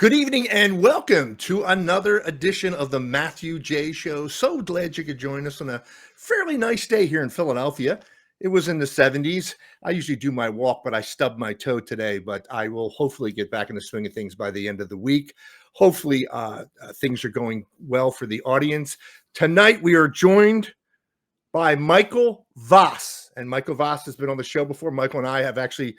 Good evening and welcome to another edition of the MatthewJ Show. So glad you could join us on a fairly nice day here in Philadelphia. It was in the 70s. I usually do my walk, but I stubbed my toe today. But I will hopefully get back in the swing of things by the end of the week. Hopefully, things are going well for the audience. Tonight, we are joined by Michael Vass. And Michael Vass has been on the show before. Michael and I have actually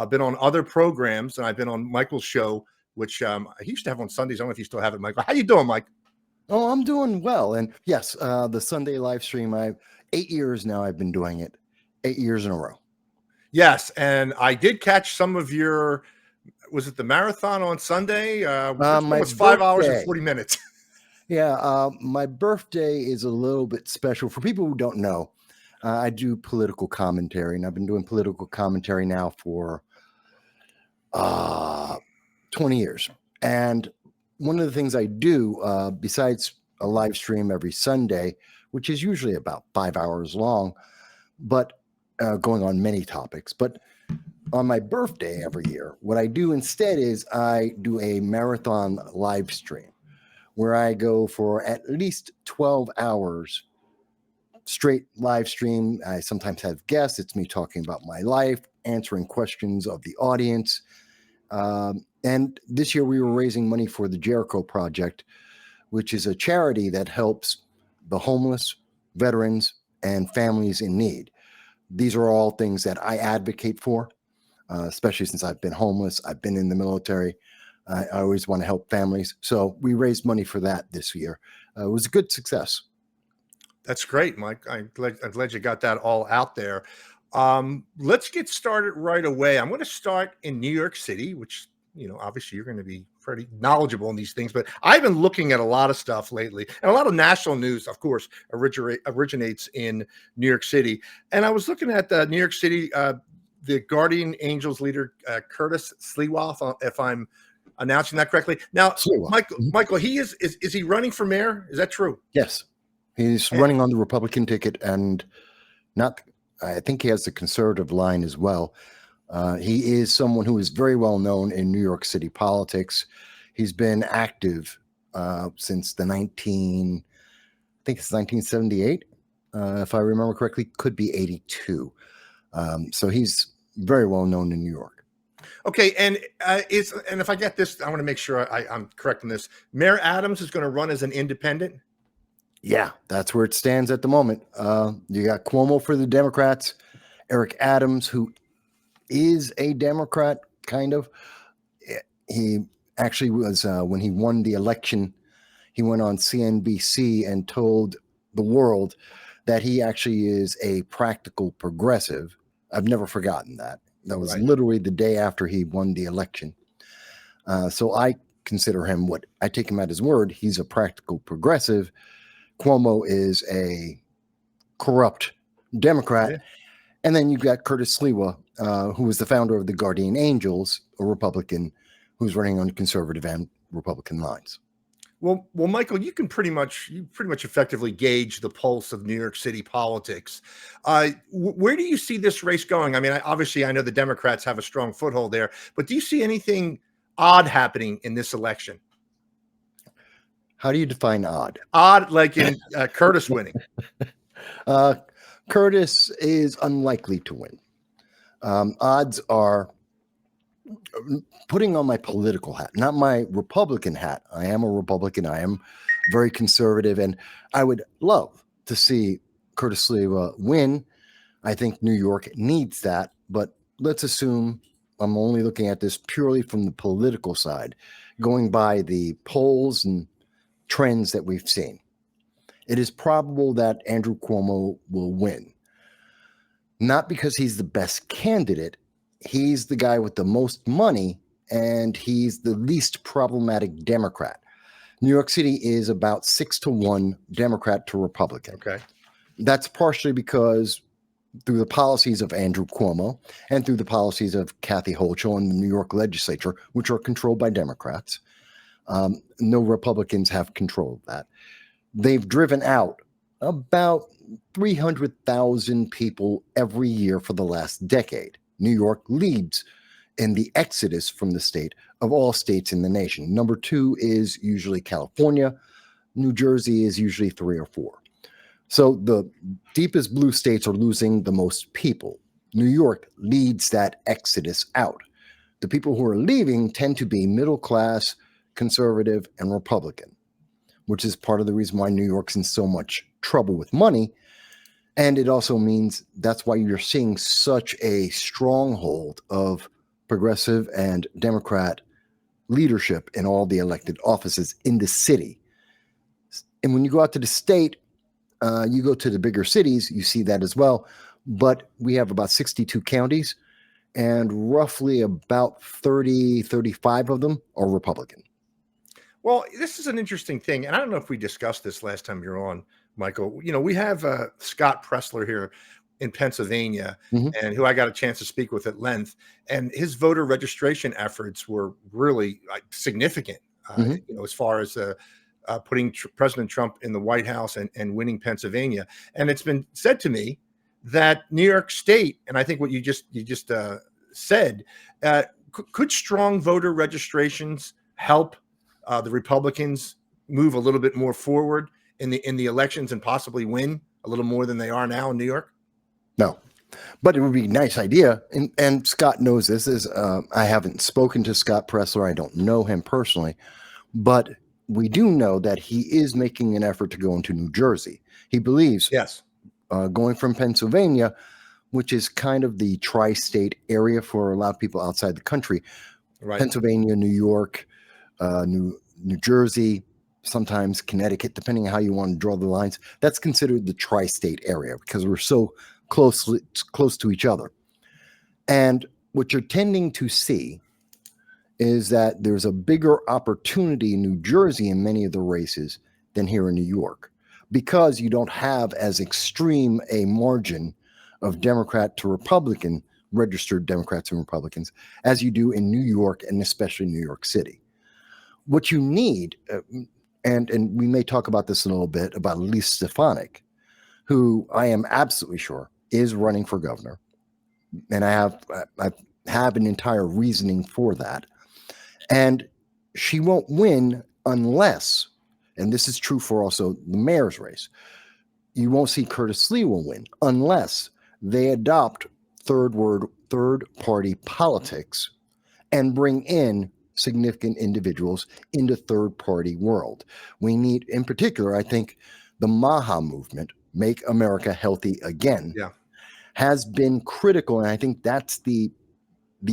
been on other programs, and I've been on Michael's show, which he used to have on Sundays. I don't know if you still have it, Michael. How you doing, Mike? Oh, I'm doing well. And yes, the Sunday live stream, 8 years now I've been doing it, 8 years in a row. Yes, and I did catch some of your, was it the marathon on Sunday? Was 5 hours and 40 minutes. Yeah, my birthday is a little bit special. For people who don't know, I do political commentary, and I've been doing political commentary now for 20 years. And one of the things I do, besides a live stream every Sunday, which is usually about 5 hours long, but going on many topics, but on my birthday every year, what I do instead is I do a marathon live stream where I go for at least 12 hours straight live stream. I sometimes have guests. It's me talking about my life, answering questions of the audience. And this year we were raising money for the Jericho Project, which is a charity that helps the homeless, veterans, and families in need. These are all things that I advocate for, especially since I've been homeless. I've been in the military. I always want to help families. So we raised money for that this year. It was a good success. That's great, Mike. I'm glad you got that all out there. Let's get started right away. I'm going to start in New York City, which, obviously you're going to be pretty knowledgeable in these things, but I've been looking at a lot of stuff lately, and a lot of national news, of course, originates in New York City. And I was looking at New York City, the Guardian Angels leader, Curtis Sliwa, if I'm announcing that correctly. Now, Michael, is he running for mayor? Is that true? Yes. He's running on the Republican ticket, and I think he has the conservative line as well. He is someone who is very well known in New York City politics. He's been active since the 1978, if I remember correctly, could be 82. So he's very well known in New York. Okay, and if I get this, I want to make sure I'm correct in this. Mayor Adams is going to run as an independent. Yeah, that's where it stands at the moment. You got Cuomo for the Democrats, Eric Adams, who is a Democrat, kind of. He actually was, when he won the election, he went on CNBC and told the world that he actually is a practical progressive. I've never forgotten that. That was literally the day after he won the election. So I consider him I take him at his word. He's a practical progressive. Cuomo is a corrupt Democrat. Yeah. And then you've got Curtis Sliwa, who is the founder of the Guardian Angels, a Republican who's running on conservative and Republican lines. Well, Michael, you pretty much effectively gauge the pulse of New York City politics. Where do you see this race going? I mean, obviously, I know the Democrats have a strong foothold there, but do you see anything odd happening in this election? How do you define odd? Odd, like in Curtis winning. Curtis is unlikely to win. Odds are, putting on my political hat, not my Republican hat. I am a Republican. I am very conservative, and I would love to see Curtis Sliwa win. I think New York needs that, but let's assume I'm only looking at this purely from the political side, going by the polls and trends that we've seen. It is probable that Andrew Cuomo will win. Not because he's the best candidate. He's the guy with the most money, and he's the least problematic Democrat. New York City is about 6-1 Democrat to Republican. Okay. That's partially because through the policies of Andrew Cuomo and through the policies of Kathy Hochul and the New York legislature, which are controlled by Democrats, no Republicans have control of that. They've driven out about 300,000 people every year for the last decade. New York leads in the exodus from the state of all states in the nation. Number 2 is usually California. New Jersey is usually 3 or 4. So the deepest blue states are losing the most people. New York leads that exodus out. The people who are leaving tend to be middle class, conservative, and Republican, which is part of the reason why New York's in so much trouble with money. And it also means that's why you're seeing such a stronghold of progressive and Democrat leadership in all the elected offices in the city. And when you go out to the state, you go to the bigger cities, you see that as well. But we have about 62 counties, and roughly about 35 of them are Republican. Well, this is an interesting thing, and I don't know if we discussed this last time you were on, Michael. You know, we have Scott Pressler here in Pennsylvania, and who I got a chance to speak with at length, and his voter registration efforts were really significant, you know, as far as putting President Trump in the White House and winning Pennsylvania. And it's been said to me that New York State, and I think what you just said, could strong voter registrations help the Republicans move a little bit more forward in the elections and possibly win a little more than they are now in New York? No, but it would be a nice idea. And Scott knows this. I haven't spoken to Scott Pressler. I don't know him personally, but we do know that he is making an effort to go into New Jersey. He believes, yes, going from Pennsylvania, which is kind of the tri-state area for a lot of people outside the country, right. Pennsylvania, New York, New Jersey, sometimes Connecticut, depending on how you want to draw the lines. That's considered the tri-state area because we're so close to each other. And what you're tending to see is that there's a bigger opportunity in New Jersey in many of the races than here in New York, because you don't have as extreme a margin of Democrat to Republican, registered Democrats and Republicans, as you do in New York, and especially New York City. What you need, and we may talk about this in a little bit, about Elise Stefanik, who I am absolutely sure is running for governor. And I have an entire reasoning for that. And she won't win unless, and this is true for also the mayor's race, you won't see Curtis Lee will win unless they adopt third-party politics and bring in significant individuals in the third-party world. We need, in particular, I think, the MAHA movement, Make America Healthy Again, has been critical, and I think that's the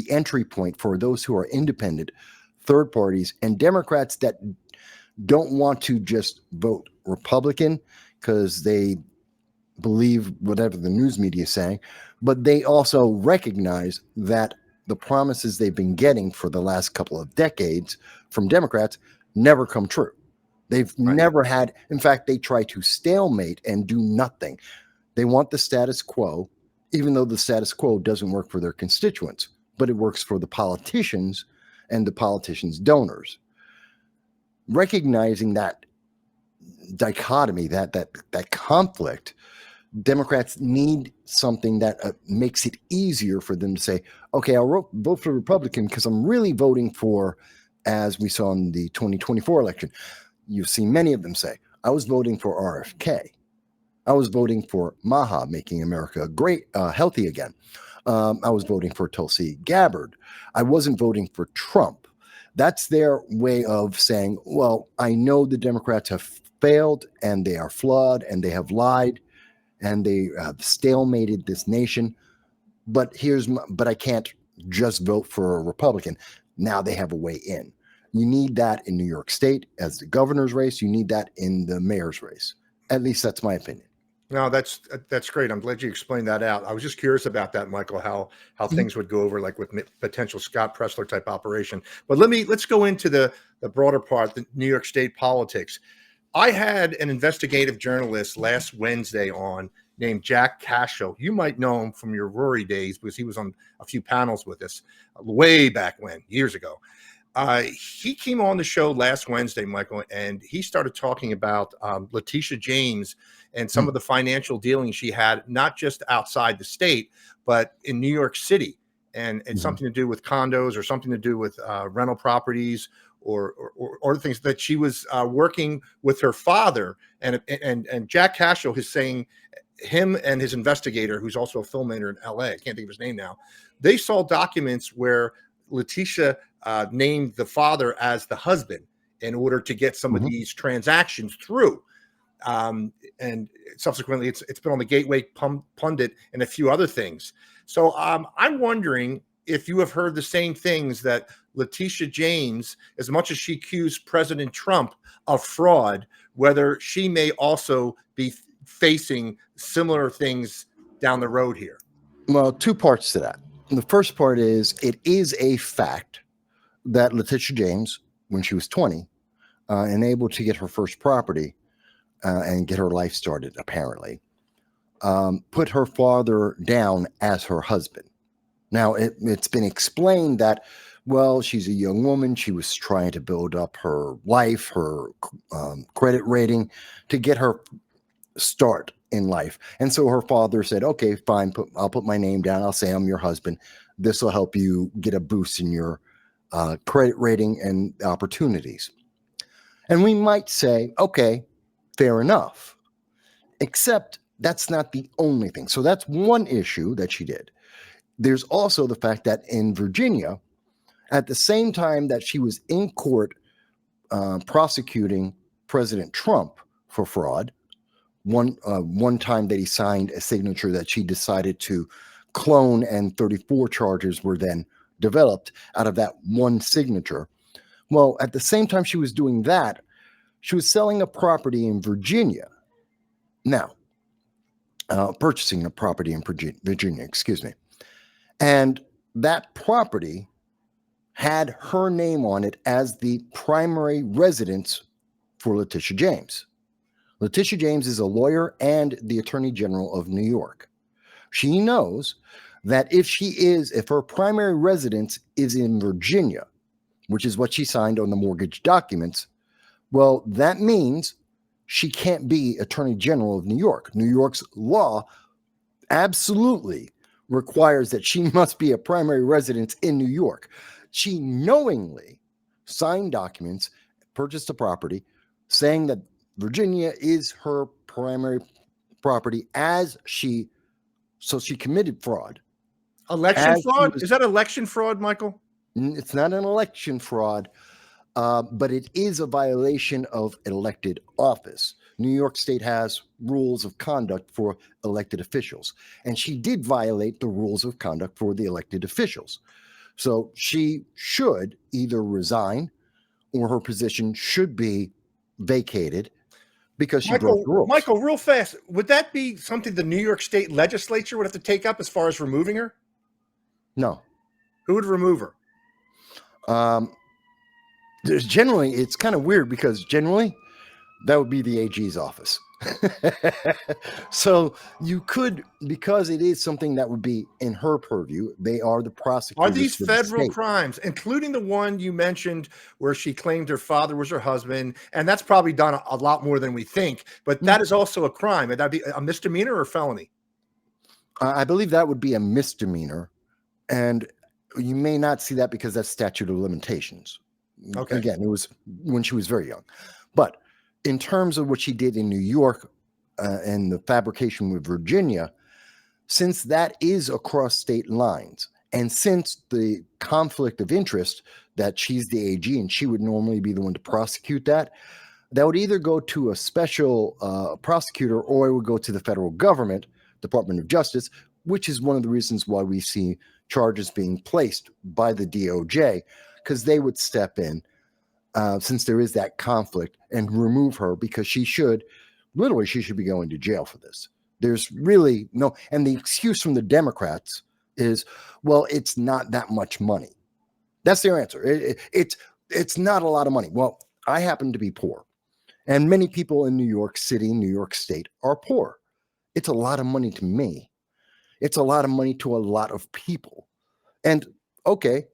entry point for those who are independent, third parties, and Democrats that don't want to just vote Republican because they believe whatever the news media is saying, but they also recognize that the promises they've been getting for the last couple of decades from Democrats never come true. They've never had, in fact, they try to stalemate and do nothing. They want the status quo, even though the status quo doesn't work for their constituents, but it works for the politicians and the politicians' donors. Recognizing that dichotomy, that conflict, Democrats need something that makes it easier for them to say, okay, I'll vote for Republican because I'm really voting for, as we saw in the 2024 election, you've seen many of them say, I was voting for RFK. I was voting for MAHA, Making America Great, Healthy Again. I was voting for Tulsi Gabbard. I wasn't voting for Trump. That's their way of saying, well, I know the Democrats have failed and they are flawed and they have lied and they have stalemated this nation. But but I can't just vote for a Republican. Now they have a way in. You need that in New York State as the governor's race. You need that in the mayor's race. At least that's my opinion. No, that's great. I'm glad you explained that out. I was just curious about that, Michael, how things would go over, like with potential Scott Pressler type operation. But let's go into the broader part, the New York State politics. I had an investigative journalist last Wednesday on named Jack Cascio. You might know him from your Rory days because he was on a few panels with us way back when, years ago. He came on the show last Wednesday, Michael, and he started talking about Letitia James and some of the financial dealings she had, not just outside the state, but in New York City. and it's something to do with condos or something to do with rental properties or things that she was working with her father. And Jack Cashill is saying him and his investigator, who's also a filmmaker in LA, I can't think of his name now, they saw documents where Letitia named the father as the husband in order to get some of these transactions through. And subsequently, it's been on the Gateway Pundit and a few other things. So I'm wondering if you have heard the same things, that Letitia James, as much as she accused President Trump of fraud, whether she may also be facing similar things down the road here. Well, two parts to that. The first part is, it is a fact that Letitia James, when she was 20, and able to get her first property and get her life started, apparently, put her father down as her husband. Now, it's been explained that, well, she's a young woman. She was trying to build up her life, her credit rating, to get her start in life. And so her father said, okay, fine, I'll put my name down. I'll say I'm your husband. This will help you get a boost in your credit rating and opportunities. And we might say, okay, fair enough. Except that's not the only thing. So that's one issue that she did. There's also the fact that in Virginia, at the same time that she was in court prosecuting President Trump for fraud, one time that he signed a signature that she decided to clone, and 34 charges were then developed out of that one signature. Well, at the same time she was doing that, she was selling a property in Virginia. Now, purchasing a property in Virginia, excuse me. And that property had her name on it as the primary residence for Letitia James. Letitia James is a lawyer and the Attorney General of New York. She knows that if her primary residence is in Virginia, which is what she signed on the mortgage documents, well, that means she can't be Attorney General of New York. New York's law absolutely requires that she must be a primary residence in New York. She knowingly signed documents, purchased a property, saying that Virginia is her primary property, so she committed fraud. Election fraud? Is that election fraud, Michael? It's not an election fraud, but it is a violation of elected office. New York State has rules of conduct for elected officials, and she did violate the rules of conduct for the elected officials. So she should either resign or her position should be vacated because she broke the rules. Michael, real fast, would that be something the New York State legislature would have to take up as far as removing her? No. Who would remove her? It's kind of weird because generally that would be the AG's office. So you could, because it is something that would be in her purview, they are the prosecutors. Are these federal crimes, including the one you mentioned where she claimed her father was her husband? And that's probably done a lot more than we think, but that is also a crime. Would that be a misdemeanor or felony? I believe that would be a misdemeanor. And you may not see that because that's statute of limitations. Okay. Again, it was when she was very young. But in terms of what she did in New York and the fabrication with Virginia, since that is across state lines, and since the conflict of interest that she's the AG and she would normally be the one to prosecute that would either go to a special prosecutor or it would go to the federal government, Department of Justice, which is one of the reasons why we see charges being placed by the DOJ, because they would step in since there is that conflict and remove her, because she should be going to jail for this. There's really no, and the excuse from the Democrats is, well, it's not that much money. That's their answer. It's not a lot of money. Well, I happen to be poor, and many people in New York City, New York State are poor. It's a lot of money to me. It's a lot of money to a lot of people. And okay,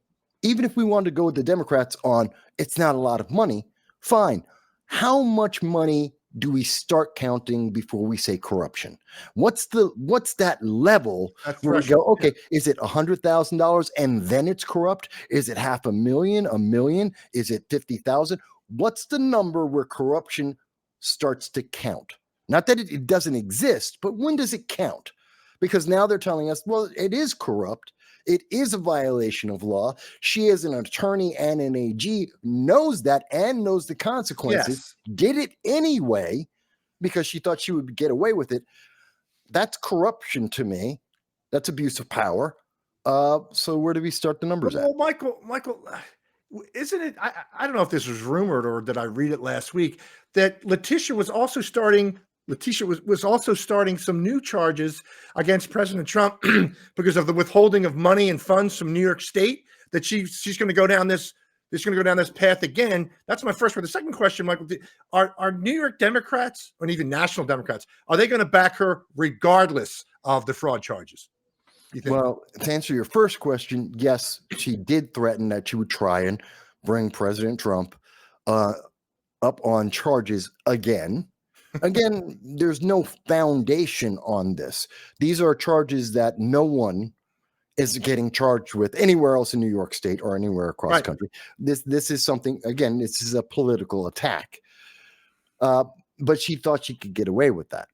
even if we wanted to go with the Democrats on it's not a lot of money, fine. How much money do we start counting before we say corruption? What's that level That where we go, threshold, yeah. okay, is it $100,000 and then it's corrupt? Is it $500,000, a million? Is it 50,000? What's the number where corruption starts to count? Not that it doesn't exist, but when does it count? Because now they're telling us, well, it is corrupt. It is a violation of law. She, as an attorney and an AG, knows that and knows the consequences, Yes. did it anyway because she thought she would get away with it. That's corruption to me. That's abuse of power. So where do we start the numbers at? Well, Michael, isn't it? I don't know if this was rumored or did I read it last week that Letitia was also starting some new charges against President Trump because of the withholding of money and funds from New York State. That she's going to go down this. Path again. That's my first one. The second question, Michael, are New York Democrats or even national Democrats, are they going to back her regardless of the fraud charges? Well, to answer your first question, yes, she did threaten that she would try and bring President Trump up on charges again. Again, there's no foundation on this. These are charges that no one is getting charged with anywhere else in New York State or anywhere across the country. This is something, again, this is a political attack. But she thought she could get away with that.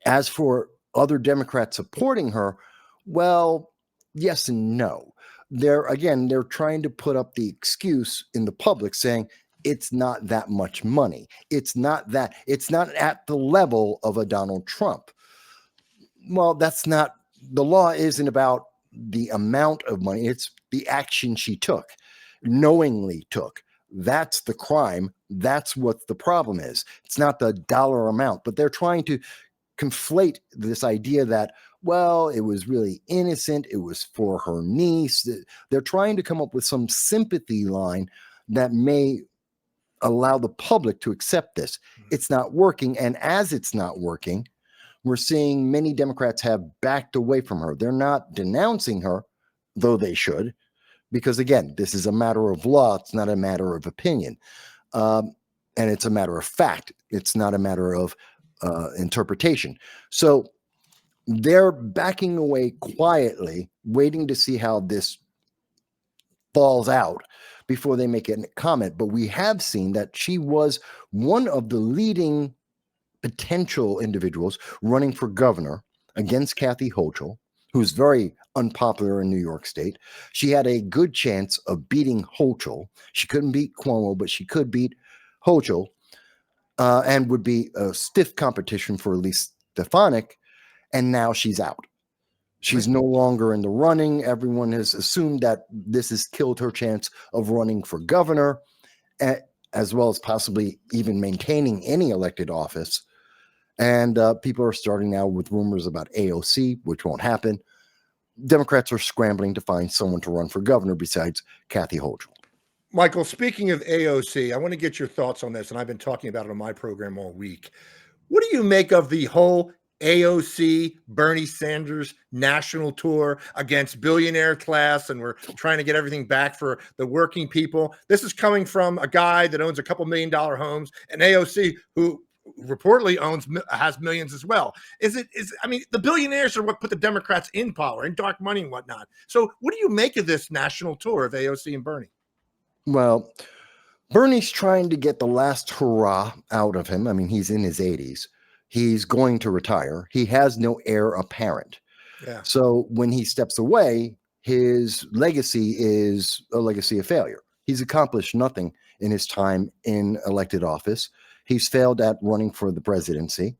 As for other Democrats supporting her, well, yes and no. They're trying to put up the excuse in the public saying it's not that much money. It's not at the level of a Donald Trump. Well, the law isn't about the amount of money. It's the action she took, knowingly took. That's the crime. That's what the problem is. It's not the dollar amount, but they're trying to conflate this idea that, well, it was really innocent. It was for her niece. They're trying to come up with some sympathy line that may allow the public to accept this. It's not working. And as it's not working, we're seeing many Democrats have backed away from her. They're not denouncing her, though they should, because, again, this is a matter of law. It's not a matter of opinion. And it's a matter of fact. It's not a matter of interpretation. So they're backing away quietly, waiting to see how this falls out before they make a comment. But we have seen that she was one of the leading potential individuals running for governor against Kathy Hochul, who's very unpopular in New York State. She had a good chance of beating Hochul. She couldn't beat Cuomo, but she could beat Hochul, and would be a stiff competition for Elise Stefanik. And now she's out. She's no longer in the running. Everyone has assumed that this has killed her chance of running for governor, as well as possibly even maintaining any elected office. And people are starting now with rumors about AOC, which won't happen. Democrats are scrambling to find someone to run for governor besides Kathy Hochul. Michael, speaking of AOC, I want to get your thoughts on this, and I've been talking about it on my program all week. What do you make of the whole AOC, Bernie Sanders national tour against billionaire class, and we're trying to get everything back for the working people? This is coming from a guy that owns a couple $1 million homes, and AOC, who reportedly has millions as well. The billionaires are what put the Democrats in power, and dark money and whatnot. So what do you make of this national tour of AOC and Bernie? Well, Bernie's trying to get the last hurrah out of him. I mean, he's in his 80s. He's going to retire. He has no heir apparent. Yeah. So when he steps away, his legacy is a legacy of failure. He's accomplished nothing in his time in elected office. He's failed at running for the presidency.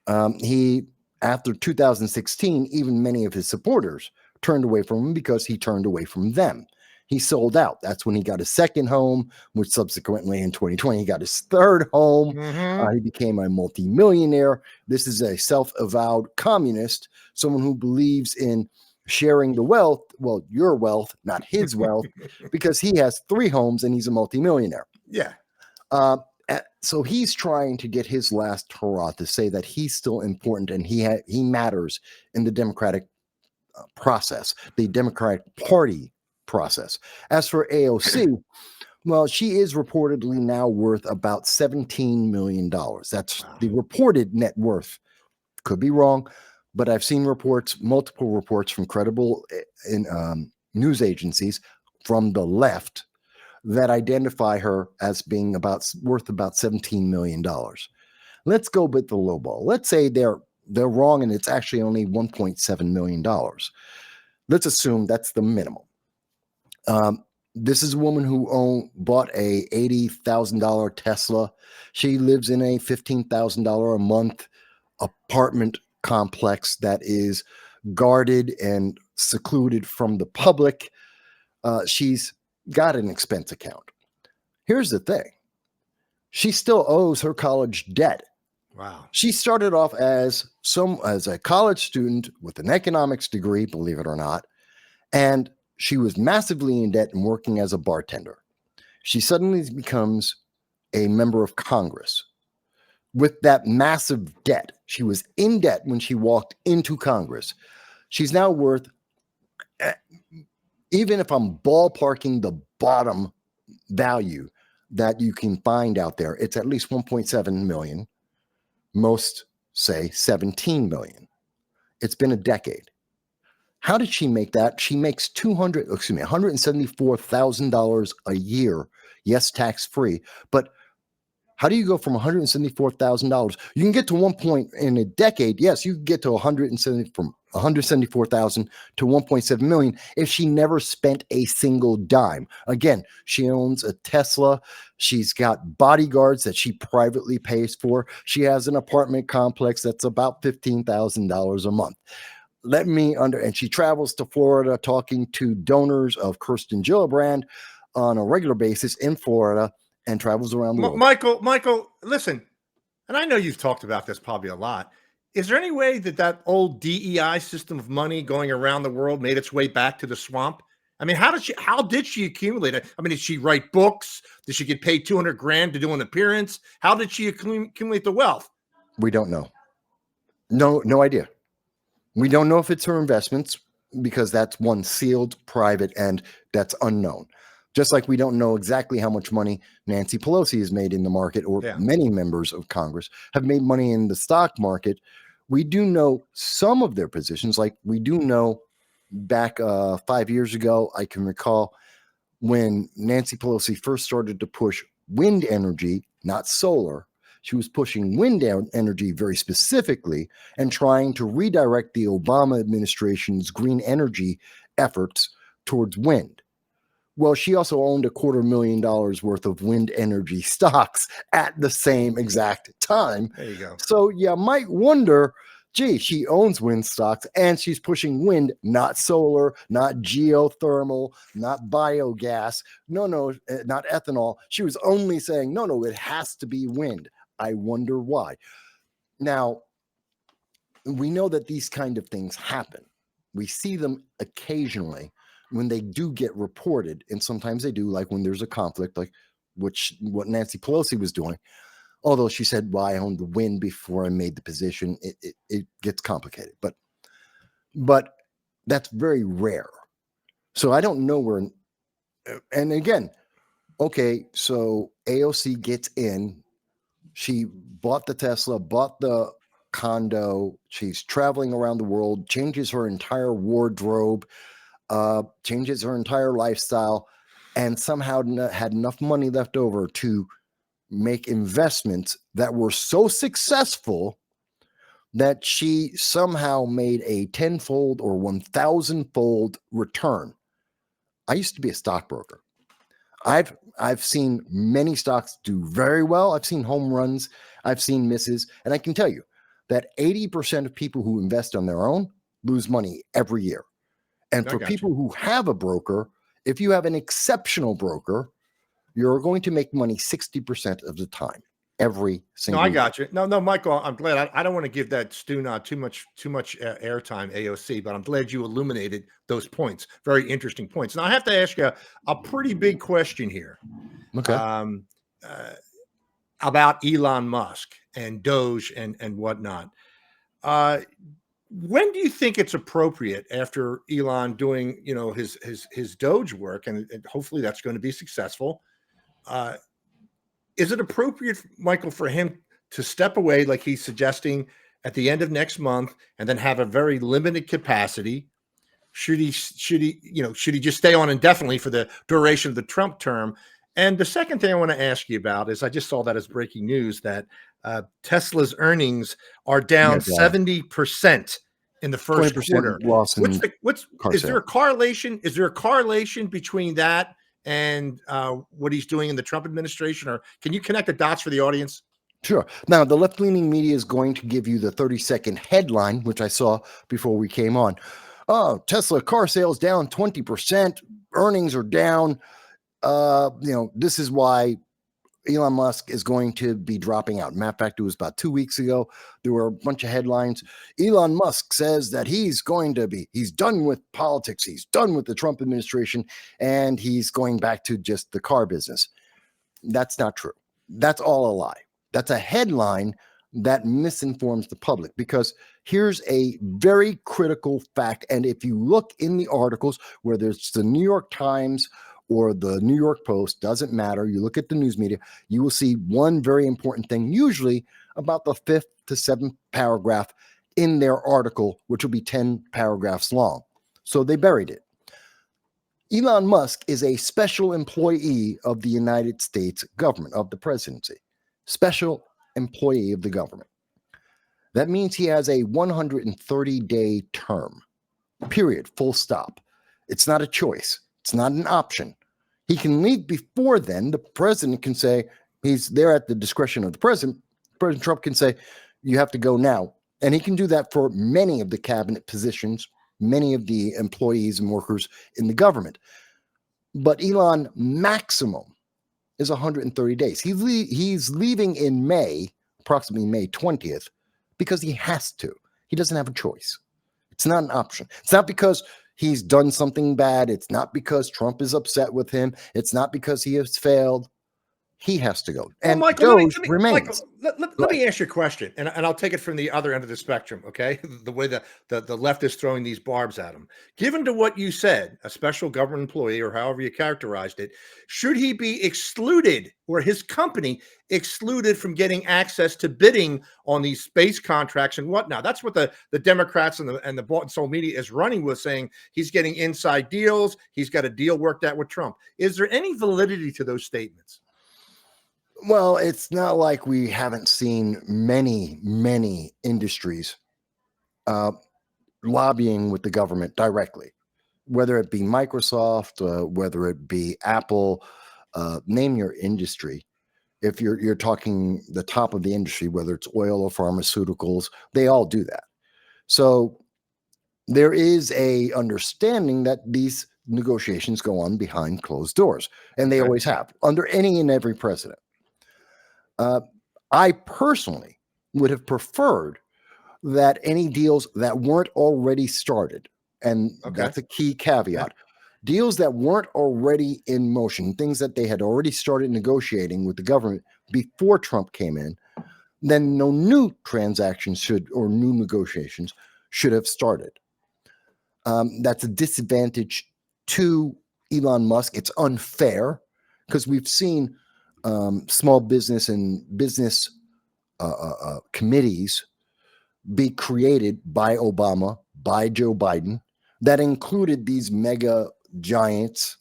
After 2016, even many of his supporters turned away from him because he turned away from them. He sold out. That's when he got his second home, which subsequently in 2020, he got his third home. Mm-hmm. He became a multimillionaire. This is a self-avowed communist, someone who believes in sharing the wealth. Well, your wealth, not his wealth, because he has 3 homes and he's a multimillionaire. Yeah. So he's trying to get his last hurrah to say that he's still important and he matters in the Democratic process, the Democratic Party process. As for AOC, Well, she is reportedly now worth about $17 million. That's Wow. the reported net worth. Could be wrong, but I've seen reports, multiple reports from credible news agencies from the left that identify her as being worth about $17 million. Let's go with the low ball. Let's say they're wrong and it's actually only $1.7 million. Let's assume that's the minimum. This is a woman who bought a $80,000 Tesla. She lives in a $15,000 a month apartment complex that is guarded and secluded from the public. She's got an expense account. Here's the thing. She still owes her college debt. Wow. She started off as a college student with an economics degree, believe it or not, and she was massively in debt and working as a bartender. She suddenly becomes a member of Congress. With that massive debt, she was in debt when she walked into Congress. She's now worth, even if I'm ballparking the bottom value that you can find out there, it's at least 1.7 million. Most say 17 million. It's been a decade. How did she make that? She makes $174,000 a year. Yes, tax free. But how do you go from $174,000? You can get to one point in a decade. Yes, you can get to from 174,000 to 1.7 million if she never spent a single dime. Again, she owns a Tesla. She's got bodyguards that she privately pays for. She has an apartment complex that's about $15,000 a month. And she travels to Florida talking to donors of Kirsten Gillibrand on a regular basis in Florida and travels around the world. Michael, listen, and I know you've talked about this probably a lot. Is there any way that old DEI system of money going around the world made its way back to the swamp? I mean, how did she accumulate it? I mean, did she write books? Did she get paid $200,000 to do an appearance? How did she accumulate the wealth? We don't know. No idea. We don't know if it's her investments because that's one sealed, private, and that's unknown. Just like we don't know exactly how much money Nancy Pelosi has made in the market, or many members of Congress have made money in the stock market. We do know some of their positions. Like we do know back 5 years ago, I can recall when Nancy Pelosi first started to push wind energy, not solar. She was pushing wind energy very specifically and trying to redirect the Obama administration's green energy efforts towards wind. Well, she also owned $250,000 worth of wind energy stocks at the same exact time. There you go. So you might wonder, gee, she owns wind stocks and she's pushing wind, not solar, not geothermal, not biogas. No, not ethanol. She was only saying, no, it has to be wind. I wonder why. Now, we know that these kind of things happen. We see them occasionally when they do get reported, and sometimes they do, like when there's a conflict, like what Nancy Pelosi was doing. Although she said, well, I owned the wind before I made the position, it gets complicated. But that's very rare. So I don't know where. And again, okay, so AOC gets in. She bought the Tesla, bought the condo. She's traveling around the world, changes her entire wardrobe, changes her entire lifestyle, and somehow had enough money left over to make investments that were so successful that she somehow made a 10-fold or 1,000-fold return. I used to be a stockbroker. I've seen many stocks do very well. I've seen home runs. I've seen misses. And I can tell you that 80% of people who invest on their own lose money every year. And for people who have a broker, if you have an exceptional broker, you're going to make money 60% of the time, every single year. No, I got you. No, Michael, I'm glad. I don't want to give that stew not too much airtime, AOC, but I'm glad you illuminated those points. Very interesting points. Now I have to ask you a pretty big question here. Okay. About Elon Musk and Doge and whatnot. When do you think it's appropriate after Elon doing, his Doge work, and hopefully that's going to be successful? Is it appropriate, Michael, for him to step away like he's suggesting at the end of next month and then have a very limited capacity? Should he just stay on indefinitely for the duration of the Trump term? And the second thing I want to ask you about is I just saw that as breaking news that Tesla's earnings are down 70% in the first quarter. Loss in is there a correlation? Is there a correlation between that and what he's doing in the Trump administration? Or can you connect the dots for the audience? Sure. Now, the left-leaning media is going to give you the 30-second headline, which I saw before we came on. Oh, Tesla car sales down 20%. Earnings are down. This is why Elon Musk is going to be dropping out. Matter of fact, it was about 2 weeks ago. There were a bunch of headlines. Elon Musk says that he's done with politics. He's done with the Trump administration, and he's going back to just the car business. That's not true. That's all a lie. That's a headline that misinforms the public, because here's a very critical fact. And if you look in the articles, whether it's the New York Times or the New York Post, doesn't matter. You look at the news media, you will see one very important thing, usually about the 5th to 7th paragraph in their article, which will be 10 paragraphs long. So they buried it. Elon Musk is a special employee of the United States government, of the presidency. Special employee of the government. That means he has a 130-day term, period, full stop. It's not a choice. It's not an option. He can leave before then. The president can say, he's there at the discretion of the president. President Trump can say, you have to go now. And he can do that for many of the cabinet positions, many of the employees and workers in the government. But Elon, maximum is 130 days. He's leaving in May, approximately May 20th, because he has to. He doesn't have a choice. It's not an option. It's not because he's done something bad. It's not because Trump is upset with him. It's not because he has failed. He has to go. And Michael, remains. Let me ask you a question, and I'll take it from the other end of the spectrum, okay? The way the left is throwing these barbs at him. Given to what you said, a special government employee, or however you characterized it, should he be excluded, or his company excluded from getting access to bidding on these space contracts and whatnot? That's what the Democrats and the bought and sold media is running with, saying he's getting inside deals. He's got a deal worked out with Trump. Is there any validity to those statements? Well, it's not like we haven't seen many industries lobbying with the government directly, whether it be Microsoft, whether it be Apple, name your industry. If you're talking the top of the industry, whether it's oil or pharmaceuticals, they all do that. So there is a understanding that these negotiations go on behind closed doors, and they always have, under any and every president. I personally would have preferred that any deals that weren't already started, and that's a key caveat, deals that weren't already in motion, things that they had already started negotiating with the government before Trump came in, then no new transactions or new negotiations should have started. That's a disadvantage to Elon Musk. It's unfair because we've seen small business and business committees be created by Obama, by Joe Biden, that included these mega giants,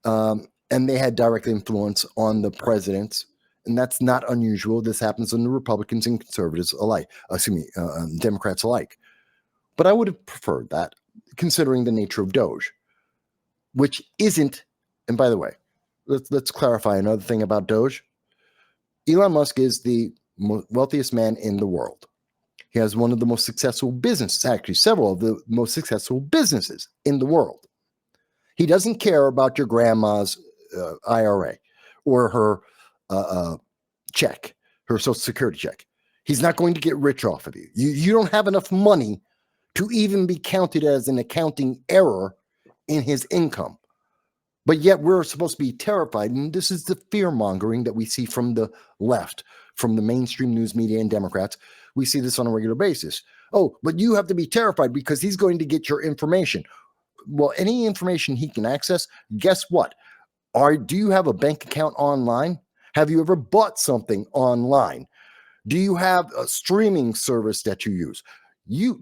and they had direct influence on the presidents. And that's not unusual. This happens under Republicans and conservatives alike, Democrats alike. But I would have preferred that, considering the nature of Doge, which isn't, and by the way, let's clarify another thing about Doge. Elon Musk is the wealthiest man in the world. He has one of the most successful businesses, actually several of the most successful businesses in the world. He doesn't care about your grandma's IRA or her check, her Social Security check. He's not going to get rich off of you. You don't have enough money to even be counted as an accounting error in his income. But yet we're supposed to be terrified. And this is the fear mongering that we see from the left, from the mainstream news media and Democrats. We see this on a regular basis. Oh, but you have to be terrified because he's going to get your information. Well, any information he can access, guess what? Do you have a bank account online? Have you ever bought something online? Do you have a streaming service that you use?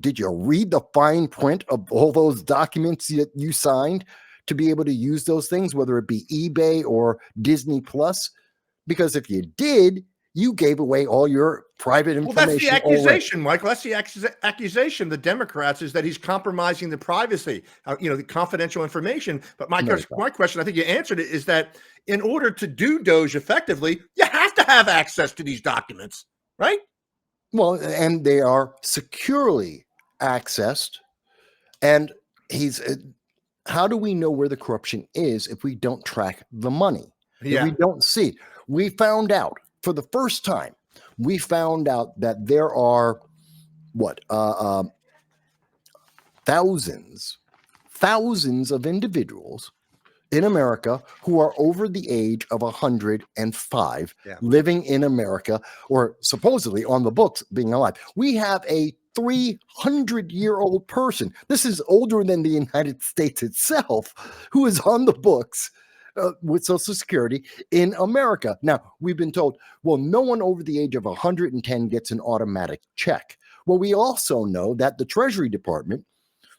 Did you read the fine print of all those documents that you signed to be able to use those things, whether it be eBay or Disney Plus? Because if you did, you gave away all your private Well, that's the information already. accusation, Michael. That's the accusation. The Democrats is that he's compromising the privacy, the confidential information. But my question, I think you answered it, is that in order to do Doge effectively, you have to have access to these documents, right? Well, and they are securely accessed. And how do we know where the corruption is if we don't track the money? Yeah. If we don't see? We found out for the first time, that there are thousands of individuals in America who are over the age of 105 living in America, or supposedly on the books being alive. We have a 300-year-old person. This is older than the United States itself, who is on the books with Social Security in America. Now, we've been told, well, no one over the age of 110 gets an automatic check. Well, we also know that the Treasury Department,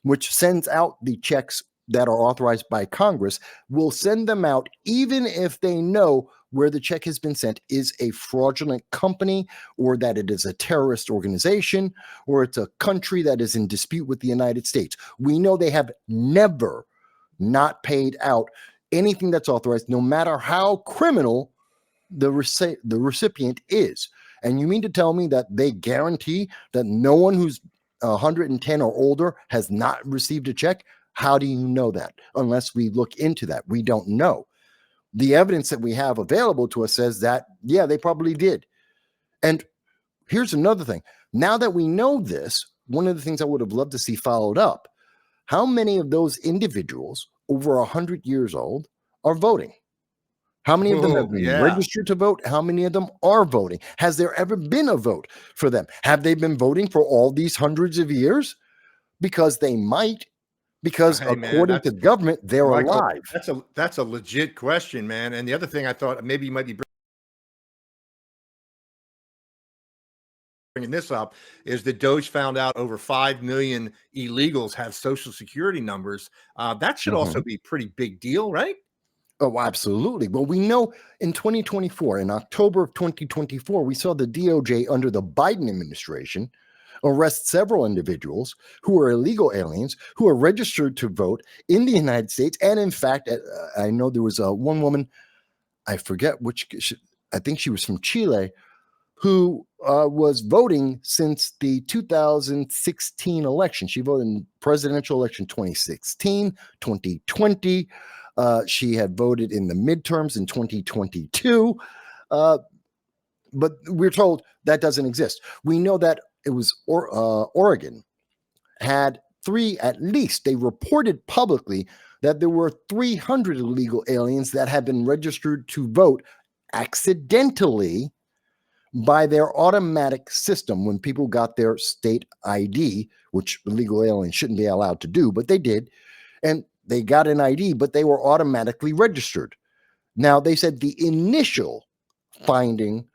which sends out the checks that are authorized by Congress, will send them out even if they know where the check has been sent is a fraudulent company, or that it is a terrorist organization, or it's a country that is in dispute with the United States. We know they have never not paid out anything that's authorized, no matter how criminal the recipient is. And you mean to tell me that they guarantee that no one who's 110 or older has not received a check? How do you know that? Unless we look into that. We don't know. The evidence that we have available to us says that, yeah, they probably did. And here's another thing. Now that we know this, one of the things I would have loved to see followed up, how many of those individuals over 100 years old are voting? How many of them have been registered to vote? How many of them are voting? Has there ever been a vote for them? Have they been voting for all these hundreds of years? Because they might. Because according to government, they're alive. That's a legit question, man. And the other thing I thought maybe you might be bringing this up is that Doge found out over 5 million illegals have Social Security numbers. That should also be a pretty big deal, right? Oh, absolutely. Well, we know in 2024, in October of 2024, we saw the DOJ under the Biden administration arrest several individuals who are illegal aliens who are registered to vote in the United States. And in fact, I know there was one woman, I forget which, I think she was from Chile, who was voting since the 2016 election. She voted in presidential election 2016, 2020. She had voted in the midterms in 2022. But we're told that doesn't exist. We know that it was Oregon had at least they reported publicly that there were 300 illegal aliens that had been registered to vote accidentally by their automatic system when people got their state ID, which illegal aliens shouldn't be allowed to do, but they did. And they got an ID, but they were automatically registered. Now, they said the initial finding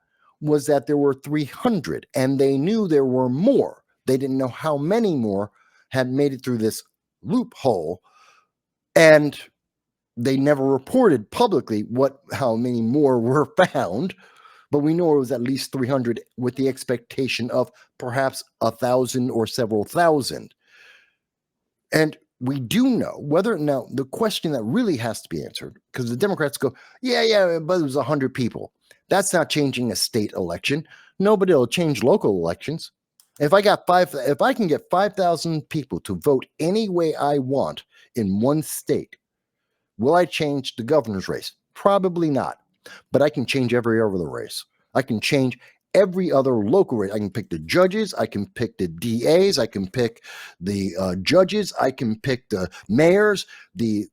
was that there were 300, and they knew there were more. They didn't know how many more had made it through this loophole, and they never reported publicly how many more were found. But we know it was at least 300, with the expectation of perhaps 1,000 or several thousand. And we do know now the question that really has to be answered, because the Democrats go, yeah, but it was 100 people. That's not changing a state election. Nobody will change local elections. If I can get 5,000 people to vote any way I want in one state, will I change the governor's race? Probably not. But I can change every other race. I can change every other local race. I can pick the judges. I can pick the DAs. I can pick the judges. I can pick the mayors, the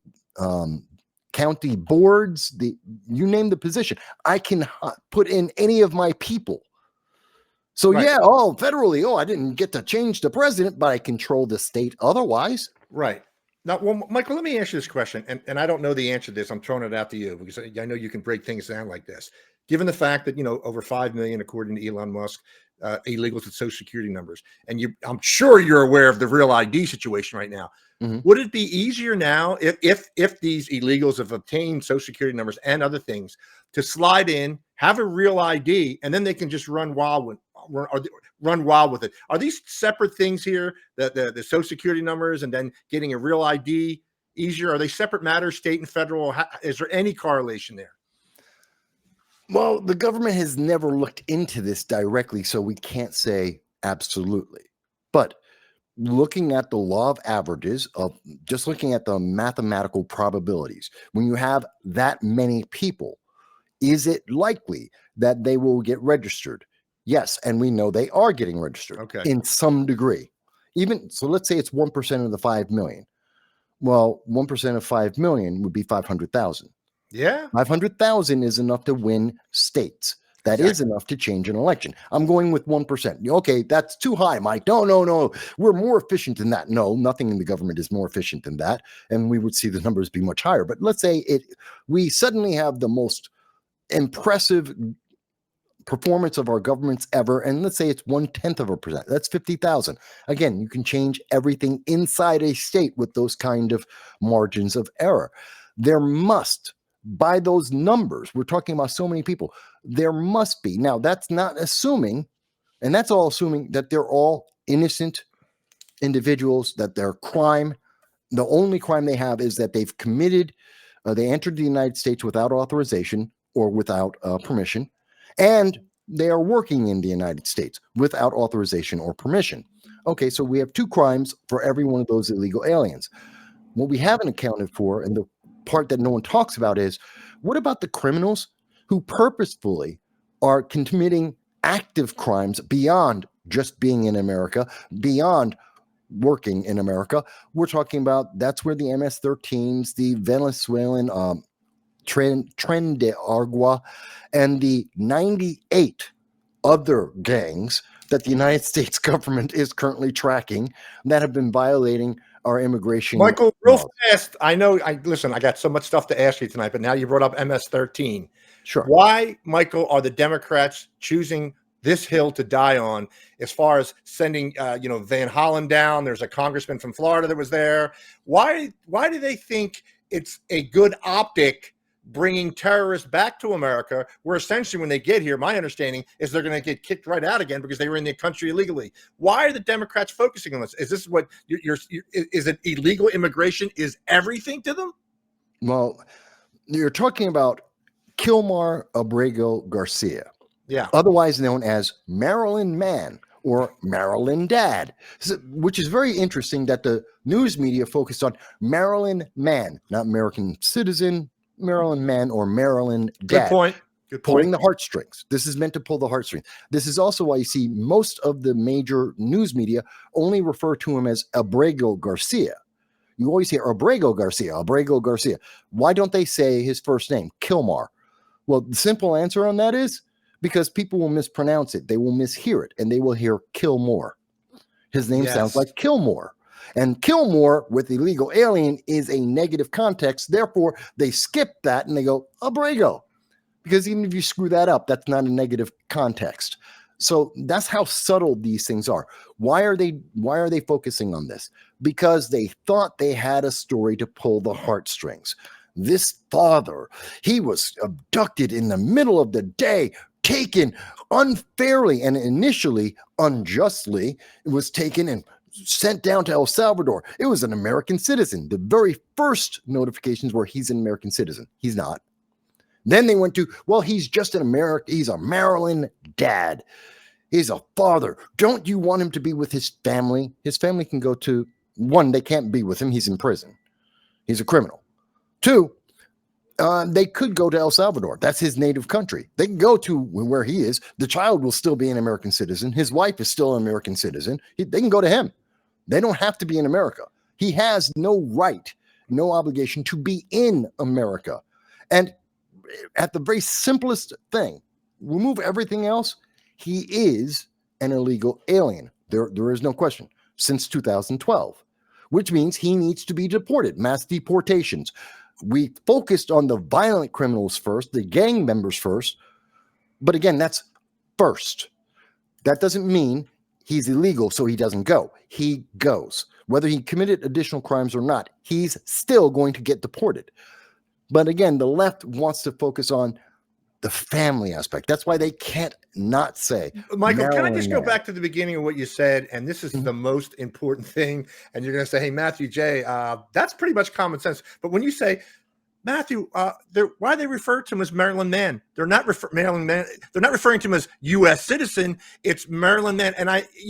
county boards, you name the position. I can put in any of my people. So right. Federally, I didn't get to change the president, but I control the state otherwise. Right. Now, well, Michael, let me ask you this question, and I don't know the answer to this. I'm throwing it out to you because I know you can break things down like this. Given the fact that over 5 million, according to Elon Musk, illegals with Social Security numbers, and I'm sure you're aware of the real ID situation right now. Mhm. Would it be easier now if these illegals have obtained Social Security numbers and other things to slide in, have a real ID, and then they can just run wild with it? Are these separate things here? The Social Security numbers and then getting a real ID easier? Are they separate matters, state and federal? Is there any correlation there? Well, the government has never looked into this directly, so we can't say absolutely. But looking at the law of averages, of just looking at the mathematical probabilities, when you have that many people, is it likely that they will get registered? Yes, and we know they are getting registered Okay. in some degree. Even so, let's say it's 1% of the 5 million. Well, 1% of 5 million would be 500,000. Yeah. 500,000 is enough to win states. That is Exactly. enough to change an election. I'm going with 1%. Okay, that's too high, Mike. No. We're more efficient than that. No, nothing in the government is more efficient than that. And we would see the numbers be much higher. But let's say we suddenly have the most impressive performance of our governments ever. And let's say it's 0.1%. That's 50,000. Again, you can change everything inside a state with those kind of margins of error. There must, by those numbers, we're talking about so many people, there must be. Now, that's not assuming, and that's all assuming that they're all innocent individuals, that their crime, the only crime they have is that they've committed, they entered the United States without authorization or without permission, and they are working in the United States without authorization or permission. Okay, so we have 2 crimes for every one of those illegal aliens. What we haven't accounted for, and the part that no one talks about, is what about the criminals who purposefully are committing active crimes beyond just being in America, beyond working in America? We're talking about, that's where the MS-13s, the Venezuelan Tren de Agua, and the 98 other gangs that the United States government is currently tracking that have been violating our immigration Michael, real laws. fast. I know. Listen. I got so much stuff to ask you tonight, but now you brought up MS-13. Sure. Why, Michael, are the Democrats choosing this hill to die on? As far as sending, Van Hollen down. There's a congressman from Florida that was there. Why do they think it's a good optic bringing terrorists back to America, where essentially when they get here, my understanding is they're going to get kicked right out again because they were in the country illegally? Why are the Democrats focusing on this? Is this what is it illegal immigration is everything to them? Well, you're talking about Kilmar Abrego Garcia, Yeah. otherwise known as Maryland Man or Maryland Dad, which is very interesting that the news media focused on Maryland Man, not American citizen, Maryland Man or Maryland Dad. Good point. Good Pulling point. the heartstrings. This is meant to pull the heartstrings. This is also why you see most of the major news media only refer to him as Abrego Garcia. You always hear Abrego Garcia, Abrego Garcia. Why don't they say his first name, Kilmar? Well, the simple answer on that is because people will mispronounce it. They will mishear it, and they will hear Kilmore. His name sounds like Kilmore. And Kilmore with illegal alien is a negative context. Therefore, they skip that and they go, Abrego. Because even if you screw that up, that's not a negative context. So that's how subtle these things are. Why are they focusing on this? Because they thought they had a story to pull the heartstrings. This father, he was abducted in the middle of the day, taken unfairly and initially unjustly. It was taken and sent down to El Salvador. It was an American citizen. The very first notifications were he's an American citizen. He's not. Then they went to, well, he's just an American. He's a Maryland dad. He's a father. Don't you want him to be with his family? His family can go to, one, they can't be with him. He's in prison. He's a criminal. Two, they could go to El Salvador. That's his native country. They can go to where he is. The child will still be an American citizen. His wife is still an American citizen. They can go to him. They don't have to be in America. He has no right, no obligation to be in America. And at the very simplest thing, remove everything else, he is an illegal alien. There is no question. Since 2012. which means he needs to be deported, mass deportations. We focused on the violent criminals first, the gang members first. But again, that's first. That doesn't mean he's illegal, so he doesn't go. He goes. Whether he committed additional crimes or not, he's still going to get deported. But again, the left wants to focus on the family aspect. That's why they can't not say. Michael, can I just go back to the beginning of what you said? And this is the most important thing. And you're going to say, hey, Matthew J., that's pretty much common sense. But when you say, Matthew, why they refer to him as Maryland man? They're not Maryland man. They're not referring to him as U.S. citizen. It's Maryland man. And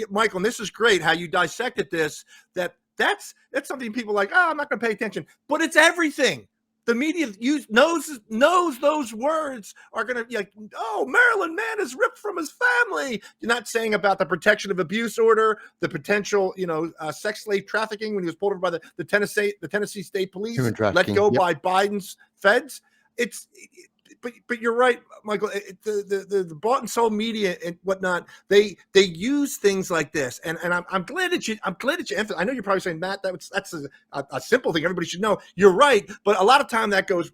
Michael, and this is great how you dissected this. That's something people are like, oh, I'm not going to pay attention. But it's everything. The media knows those words are going to be like, oh, Maryland man is ripped from his family. You're not saying about the protection of abuse order, the potential, sex slave trafficking when he was pulled over by the Tennessee State Police, let go by Biden's feds. But you're right, Michael. The bought and sold media and whatnot, they use things like this, and I'm glad that you emphasize. I know you're probably saying, Matt, that's a simple thing everybody should know. You're right, but a lot of time that goes,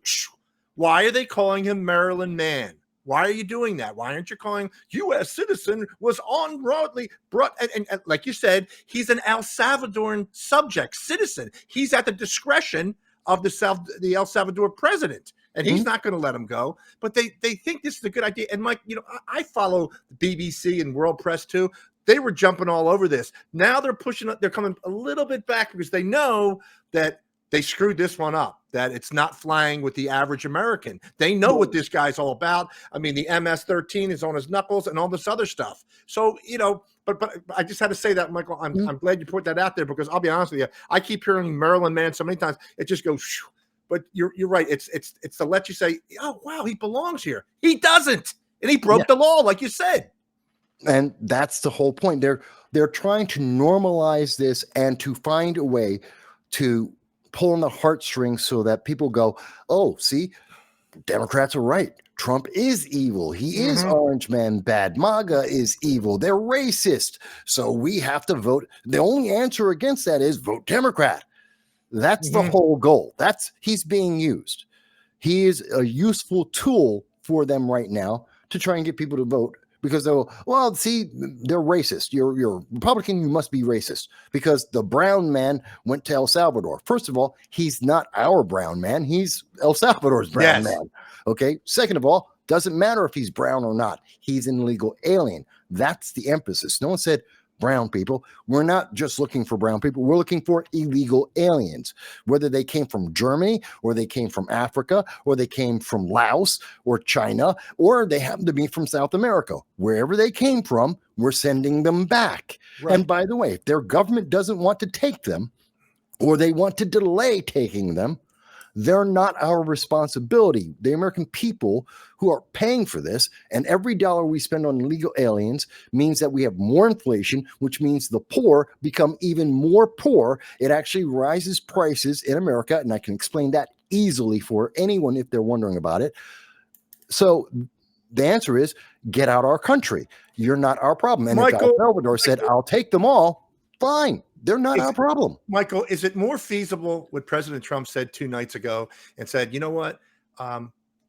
why are they calling him Maryland man? Why are you doing that? Why aren't you calling U.S. citizen was unlawfully brought? And like you said, he's an El Salvadoran subject citizen. He's at the discretion of the El Salvador president. And he's not going to let him go. But they think this is a good idea. And Mike, I follow BBC and World Press too. They were jumping all over this. Now they're pushing up. They're coming a little bit back because they know that they screwed this one up, that it's not flying with the average American. They know what this guy's all about. I mean, the MS-13 is on his knuckles and all this other stuff. So, but I just had to say that, Michael. I'm glad you put that out there because I'll be honest with you. I keep hearing Maryland man so many times. It just goes, shoo. But you're right. It's to let you say, oh, wow, he belongs here. He doesn't. And he broke the law, like you said. And that's the whole point. They're trying to normalize this and to find a way to pull on the heartstrings so that people go, oh, see, Democrats are right. Trump is evil. He is orange man bad. MAGA is evil. They're racist. So we have to vote. The only answer against that is vote Democrat. That's the whole goal. He's being used. He is a useful tool for them right now to try and get people to vote because they're racist. You're Republican. You must be racist because the brown man went to El Salvador. First of all, he's not our brown man. He's El Salvador's brown man. Okay. Second of all, doesn't matter if he's brown or not. He's an illegal alien. That's the emphasis. No one said brown people. We're not just looking for brown people. We're looking for illegal aliens, whether they came from Germany or they came from Africa or they came from Laos or China or they happen to be from South America. Wherever they came from, we're sending them back. Right. And by the way, if their government doesn't want to take them or they want to delay taking them, they're not our responsibility. The American people who are paying for this, and every dollar we spend on illegal aliens means that we have more inflation, which means the poor become even more poor. It actually rises prices in America, and I can explain that easily for anyone if they're wondering about it. So the answer is get out our country. You're not our problem. And Michael, if El Salvador said, I'll take them all, fine. They're not our problem. Michael, is it more feasible what President Trump said 2 nights ago and said, you know what?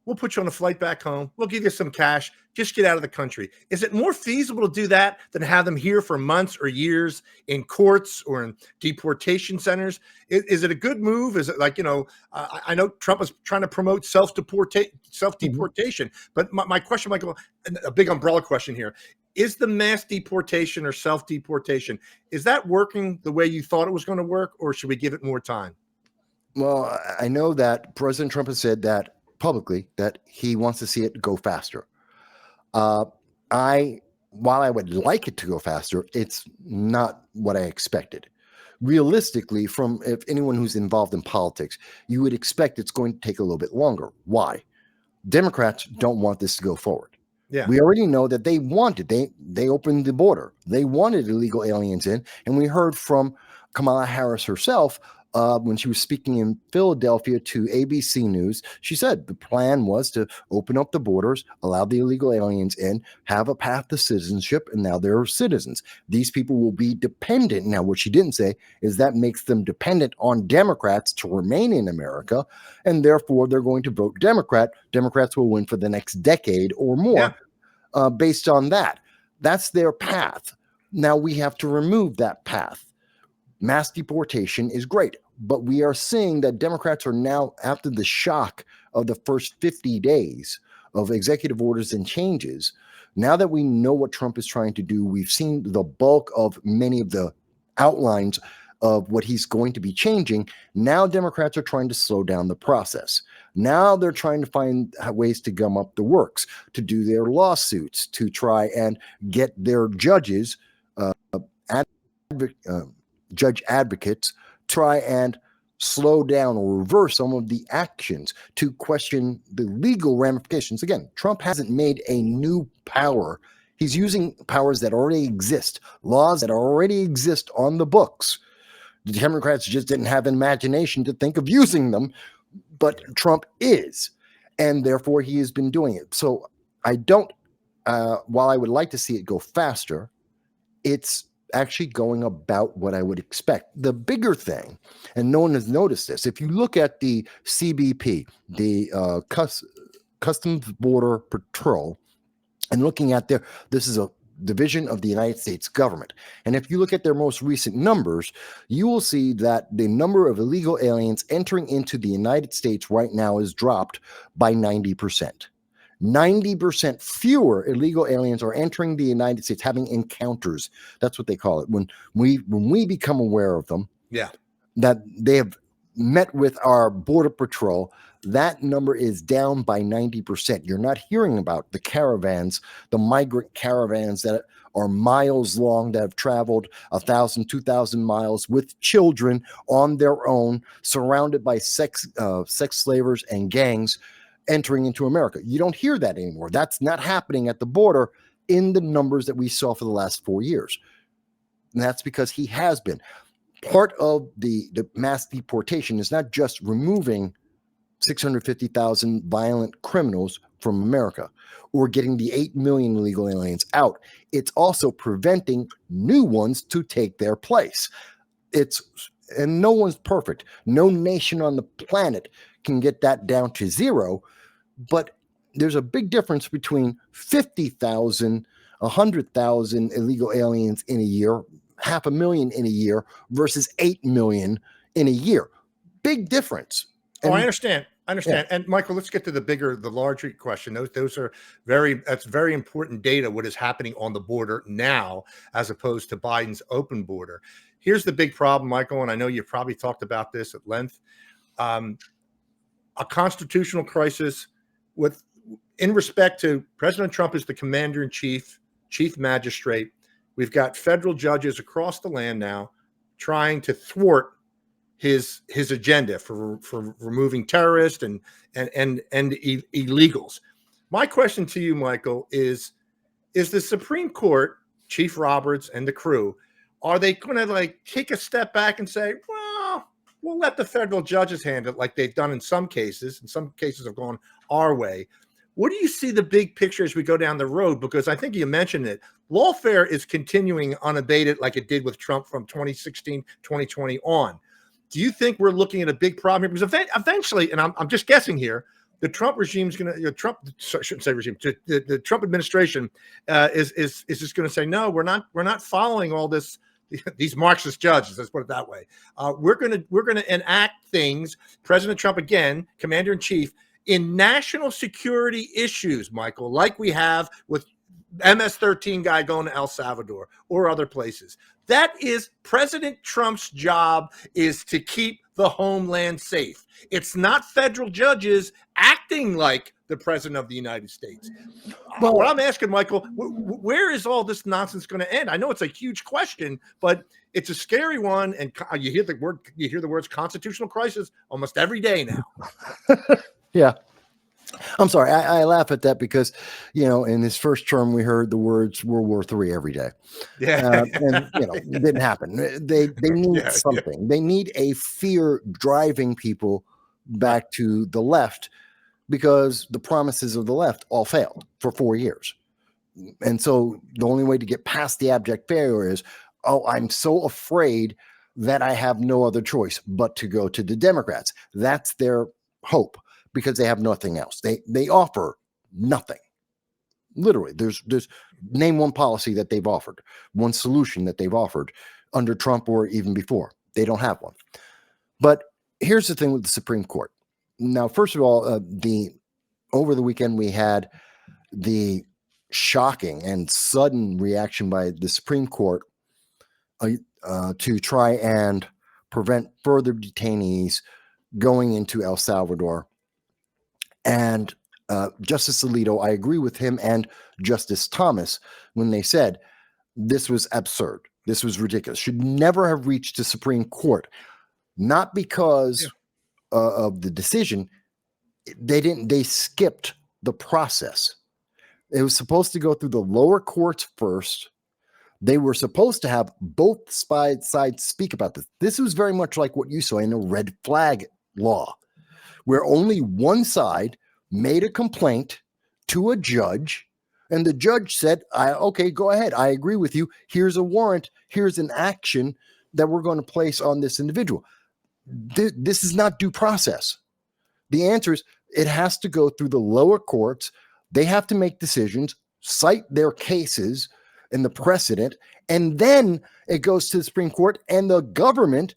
We'll put you on a flight back home. We'll give you some cash. Just get out of the country. Is it more feasible to do that than have them here for months or years in courts or in deportation centers? Is it a good move? Is it like, I know Trump is trying to promote self-deportation, but my question, Michael, a big umbrella question here. Is the mass deportation or self-deportation, is that working the way you thought it was going to work, or should we give it more time? Well, I know that President Trump has said that publicly that he wants to see it go faster. While I would like it to go faster, it's not what I expected. Realistically, from if anyone who's involved in politics, you would expect it's going to take a little bit longer. Why? Democrats don't want this to go forward. Yeah. We already know that they wanted, they opened the border. They wanted illegal aliens in, and we heard from Kamala Harris herself when she was speaking in Philadelphia to ABC News, she said the plan was to open up the borders, allow the illegal aliens in, have a path to citizenship, and now they're citizens. These people will be dependent. Now, what she didn't say is that makes them dependent on Democrats to remain in America, and therefore they're going to vote Democrat. Democrats will win for the next decade or more based on that. That's their path. Now we have to remove that path. Mass deportation is great, but we are seeing that Democrats are now, after the shock of the first 50 days of executive orders and changes, now that we know what Trump is trying to do, we've seen the bulk of many of the outlines of what he's going to be changing. Now Democrats are trying to slow down the process. Now they're trying to find ways to gum up the works, to do their lawsuits, to try and get their judges, judge advocates, try and slow down or reverse some of the actions to question the legal ramifications. Again, Trump hasn't made a new power. He's using powers that already exist, laws that already exist on the books. The Democrats just didn't have an imagination to think of using them, but Trump is, and therefore he has been doing it. So I don't, while I would like to see it go faster, it's actually going about what I would expect. The bigger thing, and no one has noticed this, if you look at the CBP, the Customs Border Patrol, and looking at this is a division of the United States government. And if you look at their most recent numbers, you will see that the number of illegal aliens entering into the United States right now is dropped by 90%. 90% fewer illegal aliens are entering the United States, having encounters. That's what they call it. When we become aware of them, that they have met with our Border Patrol, that number is down by 90%. You're not hearing about the caravans, the migrant caravans that are miles long, that have traveled 1,000, 2,000 miles with children on their own, surrounded by sex slavers and gangs, entering into America. You don't hear that anymore. That's not happening at the border in the numbers that we saw for the last 4 years. And that's because he has been. Part of the mass deportation is not just removing 650,000 violent criminals from America or getting the 8 million illegal aliens out. It's also preventing new ones to take their place. And no one's perfect. No nation on the planet can get that down to zero. But there's a big difference between 50,000, 100,000 illegal aliens in a year, 500,000 in a year versus 8 million in a year. Big difference. And I understand. Yeah. And Michael, let's get to the larger question. That's very important data, what is happening on the border now, as opposed to Biden's open border. Here's the big problem, Michael, and I know you've probably talked about this at length. A constitutional crisis in respect to President Trump as the commander-in-chief, chief magistrate. We've got federal judges across the land now trying to thwart his agenda for removing terrorists and illegals. My question to you, Michael, is the Supreme Court, Chief Roberts and the crew, are they going to take a step back and say, well, we'll let the federal judges handle it like they've done in some cases, and some cases have gone our way? What do you see the big picture as we go down the road? Because I think you mentioned it. Lawfare is continuing unabated like it did with Trump from 2016, 2020 on. Do you think we're looking at a big problem here? Because eventually, and I'm just guessing here, the Trump regime is going to, I shouldn't say regime, the Trump administration is just going to say, no, we're not following all this, these Marxist judges, let's put it that way. We're going to enact things, President Trump, again, commander-in-chief, in national security issues, Michael, like we have with MS-13 guy going to El Salvador or other places. That is President Trump's job, is to keep the homeland safe. It's not federal judges acting like the president of the United States. Well, what I'm asking, Michael, where is all this nonsense going to end? I know it's a huge question, but it's a scary one. And you hear the words constitutional crisis almost every day now. Yeah. I'm sorry. I laugh at that because, in his first term, we heard the words World War III every day. Yeah. And, it didn't happen. They need Yeah. Yeah. something. They need a fear driving people back to the left because the promises of the left all failed for 4 years. And so the only way to get past the abject failure is, oh, I'm so afraid that I have no other choice but to go to the Democrats. That's their hope because they have nothing else. They offer nothing. Literally, there's name one policy that they've offered, one solution that they've offered under Trump or even before. They don't have one. But here's the thing with the Supreme Court. Now, first of all, over the weekend we had the shocking and sudden reaction by the Supreme Court to try and prevent further detainees going into El Salvador. And Justice Alito, I agree with him and Justice Thomas when they said this was absurd. This was ridiculous. Should never have reached the Supreme Court, not because of the decision. They skipped the process. It was supposed to go through the lower courts first. They were supposed to have both sides speak about this. This was very much like what you saw in a red flag law, where only one side made a complaint to a judge, and the judge said, okay, go ahead. I agree with you. Here's a warrant. Here's an action that we're going to place on this individual. This is not due process. The answer is it has to go through the lower courts. They have to make decisions, cite their cases and the precedent, and then it goes to the Supreme Court, and the government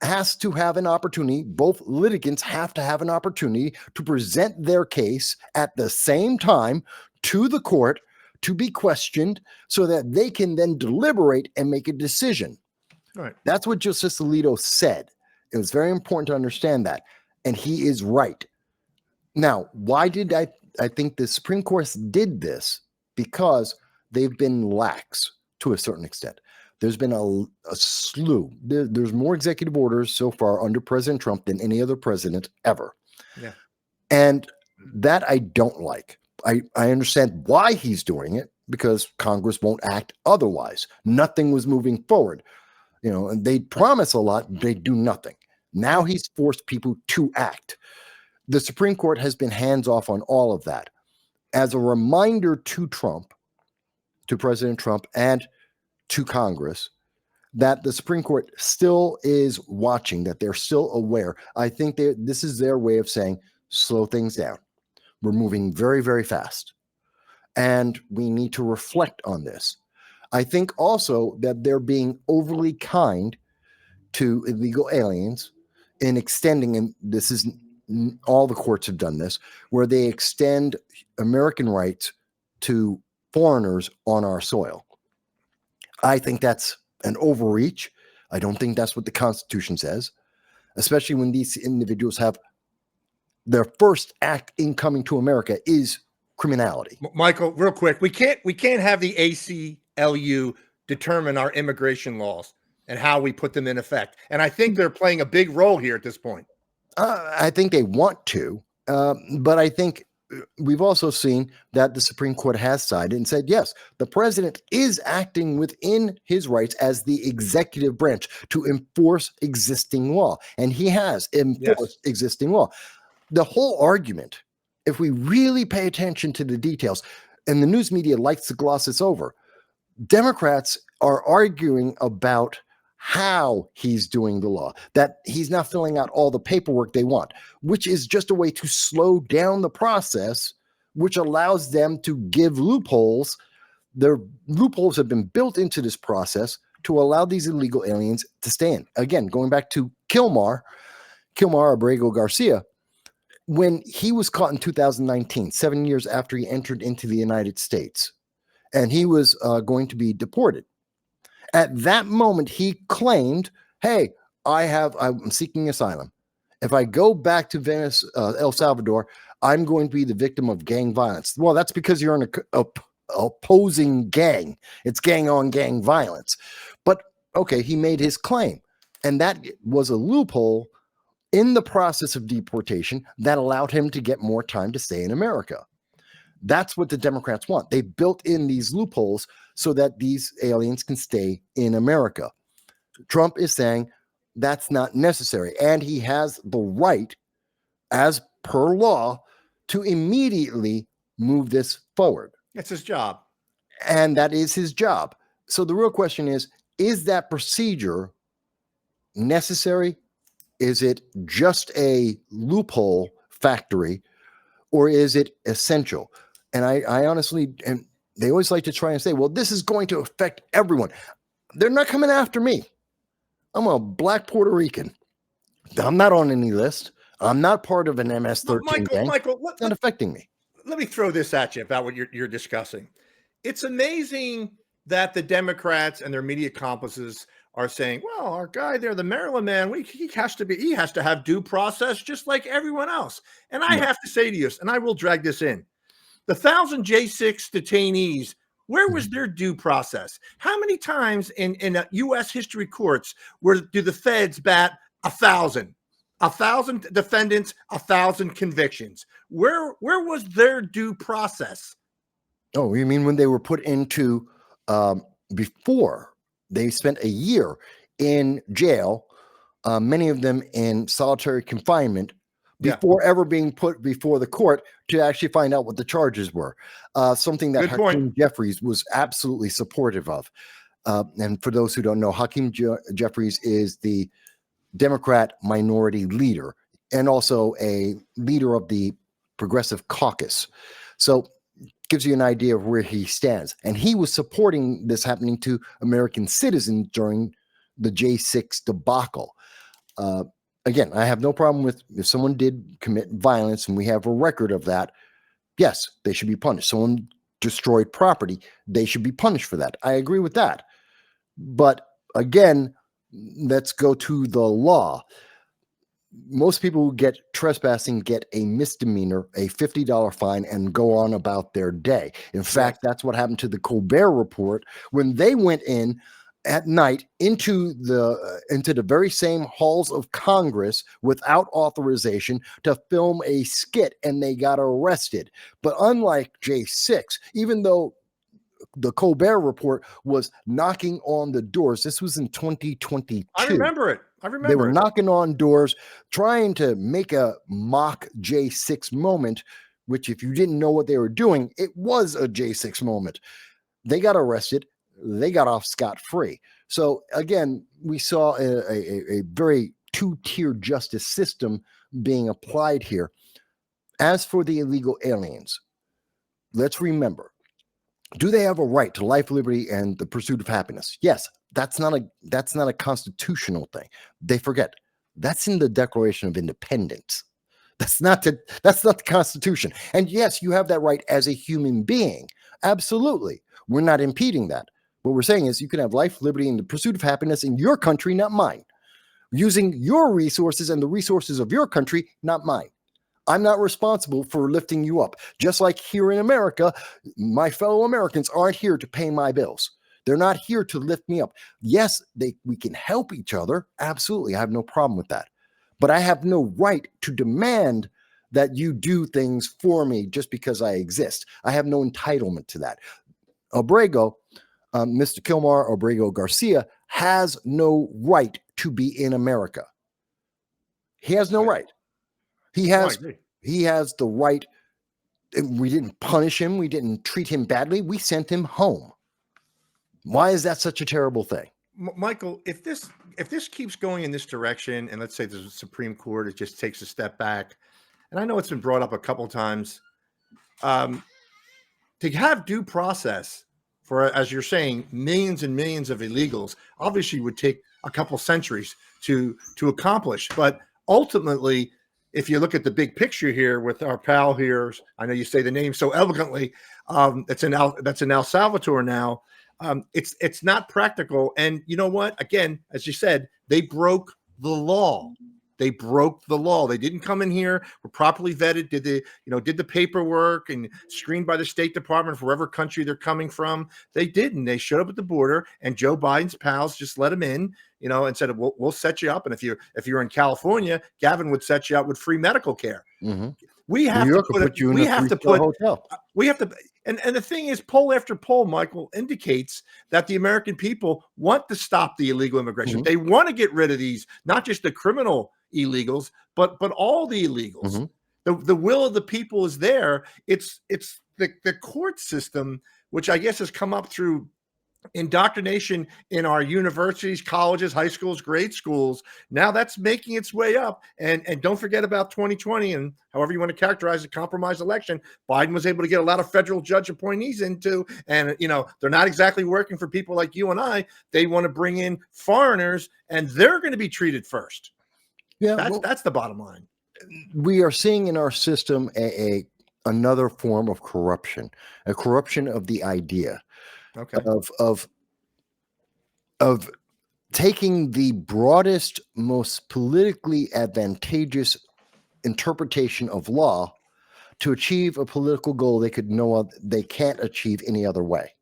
has to have an opportunity. Both litigants have to have an opportunity to present their case at the same time to the court to be questioned so that they can then deliberate and make a decision. Right. That's what Justice Alito said. It was very important to understand that. And he is right. Now, why did I think the Supreme Court did this? Because they've been lax to a certain extent. There's been a slew. There's more executive orders so far under President Trump than any other president ever. Yeah. And that I don't like. I understand why he's doing it, because Congress won't act otherwise. Nothing was moving forward. And they promise a lot, they do nothing. Now he's forced people to act. The Supreme Court has been hands off on all of that. As a reminder to Trump, to President Trump, and to Congress, that the Supreme Court still is watching, that they're still aware. I think this is their way of saying, slow things down. We're moving very, very fast. And we need to reflect on this. I think also that they're being overly kind to illegal aliens in extending, and this is all the courts have done this, where they extend American rights to foreigners on our soil. I think that's an overreach. I don't think that's what the Constitution says, especially when these individuals have their first act in coming to America is criminality. Michael, real quick, we can't have the ACLU determine our immigration laws and how we put them in effect. And I think they're playing a big role here at this point. I think they want to, but I think we've also seen that the Supreme Court has sided and said, yes, the president is acting within his rights as the executive branch to enforce existing law. And he has enforced existing law. The whole argument, if we really pay attention to the details, and the news media likes to gloss this over, Democrats are arguing about how he's doing the law, that he's not filling out all the paperwork they want, which is just a way to slow down the process, which allows them to give loopholes. The loopholes have been built into this process to allow these illegal aliens to stay in. Again, going back to Kilmar Abrego Garcia, when he was caught in 2019, 7 years after he entered into the United States, and he was going to be deported. At that moment, he claimed, hey, I'm seeking asylum. If I go back to El Salvador, I'm going to be the victim of gang violence. Well, that's because you're in a opposing gang. It's gang on gang violence. But okay, he made his claim. And that was a loophole in the process of deportation that allowed him to get more time to stay in America. That's what the Democrats want. They built in these loopholes so that these aliens can stay in America. Trump is saying that's not necessary, and he has the right, as per law, to immediately move this forward. It's his job. And that is his job. So the real question is that procedure necessary? Is it just a loophole factory, or is it essential? And I honestly, and they always like to try and say, well, this is going to affect everyone. They're not coming after me. I'm a black Puerto Rican. I'm not on any list. I'm not part of an MS-13 gang. Michael, it's not affecting me. Let me throw this at you about what you're discussing. It's amazing that the Democrats and their media accomplices are saying, well, our guy there, the Maryland man, he has to have due process just like everyone else. And I have to say to you, and I will drag this in, the 1,000 J6 detainees, where was their due process? How many times in U.S. history courts do the feds bat 1,000? 1,000 defendants, 1,000 convictions. Where was their due process? Oh, you mean when they were put into before they spent a year in jail, many of them in solitary confinement, before ever being put before the court to actually find out what the charges were. Something that Hakeem Jeffries was absolutely supportive of. And for those who don't know, Hakeem Jeffries is the Democrat minority leader and also a leader of the Progressive Caucus. So gives you an idea of where he stands. And he was supporting this happening to American citizens during the J6 debacle. Again, I have no problem with if someone did commit violence and we have a record of that. Yes, they should be punished. Someone destroyed property. They should be punished for that. I agree with that. But again, let's go to the law. Most people who get trespassing get a misdemeanor, a $50 fine, and go on about their day. In fact, that's what happened to the Colbert Report when they went in at night into the very same halls of Congress without authorization to film a skit, and they got arrested. But unlike J6, even though the Colbert Report was knocking on the doors, this was in 2022. I remember it. They were knocking on doors, trying to make a mock J6 moment, which if you didn't know what they were doing, it was a J6 moment. They got arrested. They got off scot-free. So again, we saw a very two-tier justice system being applied here. As for the illegal aliens, let's remember, do they have a right to life, liberty, and the pursuit of happiness? Yes. That's not a constitutional thing. They forget that's in the Declaration of Independence. That's not the Constitution. And yes, you have that right as a human being. Absolutely. We're not impeding that. What we're saying is you can have life, liberty, and the pursuit of happiness in your country, not mine. Using your resources and the resources of your country, not mine. I'm not responsible for lifting you up. Just like here in America, my fellow Americans aren't here to pay my bills. They're not here to lift me up. Yes, we can help each other. Absolutely. I have no problem with that. But I have no right to demand that you do things for me just because I exist. I have no entitlement to that. Mr. Kilmar Abrego Garcia has no right to be in America. He has no right. He has the right. We didn't punish him. We didn't treat him badly. We sent him home. Why is that such a terrible thing? Michael, if this keeps going in this direction, and let's say the Supreme Court, it just takes a step back, and I know it's been brought up a couple of times, to have due process for, as you're saying, millions and millions of illegals, obviously would take a couple centuries to accomplish. But ultimately, if you look at the big picture here with our pal here, I know you say the name so elegantly, that's in El Salvador now. It's not practical. And you know what? Again, as you said, they broke the law. They broke the law. They didn't come in here, were properly vetted, did the paperwork and screened by the State Department for whatever country they're coming from. They didn't. They showed up at the border, and Joe Biden's pals just let them in, and said, we'll set you up. And if you're in California, Gavin would set you up with free medical care. Mm-hmm. We have to put you in a hotel. We have to, and the thing is, poll after poll, Michael, indicates that the American people want to stop the illegal immigration. Mm-hmm. They want to get rid of these, not just the criminal illegals, but all the illegals. Mm-hmm. The will of the people is there. It's the court system, which I guess has come up through indoctrination in our universities, colleges, high schools, grade schools. Now that's making its way up. And don't forget about 2020 and however you want to characterize the compromised election. Biden was able to get a lot of federal judge appointees into, and they're not exactly working for people like you and I. They want to bring in foreigners, and they're going to be treated first. Yeah, that's the bottom line. We are seeing in our system another form of corruption, a corruption of the idea. Okay. Of taking the broadest, most politically advantageous interpretation of law to achieve a political goal they can't achieve any other way.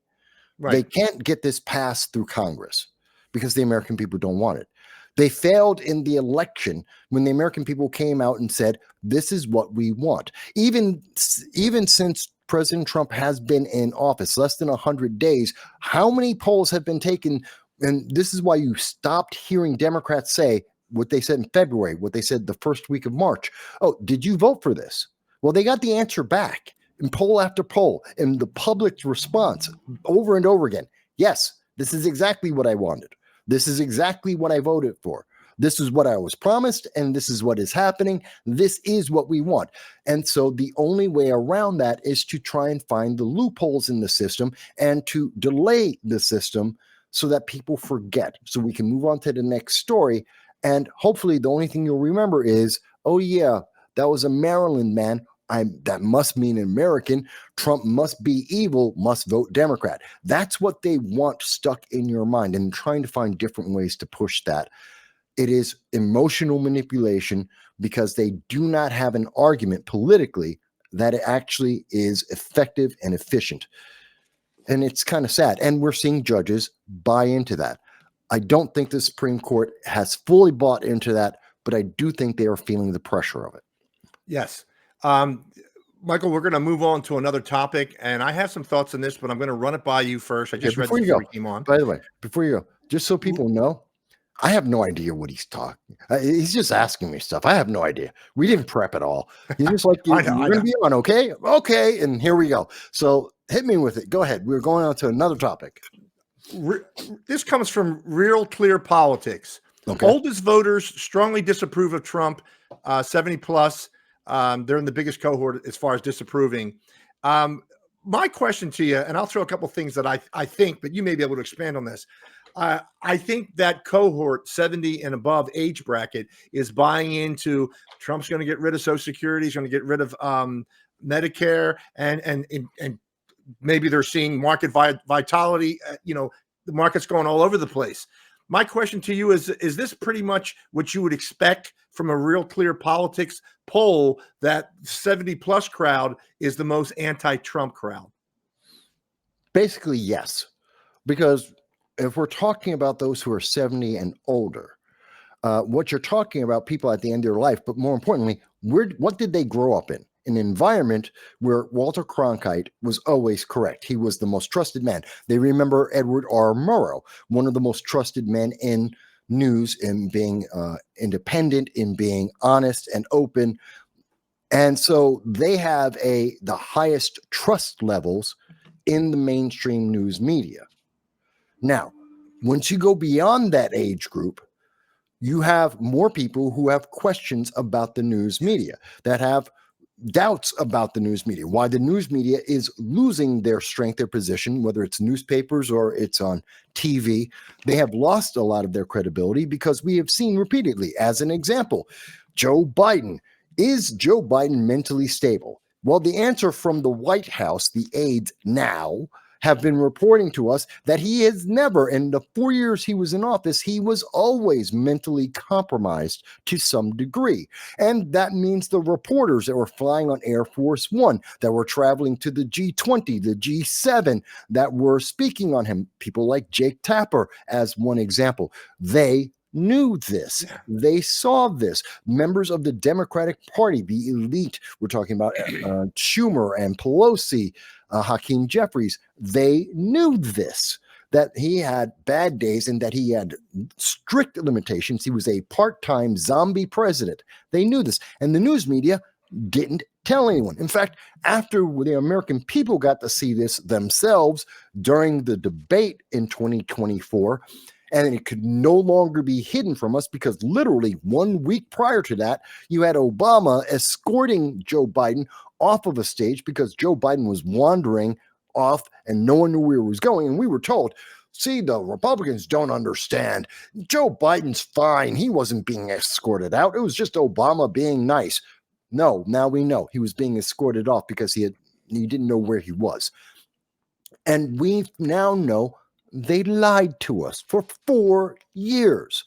Right. They can't get this passed through Congress because the American people don't want it. They failed in the election when the American people came out and said, this is what we want. Even since President Trump has been in office less than 100 days, how many polls have been taken? And this is why you stopped hearing Democrats say what they said in February, what they said the first week of March. Oh, did you vote for this? Well, they got the answer back in poll after poll, and the public's response over and over again. Yes, this is exactly what I wanted. This is exactly what I voted for. This is what I was promised, and this is what is happening. This is what we want. And so the only way around that is to try and find the loopholes in the system and to delay the system so that people forget, so we can move on to the next story. And hopefully the only thing you'll remember is, oh yeah, that was a Maryland man. That must mean American. Trump must be evil, must vote Democrat. That's what they want stuck in your mind, and trying to find different ways to push that. It is emotional manipulation because they do not have an argument politically that it actually is effective and efficient. And it's kind of sad. And we're seeing judges buy into that. I don't think the Supreme Court has fully bought into that, but I do think they are feeling the pressure of it. Yes. Michael, we're going to move on to another topic, and I have some thoughts on this, but I'm going to run it by you first. I just read before you came on. By the way, before you go, just so people know, I have no idea what he's talking. He's just asking me stuff. I have no idea. We didn't prep at all. He's just like, you're going to be on, okay? Okay, and here we go. So hit me with it. Go ahead. We're going on to another topic. This comes from Real Clear Politics. Okay. Oldest voters strongly disapprove of Trump, 70 plus. They're in the biggest cohort as far as disapproving. My question to you, and I'll throw a couple things that I think, but you may be able to expand on this. I think that cohort 70 and above age bracket is buying into Trump's going to get rid of Social Security. He's going to get rid of Medicare, and maybe they're seeing market vitality. The market's going all over the place. My question to you is this pretty much what you would expect from a Real Clear Politics poll, that 70 plus crowd is the most anti-Trump crowd? Basically, yes, because if we're talking about those who are 70 and older, what you're talking about, people at the end of their life, but more importantly, what did they grow up in? An environment where Walter Cronkite was always correct. He was the most trusted man. They remember Edward R. Murrow, one of the most trusted men in news, in being independent, in being honest and open. And so they have the highest trust levels in the mainstream news media. Now, once you go beyond that age group, you have more people who have questions about the news media, that have doubts about the news media, why the news media is losing their strength, their position, whether it's newspapers or it's on TV. They have lost a lot of their credibility because we have seen repeatedly, as an example, Joe Biden. Is Joe Biden mentally stable? Well, the answer from the White House, the aides now, have been reporting to us that he has never, in the 4 years he was in office, he was always mentally compromised to some degree. And that means the reporters that were flying on Air Force One, that were traveling to the G20, the G7, that were speaking on him, people like Jake Tapper, as one example, they knew this. Yeah. They saw this. Members of the Democratic Party, the elite, we're talking about Schumer and Pelosi, Hakeem Jeffries, they knew this, that he had bad days and that he had strict limitations. He was a part-time zombie president. They knew this. And the news media didn't tell anyone. In fact, after the American people got to see this themselves during the debate in 2024, and it could no longer be hidden from us, because literally 1 week prior to that, you had Obama escorting Joe Biden off of a stage because Joe Biden was wandering off and no one knew where he was going. And we were told, see, the Republicans don't understand. Joe Biden's fine. He wasn't being escorted out. It was just Obama being nice. No, now we know he was being escorted off because he didn't know where he was. And we now know they lied to us for 4 years.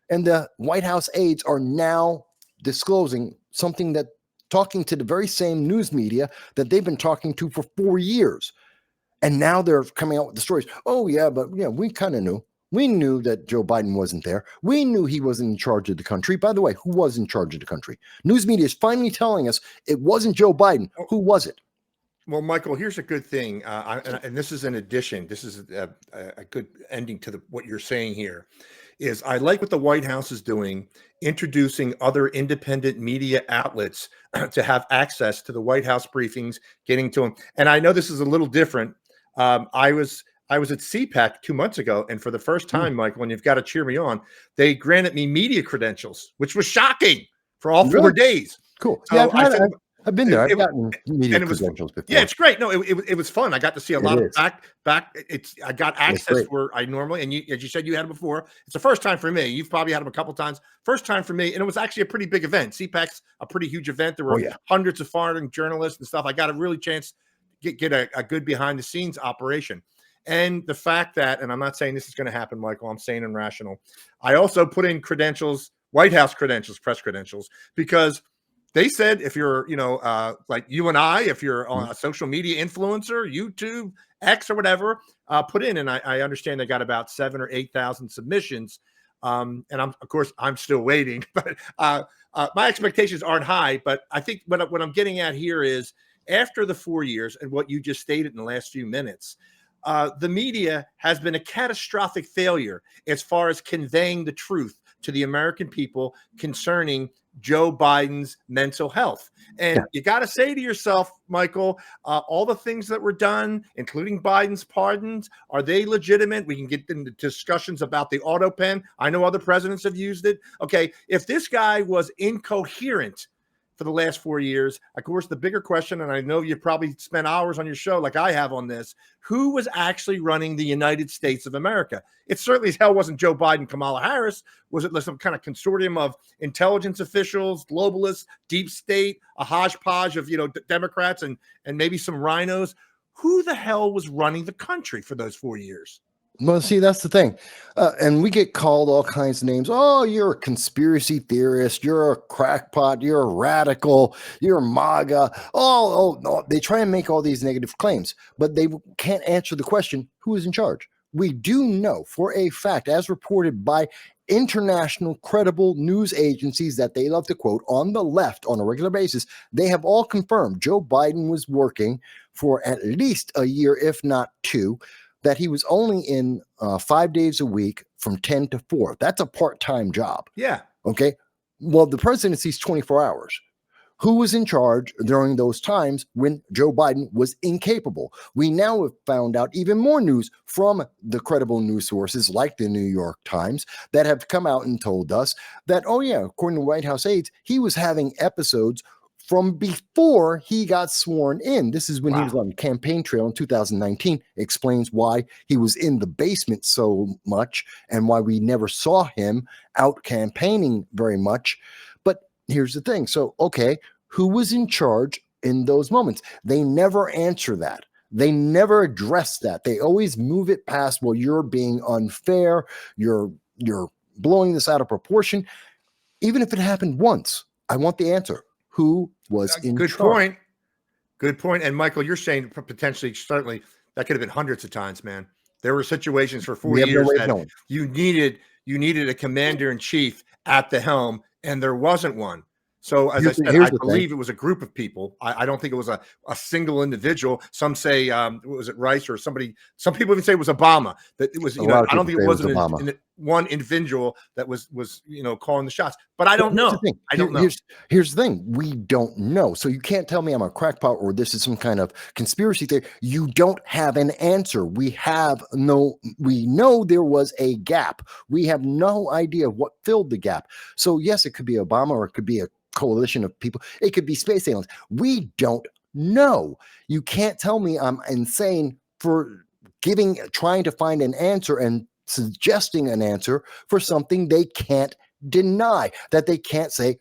And the White House aides are now disclosing something, that talking to the very same news media that they've been talking to for 4 years. And now they're coming out with the stories. Oh, yeah, but yeah, we kind of knew. We knew that Joe Biden wasn't there. We knew he wasn't in charge of the country. By the way, who was in charge of the country? News media is finally telling us it wasn't Joe Biden. Who was it? Well, Michael, here's a good thing, and this is an addition. This is a good ending to what you're saying here. Is I like what the White House is doing, introducing other independent media outlets to have access to the White House briefings, getting to them. And I know this is a little different. I was at CPAC 2 months ago, and for the first time, Michael, and you've got to cheer me on, they granted me media credentials, which was shocking for all 4 days. Cool. So Yeah, I've been there. I've gotten media credentials before. Yeah, it's great. No, it was fun. I got to see a lot of back. I got access where I normally, and as you said, you had them before. It's the first time for me. You've probably had them a couple times. First time for me, and it was actually a pretty big event. CPAC's a pretty huge event. There were hundreds of foreign journalists and stuff. I got a really chance to get a good behind the scenes operation. And the fact that, and I'm not saying this is going to happen, Michael, I'm saying I'm rational. I also put in credentials, White House credentials, press credentials, because they said if you're, like you and I, if you're on a social media influencer, YouTube, X or whatever, put in. And I understand they got about 7,000 or 8,000 submissions. And I'm still waiting, but my expectations aren't high. But I think what I'm getting at here is, after the 4 years and what you just stated in the last few minutes, the media has been a catastrophic failure as far as conveying the truth to the American people concerning Joe Biden's mental health. And you got to say to yourself, Michael, all the things that were done, including Biden's pardons, are they legitimate? We can get into discussions about the auto pen. I know other presidents have used it. Okay, if this guy was incoherent for the last 4 years, of course, the bigger question, and I know you probably spent hours on your show like I have on this, who was actually running the United States of America? It certainly as hell wasn't Joe Biden, Kamala Harris. Was it some kind of consortium of intelligence officials, globalists, deep state, a hodgepodge of, Democrats and maybe some rhinos? Who the hell was running the country for those 4 years? Well, see, that's the thing. And we get called all kinds of names. Oh, you're a conspiracy theorist. You're a crackpot. You're a radical. You're MAGA. No. They try and make all these negative claims, but they can't answer the question, who is in charge? We do know for a fact, as reported by international credible news agencies that they love to quote on the left on a regular basis, they have all confirmed Joe Biden was working for at least a year, if not 2, that he was only in 5 days a week from 10 to 4. That's a part-time job. Yeah. Okay. Well, the presidency's 24 hours. Who was in charge during those times when Joe Biden was incapable? We now have found out even more news from the credible news sources like the New York Times that have come out and told us that, according to White House aides, he was having episodes from before he got sworn in. This is when he was on the campaign trail in 2019. Explains why he was in the basement so much and why we never saw him out campaigning very much. But here's the thing. So, okay, who was in charge in those moments? They never answer that. They never address that. They always move it past, well, you're being unfair, you're blowing this out of proportion. Even if it happened once, I want the answer. Who was in Good charge? point. Good point. And Michael, you're saying potentially, certainly, that could have been hundreds of times, man. There were situations for 4 years that you needed a commander in chief at the helm, and there wasn't one. So, as I said, I believe it was a group of people. I don't think it was a single individual. Some say, was it Rice or somebody? Some people even say it was Obama. That it was, I don't think it wasn't one individual that was calling the shots. But I don't know. I don't know. Here's the thing: we don't know. So you can't tell me I'm a crackpot or this is some kind of conspiracy theory. You don't have an answer. We know there was a gap. We have no idea what filled the gap. So yes, it could be Obama or it could be a coalition of people. It could be space aliens. We don't know. You can't tell me I'm insane for trying to find an answer and suggesting an answer for something they can't deny, that they can't say,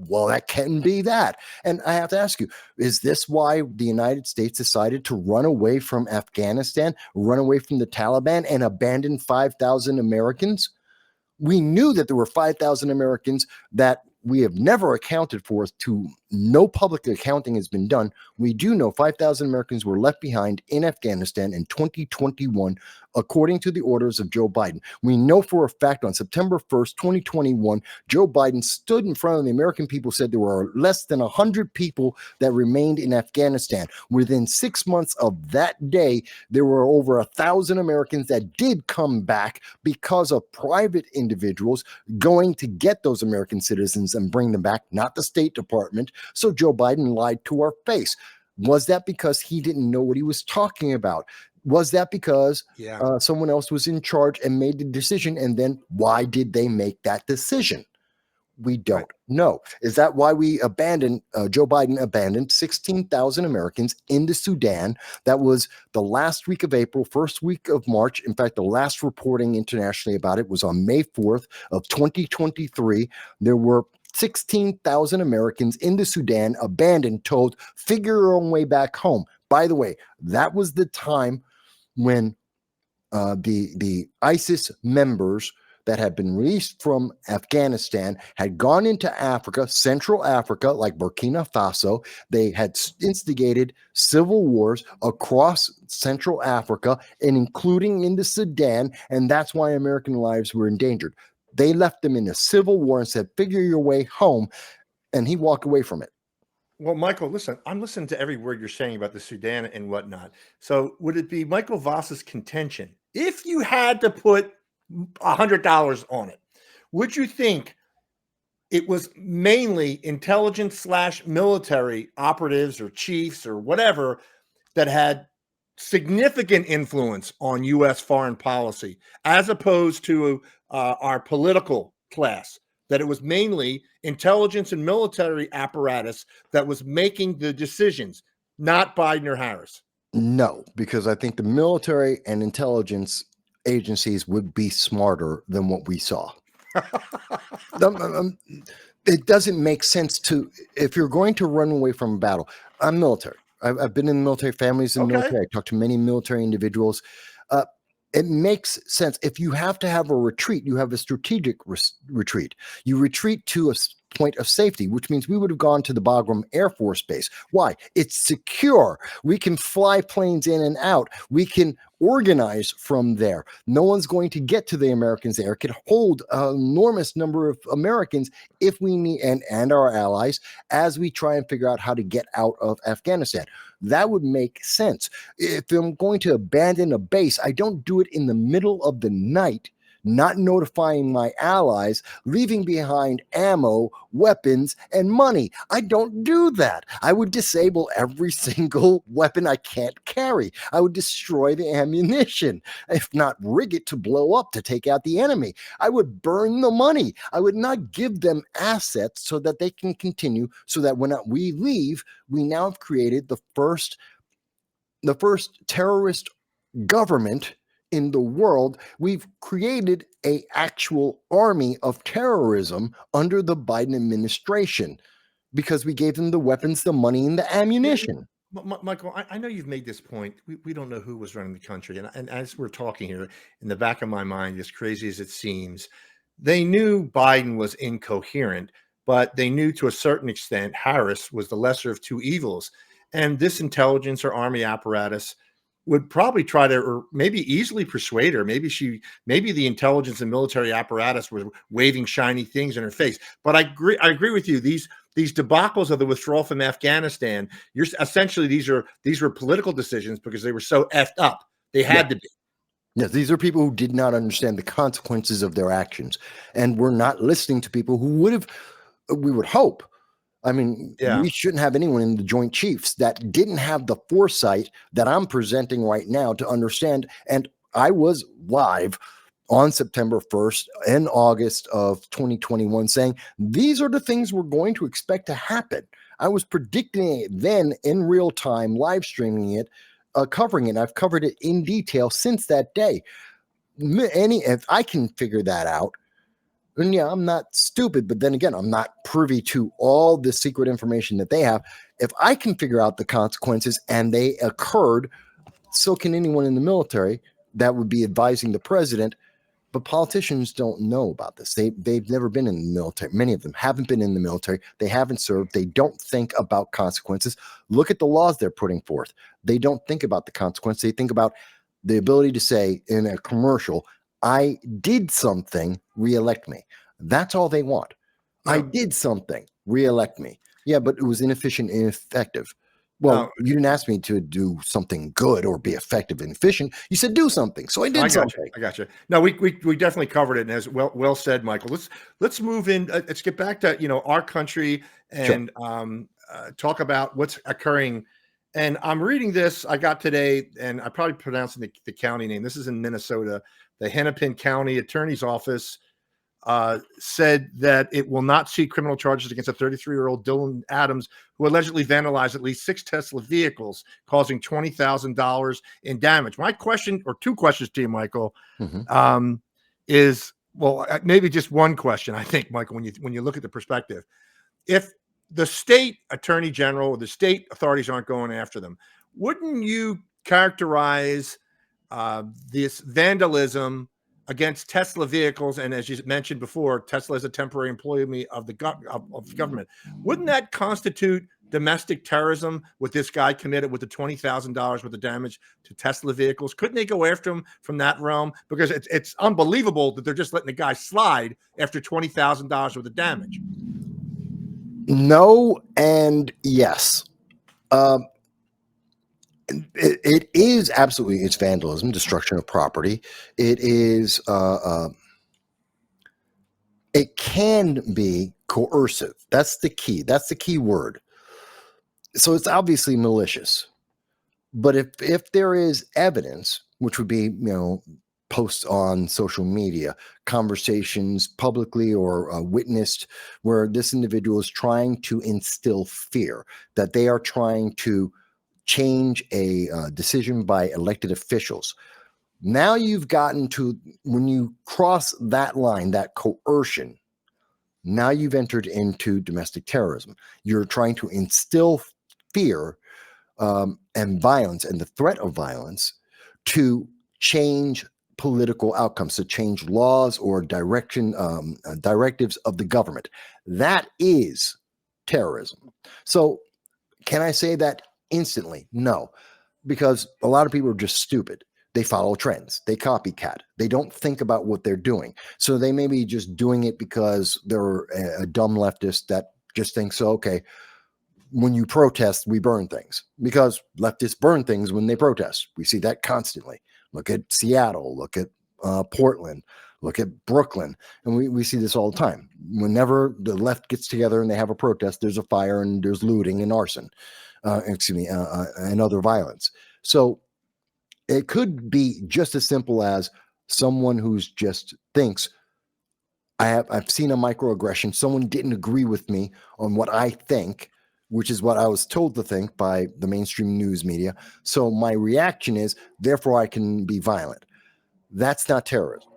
well, that can't be that. And I have to ask you, is this why the United States decided to run away from Afghanistan, run away from the Taliban, and abandon 5,000 Americans? We knew that there were 5,000 Americans that we have never accounted for. No public accounting has been done. We do know 5,000 Americans were left behind in Afghanistan in 2021, according to the orders of Joe Biden. We know for a fact on September 1st, 2021, Joe Biden stood in front of the American people, said there were less than 100 people that remained in Afghanistan. Within 6 months of that day, there were over 1,000 Americans that did come back because of private individuals going to get those American citizens and bring them back, not the State Department. So Joe Biden lied to our face. Was that because he didn't know what he was talking about? Was that because someone else was in charge and made the decision? And then why did they make that decision? We don't know. Is that why Joe Biden abandoned 16,000 Americans into Sudan? That was the last week of April, first week of March. In fact, the last reporting internationally about it was on May 4th of 2023. There were 16,000 Americans into Sudan abandoned, told, figure your own way back home. By the way, that was the time when the ISIS members that had been released from Afghanistan had gone into Africa, Central Africa, like Burkina Faso. They had instigated civil wars across Central Africa and including into Sudan, and that's why American lives were endangered. They left them in a civil war and said, figure your way home, and he walked away from it. Well, Michael, listen, I'm listening to every word you're saying about the Sudan and whatnot. So would it be Michael Vass's contention, if you had to put $100 on it, would you think it was mainly intelligence / military operatives or chiefs or whatever that had significant influence on U.S. foreign policy, as opposed to our political class, that it was mainly intelligence and military apparatus that was making the decisions, not Biden or Harris? No, because I think the military and intelligence agencies would be smarter than what we saw. It doesn't make sense if you're going to run away from a battle. I'm military. I've been in military families in the military. I talked to many military individuals. It makes sense. If you have to have a retreat, you have a strategic retreat. You retreat to a point of safety, which means we would have gone to the Bagram Air Force Base. Why? It's secure. We can fly planes in and out. We can organize from there. No one's going to get to the Americans there. It could hold an enormous number of Americans if we need, and our allies, as we try and figure out how to get out of Afghanistan. That would make sense. If I'm going to abandon a base, I don't do it in the middle of the night, not notifying my allies, leaving behind ammo, weapons, and money. I don't do that. I would disable every single weapon I can't carry. I would destroy the ammunition, if not rig it to blow up to take out the enemy. I would burn the money. I would not give them assets so that they can continue, so that when we leave, we now have created the first terrorist government in the world. We've created an actual army of terrorism under the Biden administration because we gave them the weapons, the money, and the ammunition. Michael, I know you've made this point. We don't know who was running the country. And as we're talking here, in the back of my mind, as crazy as it seems, they knew Biden was incoherent, but they knew to a certain extent Harris was the lesser of two evils. And this intelligence or army apparatus would probably try to, or maybe easily persuade her. Maybe the intelligence and military apparatus were waving shiny things in her face. But I agree with you. These debacles of the withdrawal from Afghanistan, you're essentially these were political decisions because they were so effed up. They had to be. Yes, these are people who did not understand the consequences of their actions, and we're not listening to people who would have. We would hope. I mean, we shouldn't have anyone in the Joint Chiefs that didn't have the foresight that I'm presenting right now to understand. And I was live on September 1st in August of 2021 saying, these are the things we're going to expect to happen. I was predicting it then in real time, live streaming it, covering it. I've covered it in detail since that day. If I can figure that out, and yeah, I'm not stupid, but then again, I'm not privy to all the secret information that they have. If I can figure out the consequences and they occurred, so can anyone in the military that would be advising the president. But politicians don't know about this. They've never been in the military. Many of them haven't been in the military. They haven't served. They don't think about consequences. Look at the laws they're putting forth. They don't think about the consequence. They think about the ability to say in a commercial, I did something, reelect me. That's all they want. No. I did something, reelect me. Yeah, but it was inefficient and ineffective. Well, you didn't ask me to do something good or be effective and efficient. You said do something, so I did something. I got you. No, we definitely covered it, and as well said, Michael. Let's move in. Let's get back to our country and talk about what's occurring. And I'm reading this I got today, and I probably pronouncing the county name. This is in Minnesota. The Hennepin County Attorney's Office said that it will not seek criminal charges against a 33-year-old Dylan Adams, who allegedly vandalized at least 6 Tesla vehicles, causing $20,000 in damage. My question, or two questions to you, Michael, is, well, maybe just one question, I think, Michael, when you look at the perspective. If the state attorney general or the state authorities aren't going after them, wouldn't you characterize this vandalism against Tesla vehicles, and as you mentioned before, Tesla is a temporary employee of the government. Wouldn't that constitute domestic terrorism? With this guy committed with the $20,000 worth of damage to Tesla vehicles? Couldn't they go after him from that realm? Because it's unbelievable that they're just letting the guy slide after $20,000 worth of damage. No and yes. It is absolutely, it's vandalism, destruction of property. It is, it can be coercive. That's the key. That's the key word. So it's obviously malicious. But if there is evidence, which would be, posts on social media, conversations publicly or witnessed, where this individual is trying to instill fear, that they are trying to change a decision by elected officials. Now you've gotten to, when you cross that line, that coercion, now you've entered into domestic terrorism. You're trying to instill fear and violence and the threat of violence to change political outcomes, to change laws or directives of the government. That is terrorism. So can I say that instantly? No, because a lot of people are just stupid. They follow trends. They copycat. They don't think about what they're doing. So they may be just doing it because they're a dumb leftist that just thinks, so, okay, when you protest, we burn things, because leftists burn things when they protest. We see that constantly. Look at Seattle, look at Portland, look at Brooklyn. And we see this all the time. Whenever the left gets together and they have a protest, there's a fire and there's looting and arson, and other violence. So it could be just as simple as someone who's just thinks, I've seen a microaggression. Someone didn't agree with me on what I think, which is what I was told to think by the mainstream news media. So my reaction is, therefore I can be violent. That's not terrorism.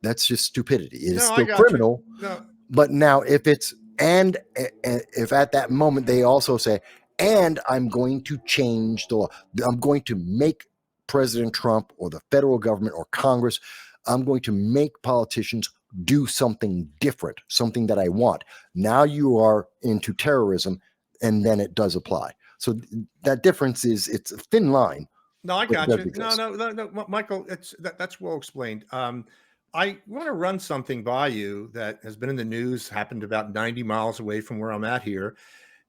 That's just stupidity. It is still criminal. No. But now if it's, and if at that moment they also say, and I'm going to change the law. I'm going to make President Trump or the federal government or Congress, I'm going to make politicians do something different, something that I want. Now you are into terrorism, and then it does apply. So that difference is, it's a thin line. No, I but it got does you. exist. No, Michael, that's well explained. I want to run something by you that has been in the news, happened about 90 miles away from where I'm at here,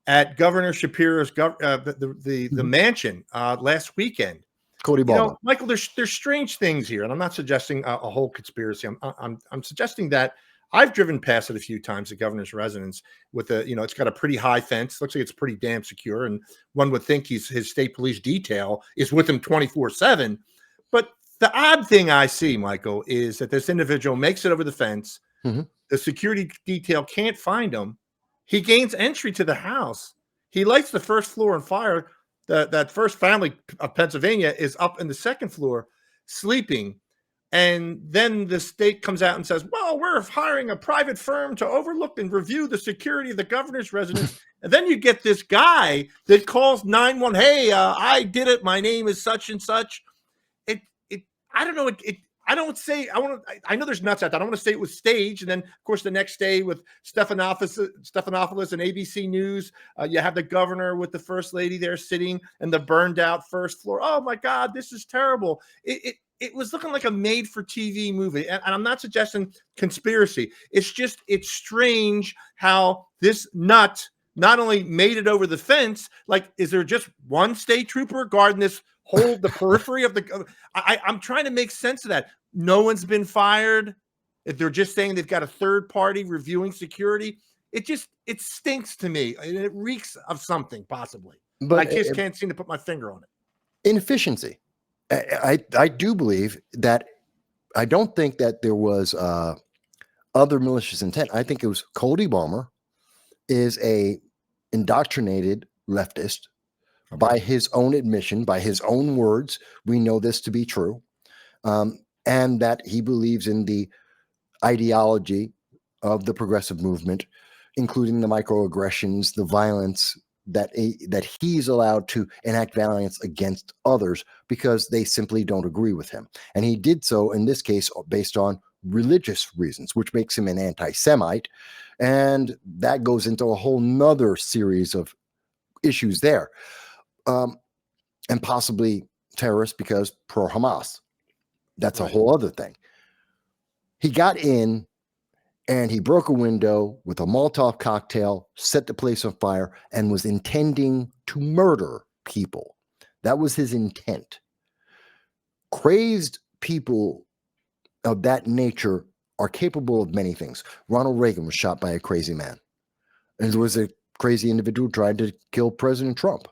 at Governor Shapiro's the Mhm. mansion last weekend. Cody You Balmer. know, Michael, there's strange things here, and I'm not suggesting a whole conspiracy. I'm suggesting that I've driven past it a few times, the governor's residence, with it's got a pretty high fence. Looks like it's pretty damn secure, and one would think his state police detail is with him 24/7. But the odd thing I see, Michael, is that this individual makes it over the fence. Mhm. The security detail can't find him. He gains entry to the house. He lights the first floor on fire. That first family of Pennsylvania is up in the second floor sleeping. And then the state comes out and says, well, we're hiring a private firm to overlook and review the security of the governor's residence. And then you get this guy that calls 911. Hey, I did it. My name is such and such. It I don't know. I don't say I know there's nuts out there. I don't want to say it was staged. And then, of course, the next day with Stephanopoulos and ABC News, you have the governor with the first lady there sitting and the burned out first floor. Oh my God, this is terrible. It was looking like a made for TV movie. And I'm not suggesting conspiracy. It's strange how this nut not only made it over the fence, like, is there just one state trooper guarding the periphery of the, I'm trying to make sense of that. No one's been fired. If they're just saying they've got a third party reviewing security, it stinks to me. And it reeks of something possibly, but I just can't seem to put my finger on it. Inefficiency. I do believe that, I don't think that there was other malicious intent. I think it was Cody Balmer is a indoctrinated leftist. By his own admission, by his own words, we know this to be true, and that he believes in the ideology of the progressive movement, including the microaggressions, the violence, that he's allowed to enact violence against others because they simply don't agree with him. And he did so in this case based on religious reasons, which makes him an anti-Semite. And that goes into a whole nother series of issues there. And possibly terrorist because pro-Hamas. That's a whole other thing. He got in and he broke a window with a Molotov cocktail, set the place on fire, and was intending to murder people. That was his intent. Crazed people of that nature are capable of many things. Ronald Reagan was shot by a crazy man. And there was a crazy individual who tried to kill President Trump.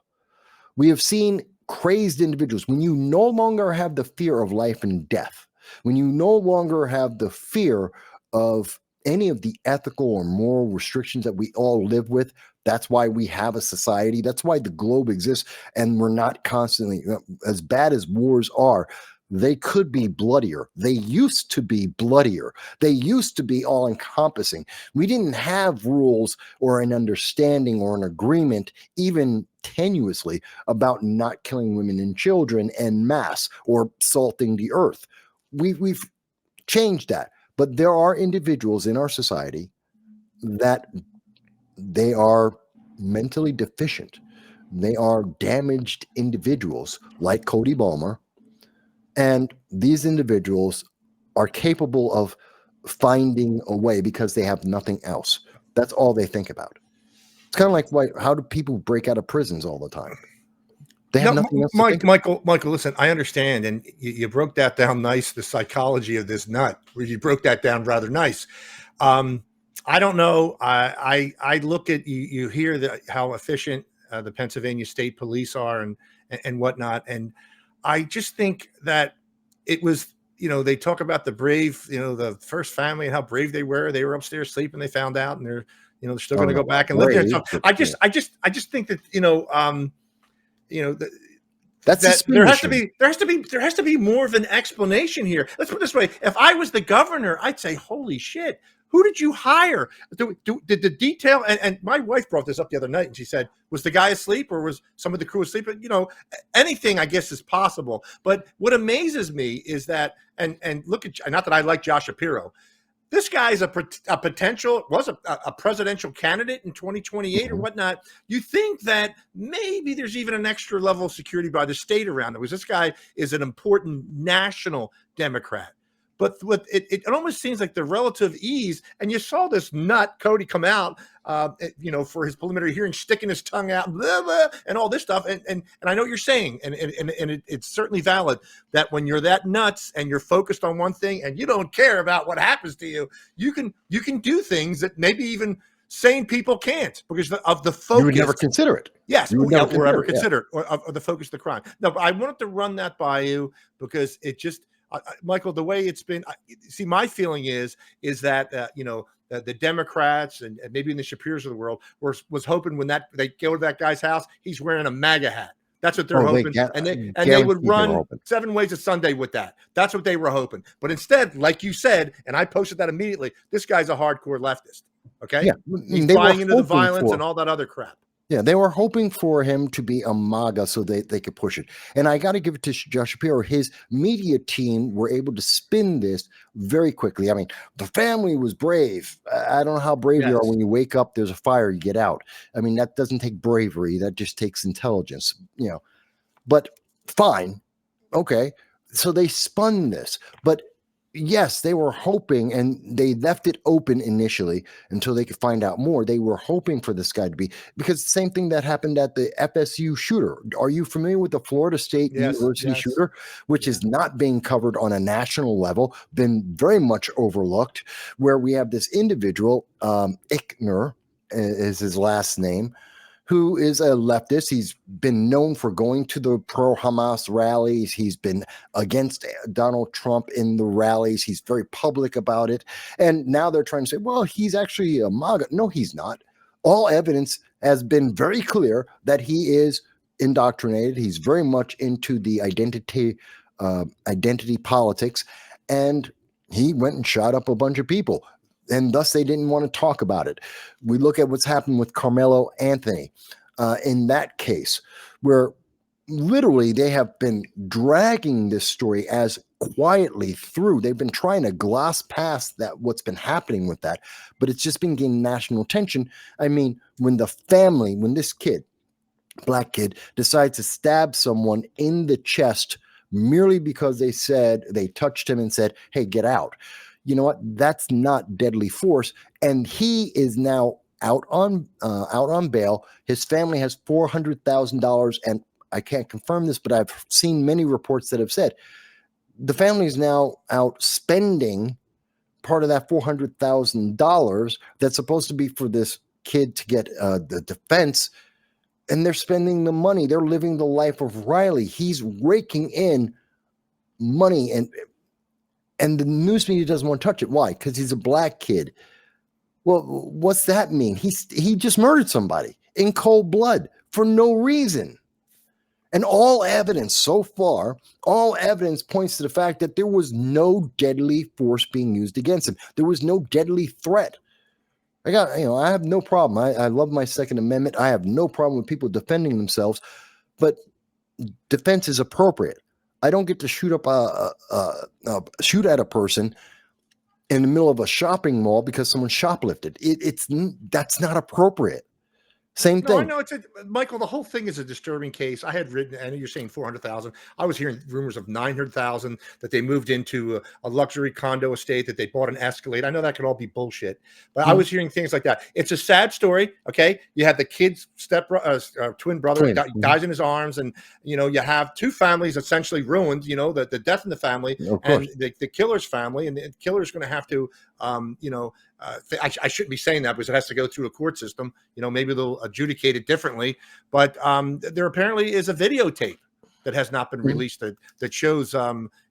We have seen crazed individuals. When you no longer have the fear of life and death, when you no longer have the fear of any of the ethical or moral restrictions that we all live with, that's why we have a society. That's why the globe exists. And we're not constantly, as bad as wars are, they could be bloodier. They used to be bloodier. They used to be all encompassing. We didn't have rules or an understanding or an agreement, even tenuously, about not killing women and children en masse or salting the earth. We've changed that. But there are individuals in our society that they are mentally deficient. They are damaged individuals like Cody Balmer. And these individuals are capable of finding a way because they have nothing else. That's all they think about. It's kind of like, how do people break out of prisons all the time? They have nothing else to think about. Michael, listen, I understand. And you broke that down nice, the psychology of this nut. You broke that down rather nice. I don't know. I look at you hear how efficient the Pennsylvania State Police are and whatnot. And I just think that it was, they talk about the brave, the first family and how brave they were. They were upstairs sleeping. They found out, and they're still going to go back and live there. So I just think that, That's the that spin there has to machine. be more of an explanation here. Let's put it this way: if I was the governor, I'd say, "Holy shit! Who did you hire? Did the detail?" And my wife brought this up the other night, and she said, "Was the guy asleep, or was some of the crew asleep?" You know, anything I guess is possible. But what amazes me is that, and look at, not that I like Josh Shapiro. This guy's a potential, was a presidential candidate in 2028 or whatnot. You think that maybe there's even an extra level of security by the state around it, because this guy is an important national Democrat. But it almost seems like the relative ease, and you saw this nut Cody come out, for his preliminary hearing, sticking his tongue out, blah, blah, and all this stuff. And I know what you're saying, and it's certainly valid that when you're that nuts and you're focused on one thing and you don't care about what happens to you, you can do things that maybe even sane people can't, because of the focus. You would never consider it. Yes, you would never ever consider it, or the focus of the crime. No, but I wanted to run that by you because it just. Michael, the way it's been, see, my feeling is that the Democrats and maybe in the Shapiros of the world was hoping when they go to that guy's house, he's wearing a MAGA hat. That's what they're hoping, they would run 7 ways a Sunday with that. That's what they were hoping. But instead, like you said, and I posted that immediately, this guy's a hardcore leftist. Okay, he's buying into the violence and all that other crap. Yeah, they were hoping for him to be a MAGA so they could push it. And I got to give it to Josh Shapiro. His media team were able to spin this very quickly. I mean, the family was brave. I don't know how brave you are when you wake up, there's a fire, you get out. I mean, that doesn't take bravery. That just takes intelligence, But fine. Okay. So they spun this. But yes, they were hoping, and they left it open initially until they could find out more. They were hoping for this guy to be, because the same thing that happened at the FSU shooter. Are you familiar with the Florida State University shooter, which is not being covered on a national level, been very much overlooked, where we have this individual, Ickner is his last name, who is a leftist. He's been known for going to the pro-Hamas rallies. He's been against Donald Trump in the rallies. He's very public about it. And now they're trying to say, well, he's actually a MAGA. No, he's not. All evidence has been very clear that he is indoctrinated. He's very much into the identity politics. And he went and shot up a bunch of people. And thus they didn't want to talk about it. We look at what's happened with Karmelo Anthony in that case, where literally they have been dragging this story as quietly through. They've been trying to gloss past that, what's been happening with that, but it's just been gaining national attention. I mean, when this kid, black kid, decides to stab someone in the chest merely because they touched him and said, hey, get out. You know what? That's not deadly force. And he is now out on bail. His family has $400,000, and I can't confirm this, but I've seen many reports that have said the family is now out spending part of that $400,000 that's supposed to be for this kid to get the defense, and they're spending the money. They're living the life of Riley. He's raking in money, and the news media doesn't want to touch it. Why? Because he's a black kid. Well, what's that mean? He just murdered somebody in cold blood for no reason. And all evidence so far, points to the fact that there was no deadly force being used against him. There was no deadly threat. I have no problem. I love my Second Amendment. I have no problem with people defending themselves, but defense is appropriate. I don't get to shoot at a person in the middle of a shopping mall because someone shoplifted. That's not appropriate. Same thing. No, I know Michael. The whole thing is a disturbing case. I had written, I know you're saying 400,000. I was hearing rumors of 900,000 that they moved into a luxury condo estate, that they bought an Escalade. I know that could all be bullshit, but I was hearing things like that. It's a sad story. Okay, you have the kid's twin brother dies in his arms, and you have two families essentially ruined. The death in the family and the killer's family, and the killer's going to have to, I shouldn't be saying that because it has to go through a court system. Maybe they'll adjudicate it differently. But there apparently is a videotape that has not been released that shows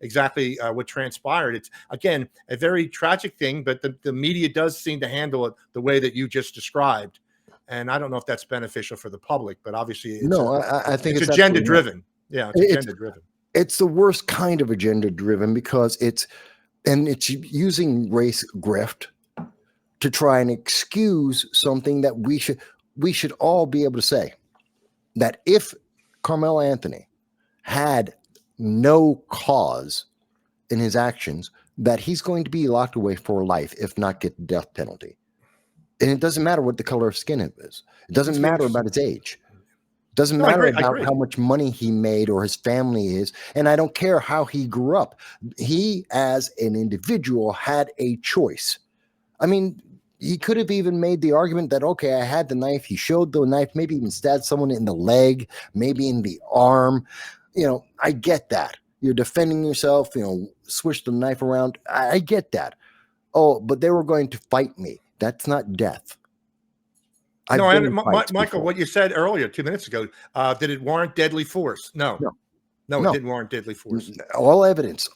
exactly what transpired. It's, again, a very tragic thing, but the media does seem to handle it the way that you just described. And I don't know if that's beneficial for the public, but obviously I think it's agenda driven. Yeah, it's agenda driven. It's the worst kind of agenda driven because it's using race grift to try and excuse something that we should all be able to say, that if Carmelo Anthony had no cause in his actions, that he's going to be locked away for life, if not get the death penalty. And it doesn't matter what the color of skin is. It doesn't matter about his age. It doesn't matter about how much money he made or his family is. And I don't care how he grew up. He, as an individual, had a choice. I mean, he could have even made the argument that, okay, I had the knife. He showed the knife, maybe even stabbed someone in the leg, maybe in the arm. You know, I get that. You're defending yourself, you know, swish the knife around. I get that. Oh, but they were going to fight me. That's not death. Michael, what you said earlier 2 minutes ago, did it warrant deadly force? No, it didn't warrant deadly force. All evidence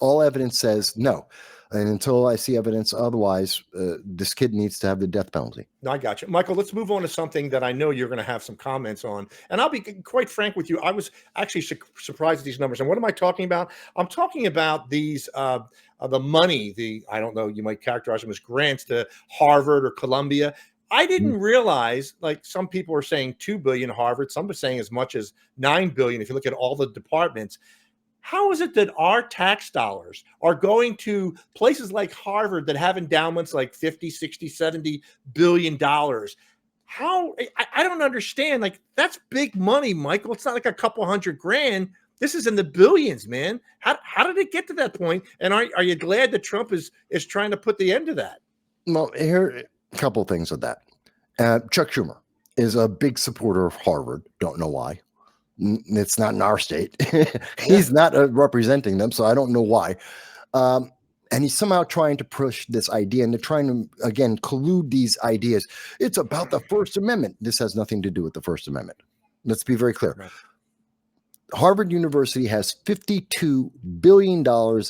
says no. And until I see evidence otherwise, this kid needs to have the death penalty. No, I got you. Michael, let's move on to something that I know you're going to have some comments on. And I'll be quite frank with you. I was actually surprised at these numbers. And what am I talking about? I'm talking about these, the money, I don't know, you might characterize them as grants to Harvard or Columbia. I didn't realize, like some people are saying 2 billion Harvard, some are saying as much as 9 billion. If you look at all the departments, how is it that our tax dollars are going to places like Harvard that have endowments like 50, 60, 70 billion dollars? How I don't understand. Like, that's big money, Michael. It's not like a couple $100,000. This is in the billions, man. How did it get to that point? And are you glad that Trump is trying to put the end to that? Well, here a couple of things with that. Chuck Schumer is a big supporter of Harvard. Don't know why. It's not in our state. He's not representing them, so I don't know why. And he's somehow trying to push this idea, and they're trying to, again, collude these ideas. It's about the First Amendment. This has nothing to do with the First Amendment. Let's be very clear. Right. Harvard University has $52 billion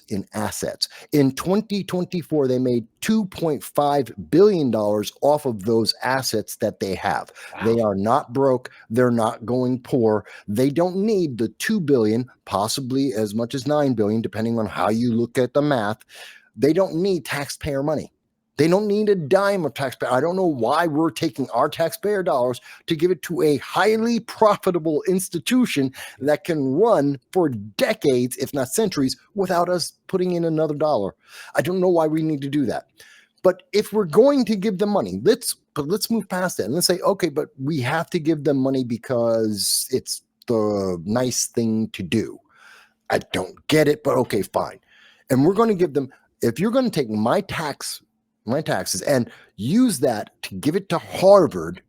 in assets. In 2024, they made $2.5 billion off of those assets that they have. Wow. They are not broke. They're not going poor. They don't need the $2 billion, possibly as much as $9 billion, depending on how you look at the math. They don't need taxpayer money. They don't need a dime of taxpayer. I don't know why we're taking our taxpayer dollars to give it to a highly profitable institution that can run for decades, if not centuries, without us putting in another dollar. I don't know why we need to do that. But if we're going to give them money, let's move past that and let's say, okay, but we have to give them money because it's the nice thing to do. I don't get it, but okay, fine. And we're going to give them, if you're going to take my taxes and use that to give it to Harvard,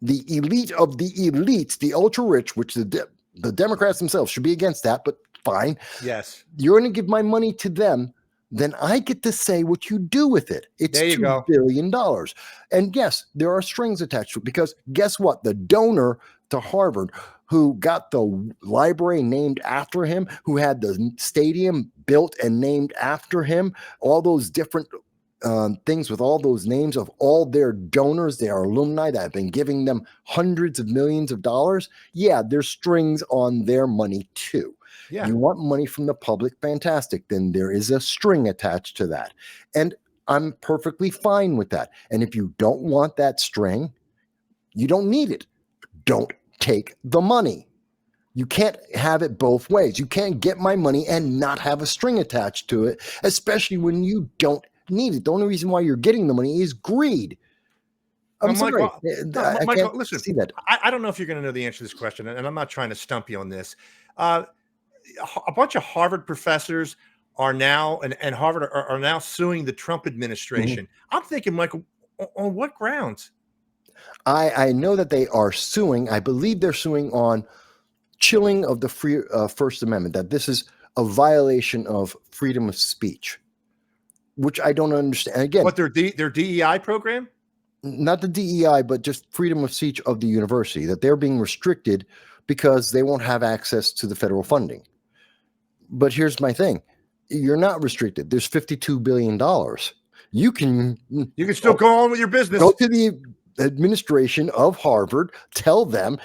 the elite of the elites, the ultra rich, which the Democrats themselves should be against that, but fine. Yes. You're going to give my money to them, then I get to say what you do with it. It's $2 billion. And yes, there are strings attached to it because guess what? The donor to Harvard who got the library named after him, who had the stadium built and named after him, all those different things with all those names of all their donors, their alumni that have been giving them hundreds of millions of dollars. Yeah, there's strings on their money too. Yeah. You want money from the public? Fantastic. Then there is a string attached to that. And I'm perfectly fine with that. And if you don't want that string, you don't need it. Don't take the money. You can't have it both ways. You can't get my money and not have a string attached to it, especially when you don't need it. The only reason why you're getting the money is greed. I'm sorry. Michael, listen, see that. I don't know if you're going to know the answer to this question, and I'm not trying to stump you on this. A bunch of Harvard professors are now, and Harvard are now suing the Trump administration. Mm-hmm. I'm thinking, Michael, on what grounds? I know that they are suing. I believe they're suing on chilling of the First Amendment, that this is a violation of freedom of speech, which I don't understand. Again, what, their DEI program? Not the DEI, but just freedom of speech of the university, that they're being restricted because they won't have access to the federal funding. But here's my thing. You're not restricted. There's $52 billion. You can still go on with your business. Go to the administration of Harvard tell them,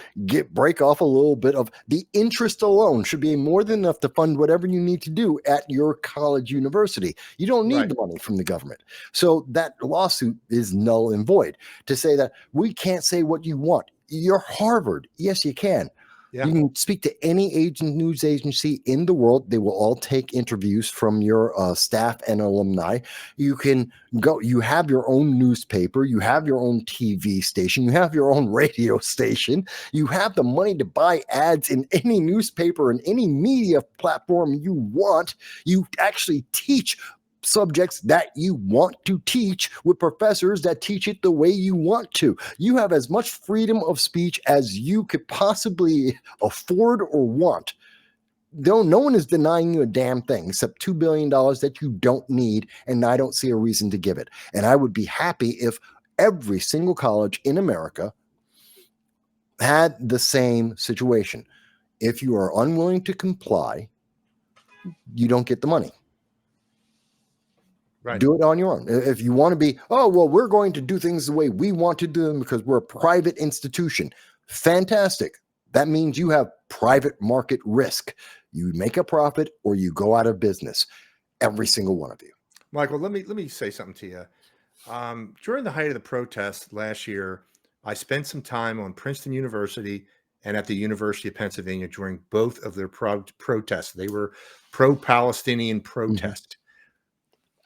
break off a little bit of the interest alone should be more than enough to fund whatever you need to do at your college university. You don't need the money from the government. So that lawsuit is null and void. To say that we can't say what you want. You're Harvard. Yes, you can. Yeah. You can speak to any news agency in the world. They will all take interviews from your staff and alumni. You can go, you have your own newspaper, you have your own TV station, you have your own radio station, you have the money to buy ads in any newspaper and any media platform you want. You actually teach subjects that you want to teach with professors that teach it the way you want to. You have as much freedom of speech as you could possibly afford or want. No one is denying you a damn thing except $2 billion that you don't need, and I don't see a reason to give it. And I would be happy if every single college in America had the same situation. If you are unwilling to comply, you don't get the money. Right. Do it on your own. If you want to be, oh, well, we're going to do things the way we want to do them because we're a private institution. Fantastic. That means you have private market risk. You make a profit or you go out of business. Every single one of you. Michael, let me say something to you. During the height of the protests last year, I spent some time on Princeton University and at the University of Pennsylvania during both of their protests. They were pro-Palestinian protest.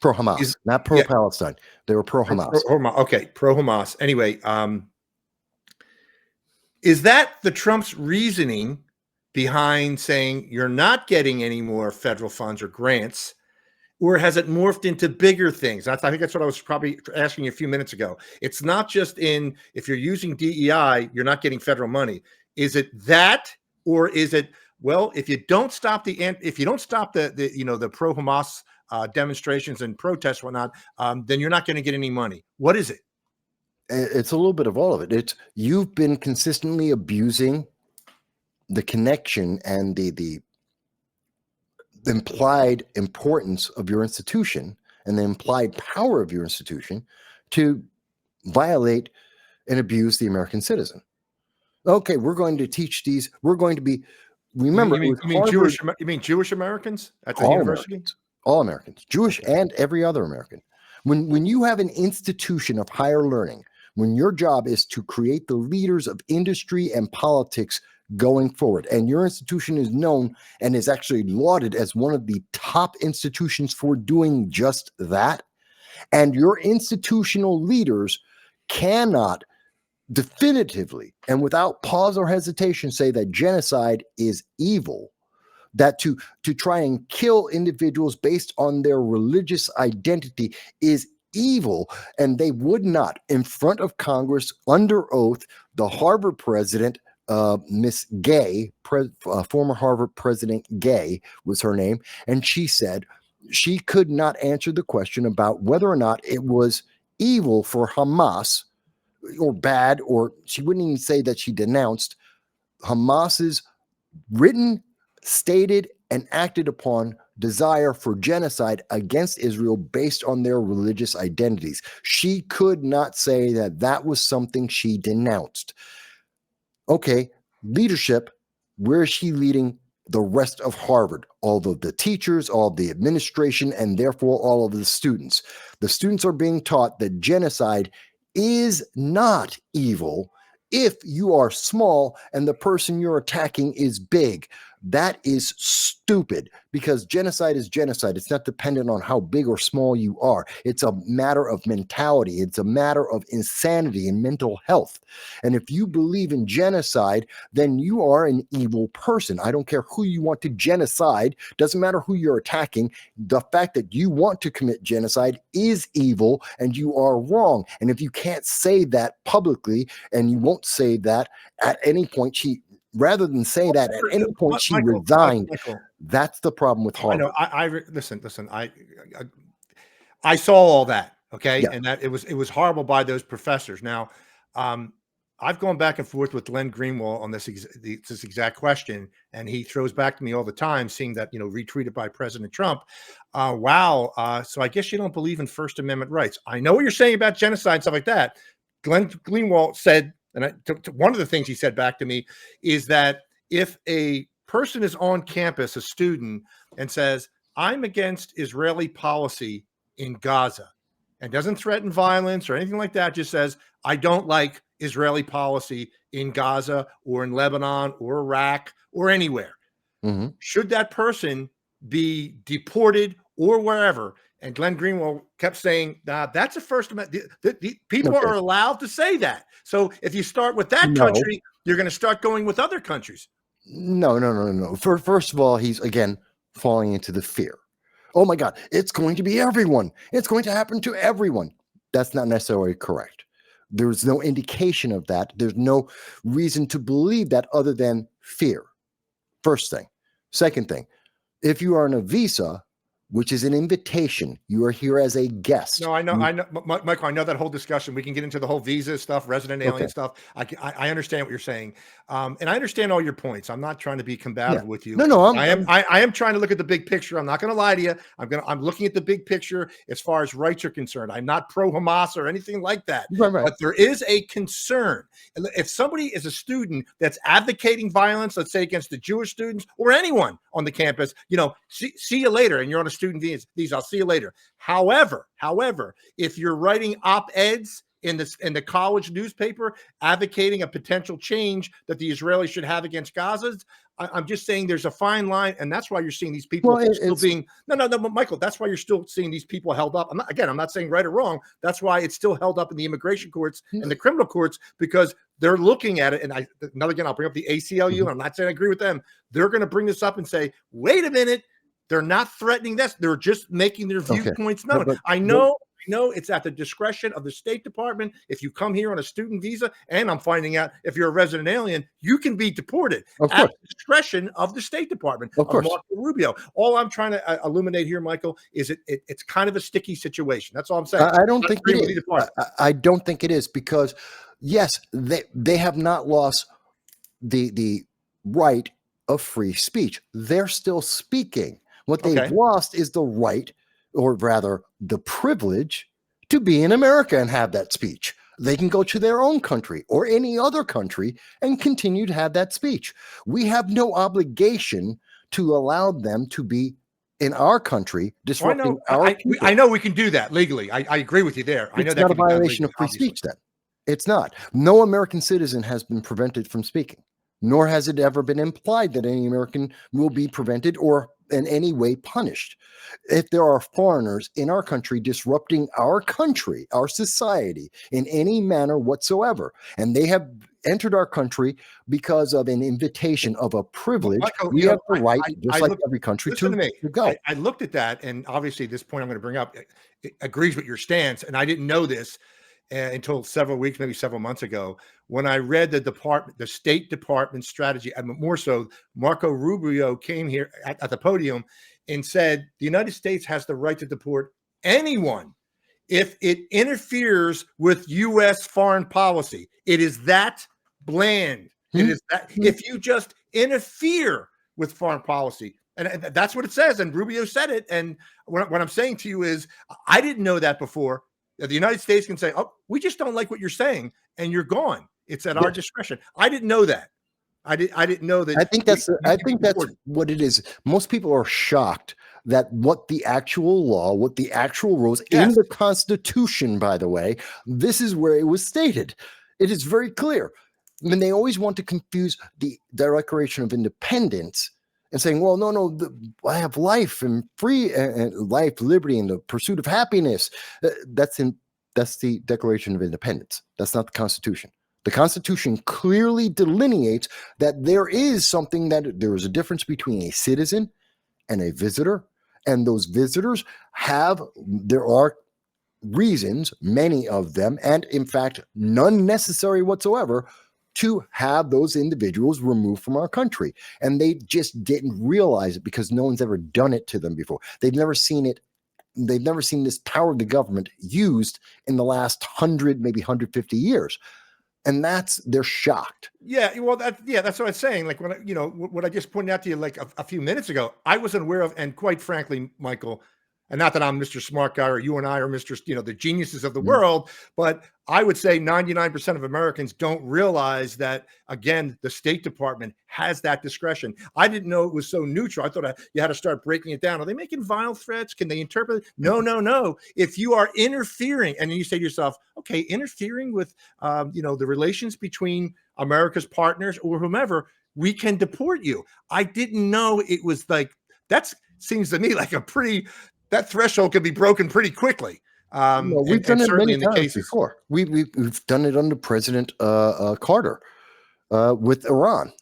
Pro-Hamas, not pro-Palestine. They were pro-Hamas. Okay, pro-Hamas. Anyway, is that the Trump's reasoning behind saying you're not getting any more federal funds or grants, or has it morphed into bigger things? I think that's what I was probably asking you a few minutes ago. It's not just in, if you're using DEI, you're not getting federal money. Is it that, or is it, well, if you don't stop the pro-Hamas demonstrations and protests, whatnot, then you're not going to get any money? What is it? It's a little bit of all of it. It's you've been consistently abusing the connection and the implied importance of your institution and the implied power of your institution to violate and abuse the American citizen. Okay, we're going to teach these. We're going to be. Remember, you mean Jewish Americans at the university? All Americans, Jewish and every other American. When you have an institution of higher learning, when your job is to create the leaders of industry and politics going forward, and your institution is known and is actually lauded as one of the top institutions for doing just that, and your institutional leaders cannot definitively and without pause or hesitation say that genocide is evil, that to try and kill individuals based on their religious identity is evil, and they would not, in front of Congress, under oath, the Harvard president, Miss Gay, former Harvard President Gay was her name, and she said she could not answer the question about whether or not it was evil for Hamas or bad, or she wouldn't even say that she denounced Hamas's written, stated, and acted upon desire for genocide against Israel based on their religious identities. She could not say that that was something she denounced. Okay, leadership, where is she leading the rest of Harvard? All of the teachers, all of the administration, and therefore all of the students. The students are being taught that genocide is not evil if you are small and the person you're attacking is big. That is stupid, because genocide is genocide. It's not dependent on how big or small you are. It's a matter of mentality. It's a matter of insanity and mental health. And if you believe in genocide, then you are an evil person. I don't care who you want to genocide. Doesn't matter who you're attacking. The fact that you want to commit genocide is evil, and you are wrong. And if you can't say that publicly, and you won't say that at any point, rather than say that at any point she resigned. That's the problem with Harvard. I know. Listen. I saw all that. Okay, Yeah. And that it was horrible by those professors. Now, I've gone back and forth with Len Greenwald on this exact question, and he throws back to me all the time, seeing that retweeted by President Trump. Wow. So I guess you don't believe in First Amendment rights. I know what you're saying about genocide and stuff like that. Glenn Greenwald said, and one of the things he said back to me is that if a person is on campus, a student, and says, I'm against Israeli policy in Gaza, and doesn't threaten violence or anything like that, just says, I don't like Israeli policy in Gaza or in Lebanon or Iraq or anywhere. Mhm. Should that person be deported or wherever? And Glenn Greenwald kept saying, that's a First Amendment. The people Okay. are allowed to say that. So if you start with that No. country, you're going to start going with other countries. No. First of all, he's again falling into the fear. Oh my God, it's going to be everyone. It's going to happen to everyone. That's not necessarily correct. There's no indication of that. There's no reason to believe that other than fear. First thing. Second thing, if you are on a visa, which is an invitation, you are here as a guest. No, I know, Michael. I know that whole discussion. We can get into the whole visa stuff, resident alien Okay. stuff. I understand what you're saying, and I understand all your points. I'm not trying to be combative Yeah. with you. No, I am trying to look at the big picture. I'm not going to lie to you. I'm looking at the big picture as far as rights are concerned. I'm not pro Hamas or anything like that. Right. But there is a concern. If somebody is a student that's advocating violence, let's say against the Jewish students or anyone on the campus, see you later, and you're on a student visa. I'll see you later. However, if you're writing op-eds in the college newspaper advocating a potential change that the Israelis should have against Gaza, I'm just saying there's a fine line, and that's why you're seeing these people Michael. That's why you're still seeing these people held up. I'm not saying right or wrong. That's why it's still held up in the immigration courts and the criminal courts, because they're looking at it. And I'll bring up the ACLU. And I'm not saying I agree with them. They're going to bring this up and say, wait a minute. They're not threatening this. They're just making their viewpoints known. I know it's at the discretion of the State Department. If you come here on a student visa, and I'm finding out if you're a resident alien, you can be deported at the discretion of the State Department, of Marco Rubio. All I'm trying to illuminate here, Michael, is it's kind of a sticky situation. That's all I'm saying. I don't think it is. I don't think it is, because yes, they have not lost the right of free speech. They're still speaking. What they've lost is the right, or rather the privilege, to be in America and have that speech. They can go to their own country or any other country and continue to have that speech. We have no obligation to allow them to be in our country, disrupting our people. I know we can do that legally. I agree with you there. I know it's not a violation of free speech then. It's not. No American citizen has been prevented from speaking, nor has it ever been implied that any American will be prevented or in any way punished. If there are foreigners in our country disrupting our country, our society in any manner whatsoever, and they have entered our country because of an invitation of a privilege, Michael, we have the right, just like every country, to go. I looked at that, and obviously this point I'm going to bring up it agrees with your stance, and I didn't know this until several weeks, maybe several months ago, when I read the State Department strategy, and more so, Marco Rubio came here at the podium and said the United States has the right to deport anyone if it interferes with U.S. foreign policy. It is that bland. It is that if you just interfere with foreign policy. And that's what it says. And Rubio said it. And what I'm saying to you is, I didn't know that before. The United States can say, oh, we just don't like what you're saying, and you're gone. It's at our discretion. I didn't know that. I didn't know that. I think that's what it is. Most people are shocked that what the actual law, what the actual rules in the Constitution, by the way, this is where it was stated. It is very clear. I mean, they always want to confuse the Declaration of Independence and saying, well, no, I have life and free life, liberty, and the pursuit of happiness. That's the Declaration of Independence. That's not the Constitution. The Constitution clearly delineates that there is a difference between a citizen and a visitor. And those visitors there are reasons, many of them, and in fact, none necessary whatsoever, to have those individuals removed from our country. And they just didn't realize it because no one's ever done it to them before. They've never seen it. They've never seen this power of the government used in the last 100, maybe 150 years. And they're shocked. Yeah, well, that's what I'm saying. Like what I just pointed out to you like a few minutes ago, I wasn't aware of, and quite frankly, Michael, And not that I'm Mr. Smart Guy or you and I are Mr. The geniuses of the Mhm. world, but I would say 99% of Americans don't realize that, again, the State Department has that discretion. I didn't know it was so neutral. I thought you had to start breaking it down. Are they making vile threats? Can they interpret it? No, no, no. If you are interfering, and then you say to yourself, okay, interfering with, the relations between America's partners or whomever, we can deport you. I didn't know it was like, that seems to me like that threshold could be broken pretty quickly. Well, we've done And it certainly many in the times cases. before. We've done it under President Carter with Iran.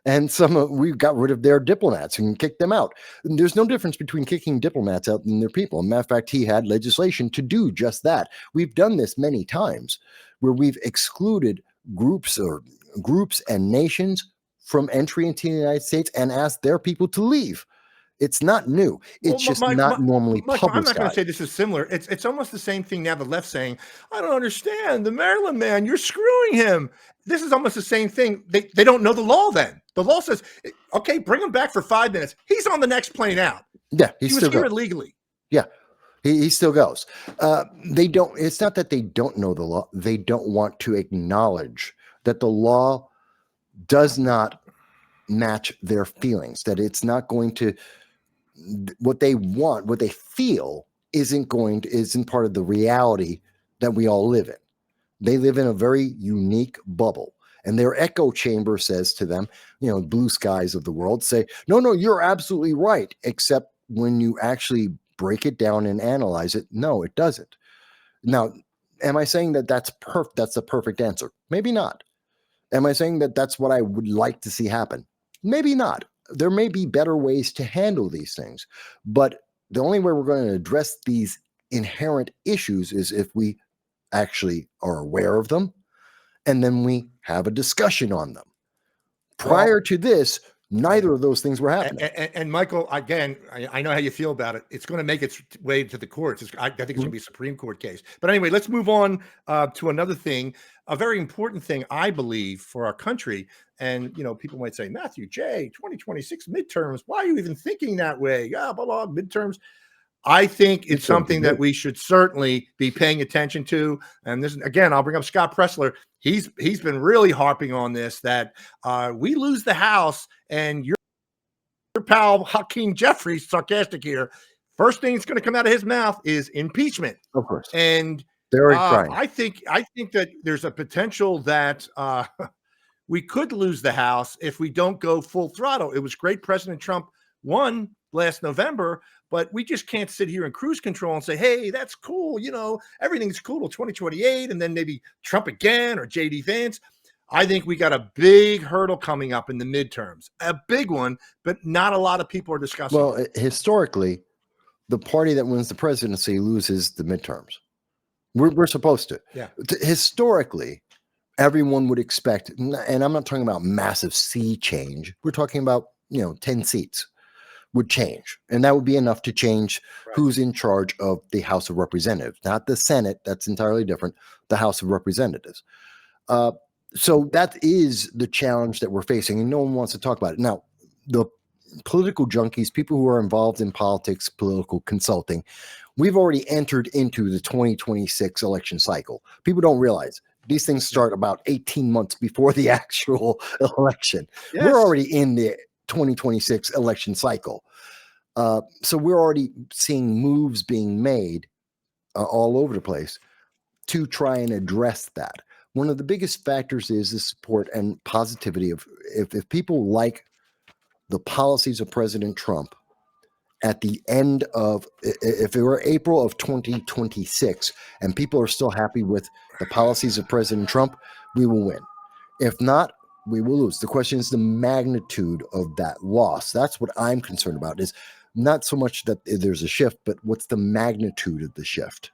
And we got rid of their diplomats and kicked them out. And there's no difference between kicking diplomats out and their people. Matter of fact, he had legislation to do just that. We've done this many times where we've excluded groups and nations from entry into the United States and asked their people to leave. It's not new. It's just not normally Michael, I'm not going to publicized. say this is similar. It's almost the same thing now. The left saying, I don't understand. The Maryland man, you're screwing him. This is almost the same thing. They don't know the law then. The law says, okay, bring him back for 5 minutes. He's on the next plane out. Yeah, he was here illegally. Yeah, he still goes. They don't. It's not that they don't know the law. They don't want to acknowledge that the law does not match their feelings. That it's not going to. What they want, what they feel, isn't part of the reality that we all live in. They live in a very unique bubble. And their echo chamber says to them, blue skies of the world say, no, you're absolutely right. Except when you actually break it down and analyze it, no, it doesn't. Now, am I saying that that's the perfect answer? Maybe not. Am I saying that that's what I would like to see happen? Maybe not. There may be better ways to handle these things. But the only way we're going to address these inherent issues is if we actually are aware of them, and then we have a discussion on them. Prior to this, neither of those things were happening. And Michael, again, I know how you feel about it. It's going to make its way to the courts. I think it's going to be a Supreme Court case. But anyway, let's move on to another thing, a very important thing, I believe, for our country. And, people might say, MatthewJ, 2026 midterms. Why are you even thinking that way? Blah, blah, midterms. I think it's something that we should certainly be paying attention to. And this, again, I'll bring up Scott Pressler. He's been really harping on this, that we lose the House and your pal Hakeem Jeffries, sarcastic here, first thing that's going to come out of his mouth is impeachment. Of course. And they're trying. I think that there's a potential that we could lose the House if we don't go full throttle. It was great President Trump won last November, but we just can't sit here in cruise control and say, hey, that's cool. Everything's cool till 2028. And then maybe Trump again or J.D. Vance. I think we got a big hurdle coming up in the midterms, a big one, but not a lot of people are discussing. Well, historically, the party that wins the presidency loses the midterms. We're supposed to. Yeah. Historically, everyone would expect, and I'm not talking about massive sea change. We're talking about, 10 seats would change. And that would be enough to change who's in charge of the House of Representatives, not the Senate. That's entirely different. The House of Representatives. So that is the challenge that we're facing, and no one wants to talk about it. Now, the political junkies, people who are involved in politics, political consulting, we've already entered into the 2026 election cycle. People don't realize these things start about 18 months before the actual election. Yes. We're already in the 2026 election cycle. So we're already seeing moves being made all over the place to try and address that. One of the biggest factors is the support and positivity of if people like the policies of President Trump at the end of, if it were April of 2026 and people are still happy with the policies of President Trump, we will win. If not, we will lose. The question is the magnitude of that loss. That's what I'm concerned about, is not so much that there's a shift, but what's the magnitude of the shift?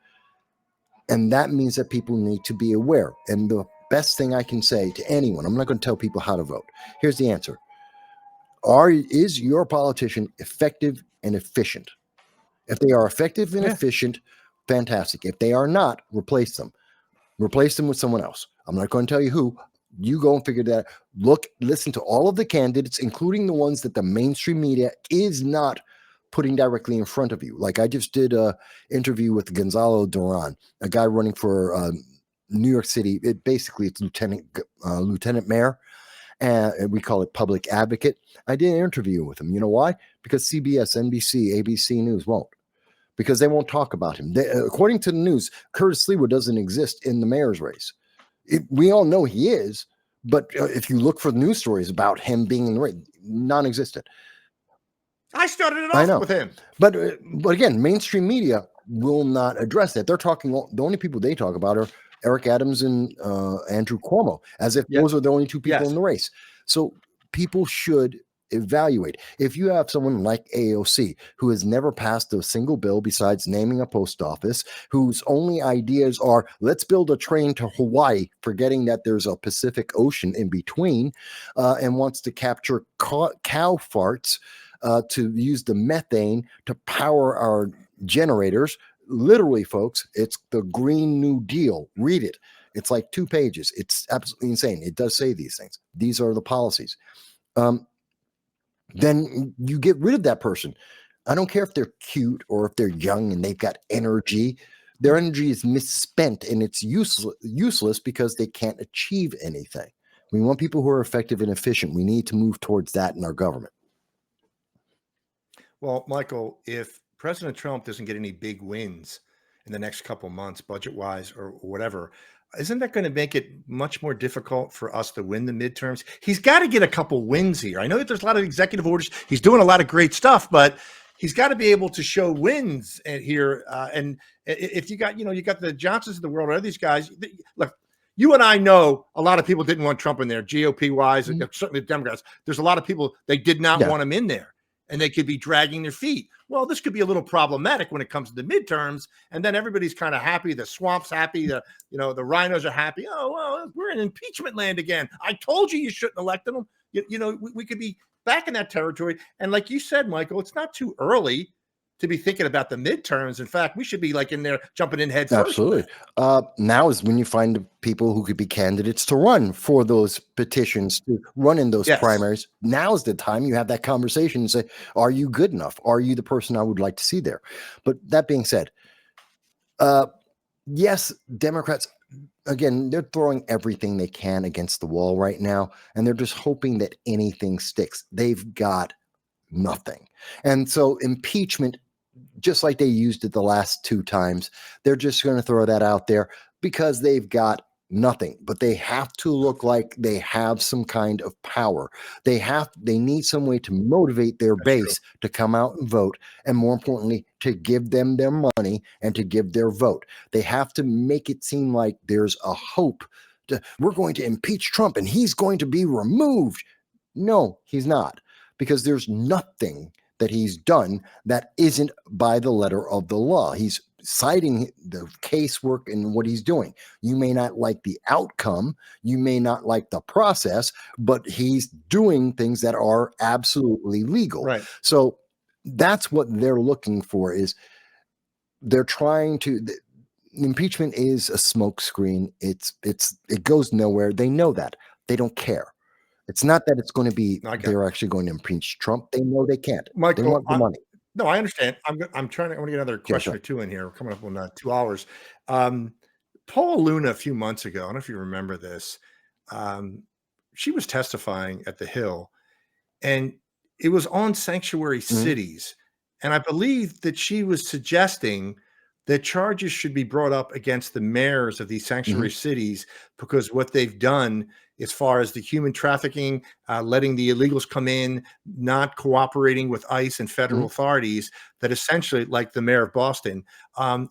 And that means that people need to be aware. And the best thing I can say to anyone, I'm not going to tell people how to vote. Here's the answer. Is your politician effective and efficient? If they are effective and efficient, fantastic. If they are not, replace them. Replace them with someone else. I'm not going to tell you who. You go and figure that out. Listen to all of the candidates, including the ones that the mainstream media is not putting directly in front of you. Like I just did a interview with Gonzalo Duran, a guy running for New York City. It's lieutenant mayor, and we call it public advocate. I did an interview with him. You know why? Because CBS, NBC, ABC News won't. Because they won't talk about him. According to the news, Curtis Lewa doesn't exist in the mayor's race. We all know he is, but if you look for news stories about him being in the race, non-existent. I started it off with him. But again, mainstream media will not address that. They're talking, the only people they talk about are Eric Adams and Andrew Cuomo, as if those are the only two people in the race. So people should evaluate. If you have someone like AOC who has never passed a single bill besides naming a post office, whose only ideas are let's build a train to Hawaii, forgetting that there's a Pacific Ocean in between, and wants to capture cow farts to use the methane to power our generators. Literally, folks, it's the Green New Deal. Read it. It's like 2 pages. It's absolutely insane. It does say these things. These are the policies. Then you get rid of that person. I don't care if they're cute or if they're young and they've got energy. Their energy is misspent and it's useless because they can't achieve anything. We want people who are effective and efficient. We need to move towards that in our government. Well, Michael, if President Trump doesn't get any big wins in the next couple months, budget-wise or whatever, isn't that going to make it much more difficult for us to win the midterms? He's got to get a couple wins here. I know that there's a lot of executive orders. He's doing a lot of great stuff, but he's got to be able to show wins here. And if you got the Johnsons of the world, or these guys, look, you and I know a lot of people didn't want Trump in there, GOP-wise, certainly the Democrats. There's a lot of people, they did not want him in there. And they could be dragging their feet. Well, this could be a little problematic when it comes to the midterms. And then everybody's kind of happy. The swamp's happy. The rhinos are happy. Oh, well, we're in impeachment land again. I told you shouldn't elect them. We could be back in that territory. And like you said, Michael, it's not too early to be thinking about the midterms. In fact, we should be like in there jumping in head first. Absolutely. Now is when you find people who could be candidates to run for those petitions, to run in those primaries. Now is the time you have that conversation and say, are you good enough? Are you the person I would like to see there? But that being said, yes, Democrats, again, they're throwing everything they can against the wall right now, and they're just hoping that anything sticks. They've got nothing. And so impeachment, just like they used it the last 2 times, they're just going to throw that out there because they've got nothing. But they have to look like they have some kind of power. They need some way to motivate their base to come out and vote, and more importantly, to give them their money and to give their vote. They have to make it seem like there's a hope. We're going to impeach Trump and he's going to be removed. No, he's not, because there's nothing that he's done that isn't by the letter of the law. He's citing the casework and what he's doing. You may not like the outcome, you may not like the process, but he's doing things that are absolutely legal. Right. So that's what they're looking for. Is they're trying to. Impeachment is a smokescreen. It goes nowhere. They know that. They don't care. It's not that it's going to be they're actually going to impeach Trump. They know they can't. Michael, they want the money. No, I understand. I want to get another question or two in here. We're coming up on 2 hours. Paula Luna, a few months ago, I don't know if you remember this, she was testifying at the Hill, and it was on sanctuary cities. And I believe that she was suggesting that charges should be brought up against the mayors of these sanctuary cities, because what they've done as far as the human trafficking, letting the illegals come in, not cooperating with ICE and federal authorities, that essentially, like the mayor of Boston,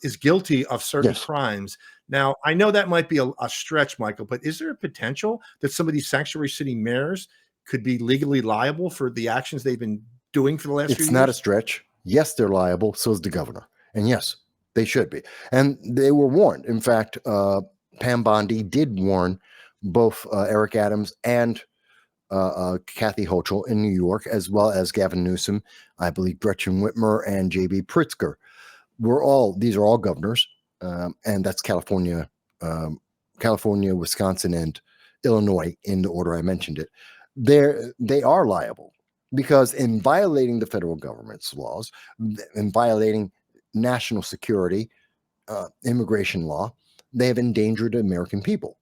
is guilty of certain crimes. Now, I know that might be a stretch, Michael, but is there a potential that some of these sanctuary city mayors could be legally liable for the actions they've been doing for the last few years? It's not a stretch. Yes, they're liable. So is the governor. And yes, they should be. And they were warned. In fact, Pam Bondi did warn both Eric Adams and Kathy Hochul in New York, as well as Gavin Newsom, I believe Gretchen Whitmer, and J.B. Pritzker. These are all governors, and that's California, Wisconsin, and Illinois in the order I mentioned it. They are liable. because in violating the federal government's laws, in violating national security, immigration law, they have endangered the American people.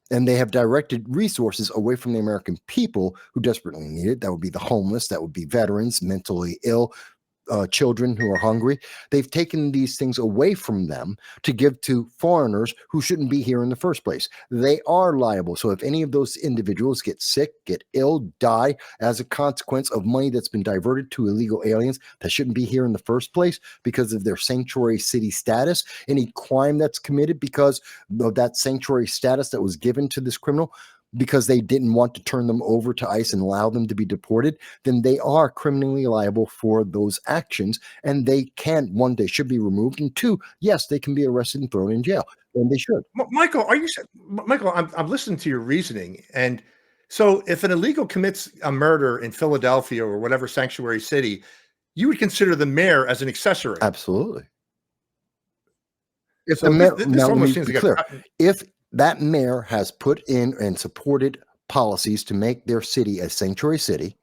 And they have directed resources away from the American people who desperately need it. That would be the homeless, that would be veterans, mentally ill, children who are hungry. They've taken these things away from them to give to foreigners who shouldn't be here in the first place. They are liable. So if any of those individuals get sick, get ill, die as a consequence of money that's been diverted to illegal aliens that shouldn't be here in the first place because of their sanctuary city status, any crime that's committed because of that sanctuary status that was given to this criminal, because they didn't want to turn them over to ICE and allow them to be deported, then they are criminally liable for those actions. And they can, one, they should be removed. And two, yes, they can be arrested and thrown in jail. And they should. Michael, Michael, I'm listening to your reasoning. And so if an illegal commits a murder in Philadelphia or whatever sanctuary city, you would consider the mayor as an accessory. Absolutely. If So the mayor, this now let almost me seems be like clear. If that mayor has put in and supported policies to make their city a sanctuary city,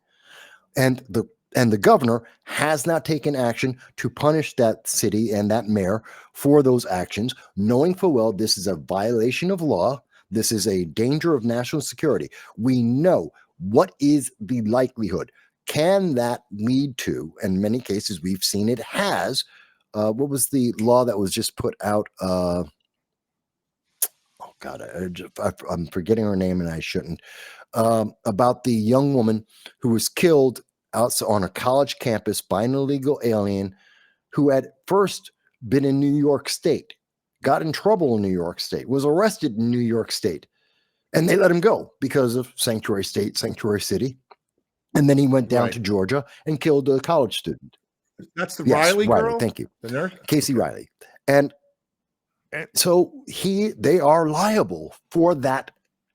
and the governor has not taken action to punish that city and that mayor for those actions, knowing full well this is a violation of law, this is a danger of national security. We know what is the likelihood. Can that lead to, in many cases we've seen it has, what was the law that was just put out? Oh God, I'm forgetting her name and I shouldn't. About the young woman who was killed out on a college campus by an illegal alien who had first been in New York State, got in trouble in New York State, was arrested in New York State, and they let him go because of sanctuary state, sanctuary city. And then he went down to Georgia and killed a college student. That's the Riley girl? Thank you. The nurse? Casey Riley. And so they are liable for that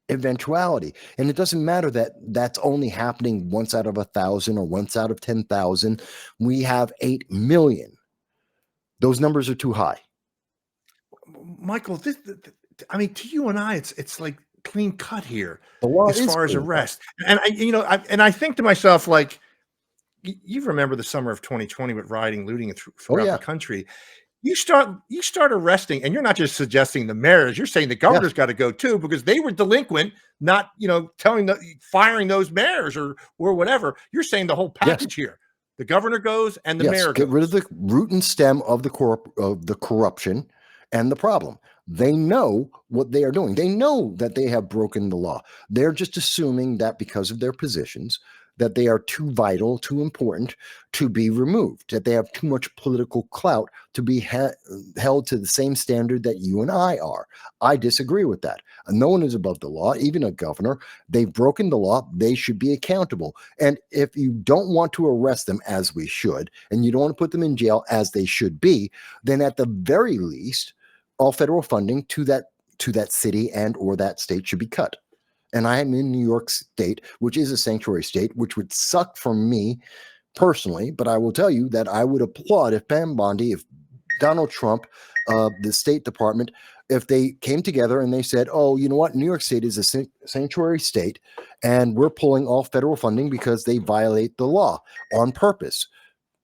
eventuality. And it doesn't matter that that's only happening once out of 1,000 or once out of 10,000. We have 8 million. Those numbers are too high. Michael, I mean, to you and I, it's like clean cut here as far as arrest. And I think to myself, like, you remember the summer of 2020 with rioting, looting throughout the country. You start arresting, and you're not just suggesting the mayors, you're saying the governor's got to go too, because they were delinquent, not, firing those mayors or whatever. You're saying the whole package here. The governor goes and the mayor goes. Get rid of the root and stem of the corruption and the problem. They know what they are doing. They know that they have broken the law. They're just assuming that because of their positions, that they are too vital, too important to be removed, that they have too much political clout to be held to the same standard that you and I are. I disagree with that. No one is above the law, even a governor. They've broken the law. They should be accountable. And if you don't want to arrest them, as we should, and you don't want to put them in jail as they should be, then at the very least, all federal funding to that city and or that state should be cut. And I am in New York State, which is a sanctuary state, which would suck for me personally. But I will tell you that I would applaud if Pam Bondi, if Donald Trump, the State Department, if they came together and they said, oh, you know what? New York State is a sanctuary state, and we're pulling all federal funding because they violate the law on purpose.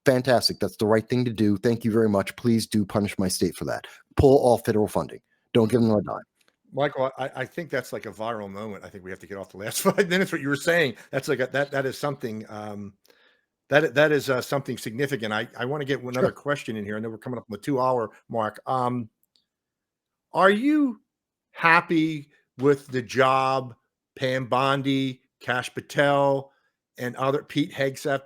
Fantastic. That's the right thing to do. Thank you very much. Please do punish my state for that. Pull all federal funding. Don't give them a dime. Michael, I think that's like a viral moment. I think we have to get off the last 5 minutes. What you were saying, that's like that is something that is something significant. I want to get another question in here. I know we're coming up on the 2-hour mark. Are you happy with the job Pam Bondi, Kash Patel, and other Pete Hegseth?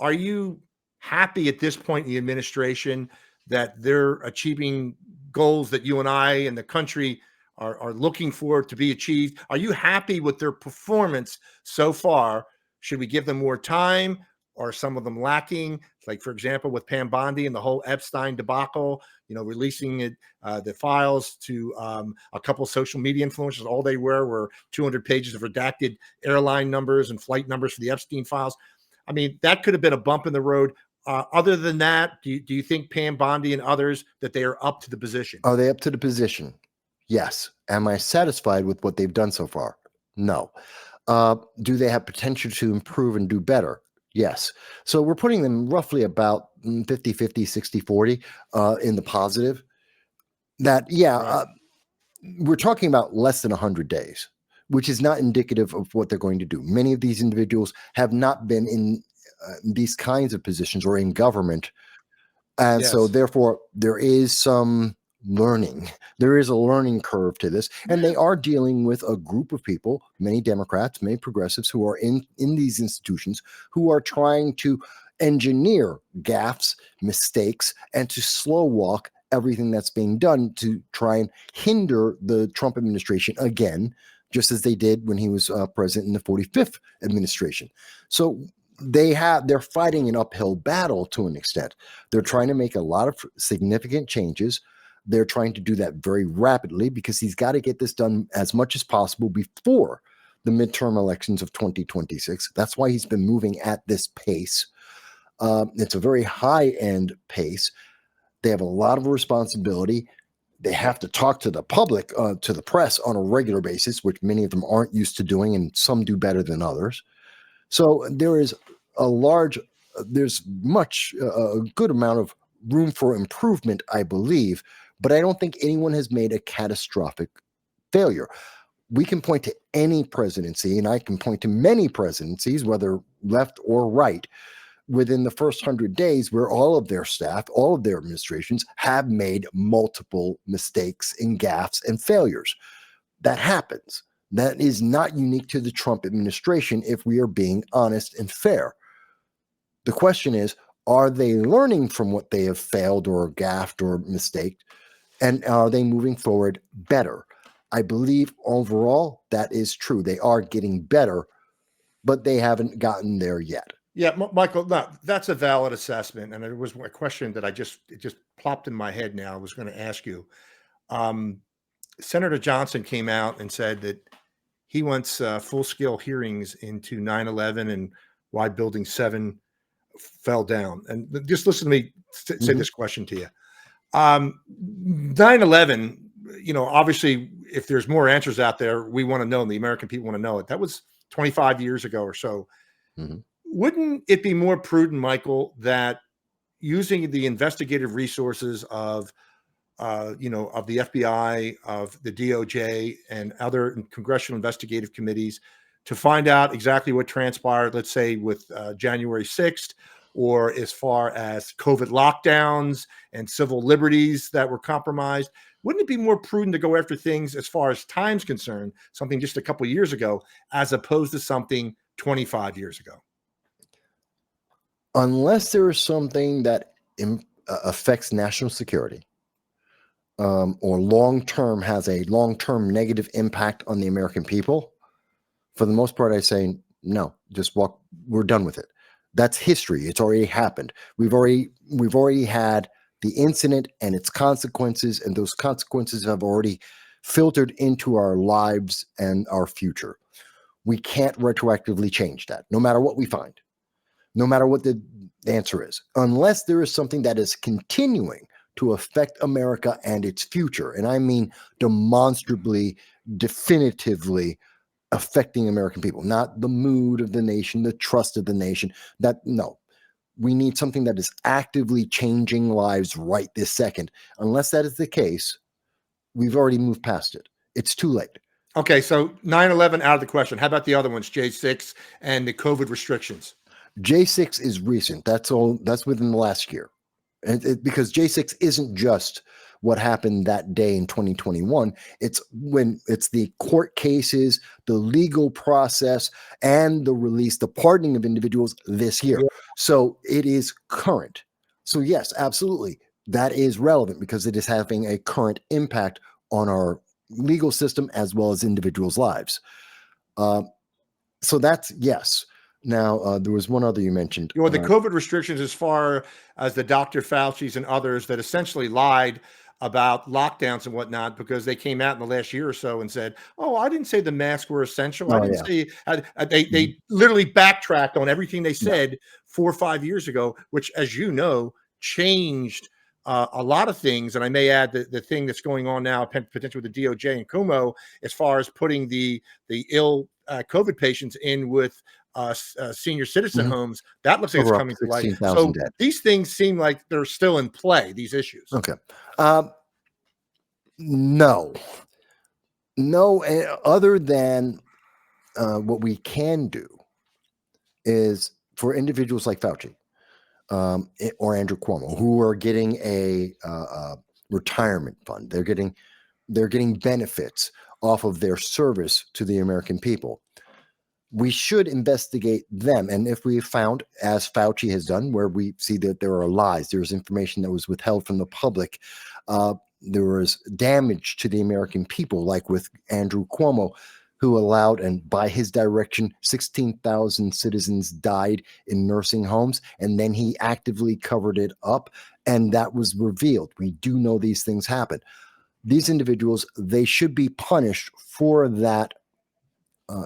Are you happy at this point in the administration that they're achieving goals that you and I and the country are looking for to be achieved? Are you happy with their performance so far? Should we give them more time? Or some of them lacking? Like, for example, with Pam Bondi and the whole Epstein debacle, releasing the files to a couple of social media influencers. All they were 200 pages of redacted airline numbers and flight numbers for the Epstein files. I mean, that could have been a bump in the road. Other than that, do you think Pam Bondi and others that they are up to the position? Are they up to the position? Yes. Am I satisfied with what they've done so far? No. Do they have potential to improve and do better? Yes. So we're putting them roughly about 50-50, 60-40 in the positive. That, yeah, Right. we're talking about less than 100 days, which is not indicative of what they're going to do. Many of these individuals have not been in these kinds of positions or in government. And so, Yes. therefore, there is some learning. There is a learning curve to this. And they are dealing with a group of people, many Democrats, many progressives, who are in these institutions, who are trying to engineer gaffes, mistakes, and to slow walk everything that's being done to try and hinder the Trump administration again, just as they did when he was president in the 45th administration. So they're fighting an uphill battle to an extent. They're trying to make a lot of significant changes. They're trying to do that very rapidly because he's got to get this done as much as possible before the midterm elections of 2026. That's why he's been moving at this pace. It's a very high-end pace. They have a lot of responsibility. They have to talk to the public, to the press on a regular basis, which many of them aren't used to doing, and some do better than others. So there is there's much, a good amount of room for improvement, I believe, but I don't think anyone has made a catastrophic failure. We can point to any presidency, and I can point to many presidencies, whether left or right, within the first 100 days where all of their staff, all of their administrations have made multiple mistakes and gaffes and failures. That happens. That is not unique to the Trump administration if we are being honest and fair. The question is, are they learning from what they have failed or gaffed or mistaked? And are they moving forward better? I believe overall that is true. They are getting better, but they haven't gotten there yet. Yeah, Michael, no, that's a valid assessment. And it was a question that it just plopped in my head now. I was going to ask you. Senator Johnson came out and said that he wants full-scale hearings into 9/11 and why Building 7 fell down. And just listen to me say this question to you. 9/11, obviously, if there's more answers out there, we want to know, and the American people want to know it. That was 25 years ago or so. Mm-hmm. Wouldn't it be more prudent, Michael, that using the investigative resources of the FBI, of the DOJ, and other congressional investigative committees to find out exactly what transpired, let's say with January 6th, or as far as COVID lockdowns and civil liberties that were compromised? Wouldn't it be more prudent to go after things as far as time's concerned, something just a couple of years ago, as opposed to something 25 years ago? Unless there is something that affects national security, or long-term has a long-term negative impact on the American people, for the most part, I say no. Just walk. We're done with it. That's history. It's already happened. We've already had the incident and its consequences, and those consequences have already filtered into our lives and our future. We can't retroactively change that, no matter what we find, no matter what the answer is, unless there is something that is continuing to affect America and its future. And I mean demonstrably, definitively affecting American people, not the mood of the nation, the trust of the nation. No, we need something that is actively changing lives right this second. Unless that is the case, we've already moved past it. It's too late. Okay, so 9/11 out of the question. How about the other ones, J6 and the COVID restrictions? J6 is recent. That's all. That's within the last year. Because J6 isn't just what happened that day in 2021. It's the court cases, the legal process, and the pardoning of individuals this year. Yeah. So it is current. So yes, absolutely. That is relevant because it is having a current impact on our legal system as well as individuals' lives. So that's yes. Now, there was one other you mentioned. The COVID restrictions, as far as the Dr. Fauci's and others that essentially lied about lockdowns and whatnot, because they came out in the last year or so and said, "Oh, I didn't say the masks were essential. I didn't say." They literally backtracked on everything they said 4 or 5 years ago, which, as you know, changed a lot of things. And I may add the thing that's going on now, potentially with the DOJ and Cuomo, as far as putting the ill COVID patients in with senior citizen Mhm. homes. That looks like it's Over up coming to to light. 16,000 So dead. these things seem like they're still in play, these issues. Okay. No, other than what we can do is for individuals like Fauci or Andrew Cuomo, who are getting a retirement fund. They're getting benefits off of their service to the American people. We should investigate them. And if we found, as Fauci has done, where we see that there are lies, there's information that was withheld from the public, there was damage to the American people, like with Andrew Cuomo, who allowed, and by his direction, 16,000 citizens died in nursing homes, and then he actively covered it up, and that was revealed. We do know these things happen. These individuals, they should be punished for that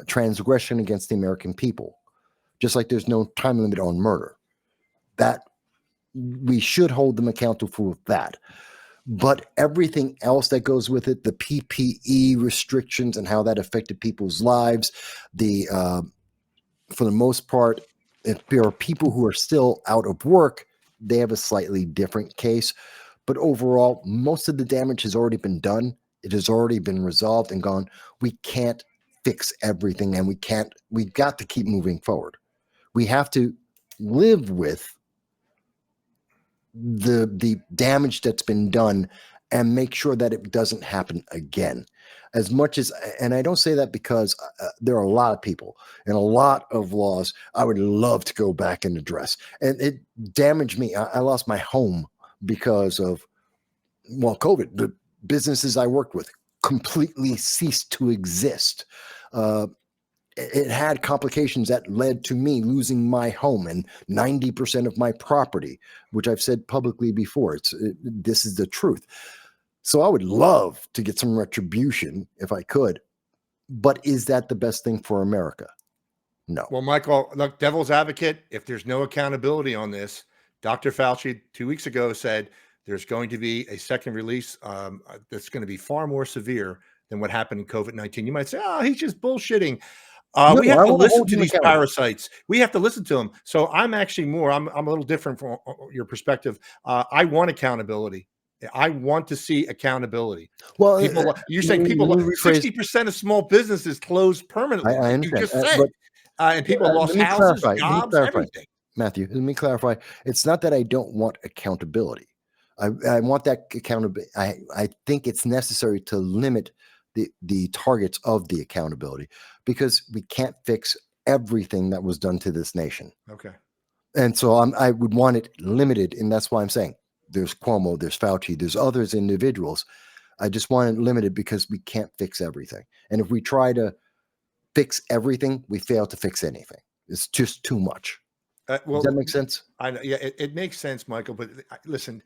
transgression against the American people, just like there's no time limit on murder. That we should hold them accountable for that. But everything else that goes with it, the PPE restrictions and how that affected people's lives, for the most part, if there are people who are still out of work, they have a slightly different case. But overall, most of the damage has already been done. It has already been resolved and gone. We can't fix everything, and we've got to keep moving forward. We have to live with the damage that's been done and make sure that it doesn't happen again. As much as, and I don't say that because there are a lot of people and a lot of laws I would love to go back and address. And it damaged me. I lost my home because of, COVID. The businesses I worked with completely ceased to exist. It had complications that led to me losing my home and 90% of my property, which I've said publicly before. This is the truth. So I would love to get some retribution if I could, but is that the best thing for America? No. Well, Michael, look, devil's advocate, if there's no accountability on this, Dr. Fauci 2 weeks ago said there's going to be a second release that's going to be far more severe than what happened in COVID-19. You might say, oh, he's just bullshitting. No, We have I to will listen hold to him these accountable. parasites. We have to listen to them. So I'm actually I'm a little different from your perspective. I want accountability. I want to see accountability. Well, You're saying people, let me rephrase. 60% of small businesses closed permanently, I like you understand, just said. but And people lost let me houses, clarify. jobs, everything. Matthew, let me clarify. It's not that I don't want accountability. I want that accountability. I think it's necessary to limit the targets of the accountability because we can't fix everything that was done to this nation. Okay. And so I would want it limited. And that's why I'm saying there's Cuomo, there's Fauci, there's others individuals. I just want it limited because we can't fix everything. And if we try to fix everything, we fail to fix anything. It's just too much. Does that make sense? I know, yeah, it makes sense, Michael. But listen,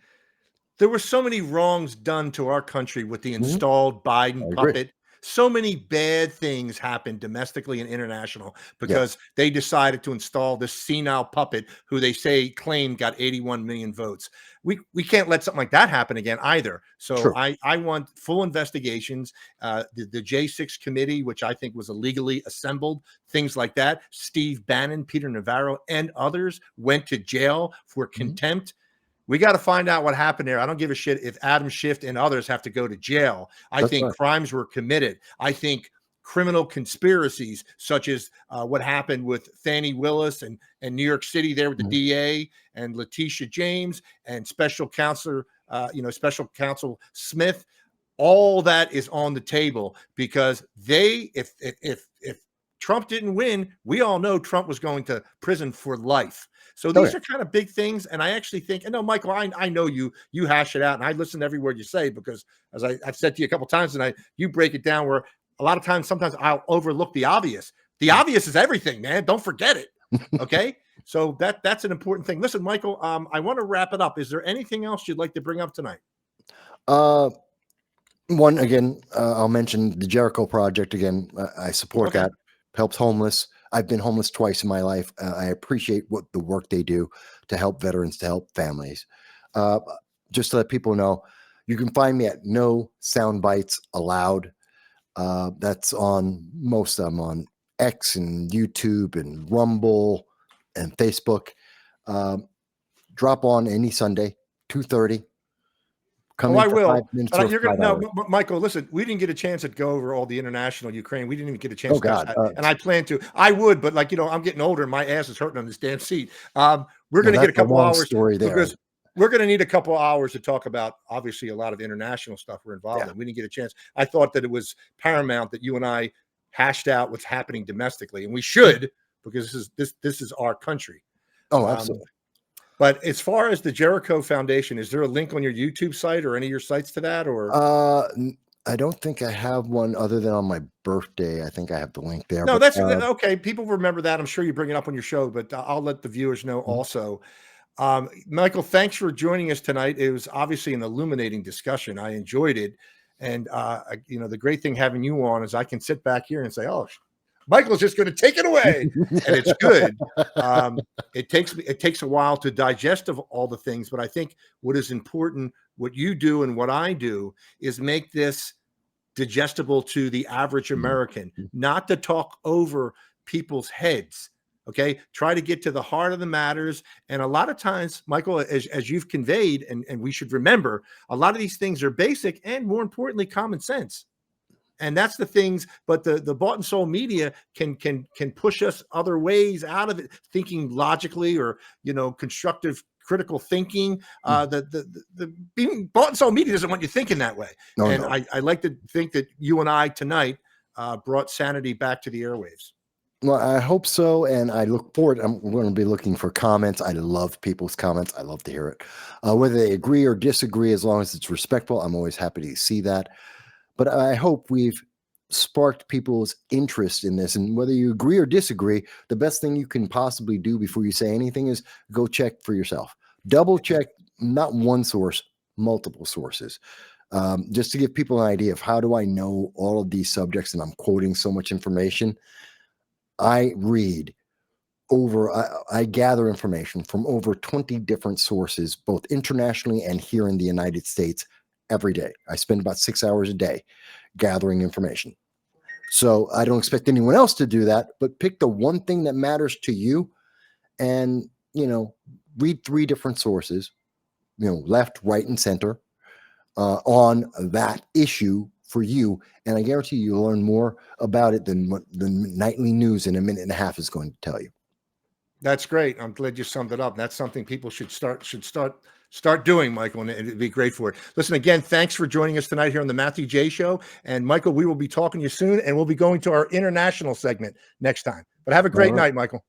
there were so many wrongs done to our country with the installed Biden I agree. puppet. So many bad things happened domestically and international because Yes. they decided to install this senile puppet who they say claimed got 81 million votes. We can't let something like that happen again either. So True. I want full investigations. The J6 committee, which I think was illegally assembled, things like that. Steve Bannon, Peter Navarro, and others went to jail for contempt. We got to find out what happened there. I don't give a shit if Adam Schiff and others have to go to jail. I think right. crimes were committed. I think criminal conspiracies, such as what happened with Fannie Willis and New York City there with the DA and Letitia James and Special Counsel Smith, all that is on the table because if Trump didn't win, we all know Trump was going to prison for life. So these are kind of big things. And I actually think, and no, Michael, I know you hash it out and I listen to every word you say because as I've said to you a couple of times tonight, you break it down where a lot of times, sometimes I'll overlook the obvious. The obvious is everything, man. Don't forget it. Okay. So that's an important thing. Listen, Michael, I want to wrap it up. Is there anything else you'd like to bring up tonight? One, again, I'll mention the Jericho Project again. I support that. Helps homeless. I've been homeless twice in my life. I appreciate what the work they do to help veterans, to help families. Just to let people know, you can find me at No Soundbites Allowed. That's on most of them on X and YouTube and Rumble and Facebook. Drop on any Sunday, 2:30. Come Oh, in I for will. 5 minutes But or you're 5 gonna hours. no, Michael. Listen, we didn't get a chance to go over all the international Ukraine. We didn't even get a chance Oh to touch God, that, and I plan to. I would, but like I'm getting older, and my ass is hurting on this damn seat. We're yeah, going to get a that's a couple long hours story there. because we're going to need a couple hours to talk about obviously a lot of international stuff we're involved Yeah. in. We didn't get a chance. I thought that it was paramount that you and I hashed out what's happening domestically, and we should because this is our country. Oh, absolutely. But as far as the Jericho Foundation, is there a link on your YouTube site or any of your sites to that? Or I don't think I have one other than on my birthday. I think I have the link there. no, But that's okay. People remember that. I'm sure you bring it up on your show, but I'll let the viewers know also. Michael, thanks for joining us tonight. It was obviously an illuminating discussion. I enjoyed it. And, the great thing having you on is I can sit back here and say, oh, Michael's just going to take it away. And it's good. It takes a while to digest of all the things, but I think what is important, what you do and what I do is make this digestible to the average American, not to talk over people's heads. Okay. Try to get to the heart of the matters. And a lot of times, Michael, as you've conveyed, and we should remember, a lot of these things are basic and more importantly, common sense. And that's the things, but the bought and sold media can push us other ways out of it, thinking logically or constructive critical thinking. The being bought and sold media doesn't want you thinking that way. No. I like to think that you and I tonight brought sanity back to the airwaves. Well, I hope so, and I look forward. I'm going to be looking for comments. I love people's comments. I love to hear it, whether they agree or disagree. As long as it's respectful, I'm always happy to see that. But I hope we've sparked people's interest in this. And whether you agree or disagree, the best thing you can possibly do before you say anything is go check for yourself. Double check, not one source, multiple sources. Just to give people an idea of how do I know all of these subjects and I'm quoting so much information. I read I gather information from over 20 different sources, both internationally and here in the United States every day. I spend about 6 hours a day gathering information. So I don't expect anyone else to do that, but pick the one thing that matters to you and, read 3 different sources, left, right, and center on that issue for you. And I guarantee you'll learn more about it than what the nightly news in a minute and a half is going to tell you. That's great. I'm glad you summed it up. That's something people should start doing, Michael, and it'd be great for it. Listen, again, thanks for joining us tonight here on the Matthew J Show. And Michael, we will be talking to you soon, and we'll be going to our international segment next time. But have a great night, Michael.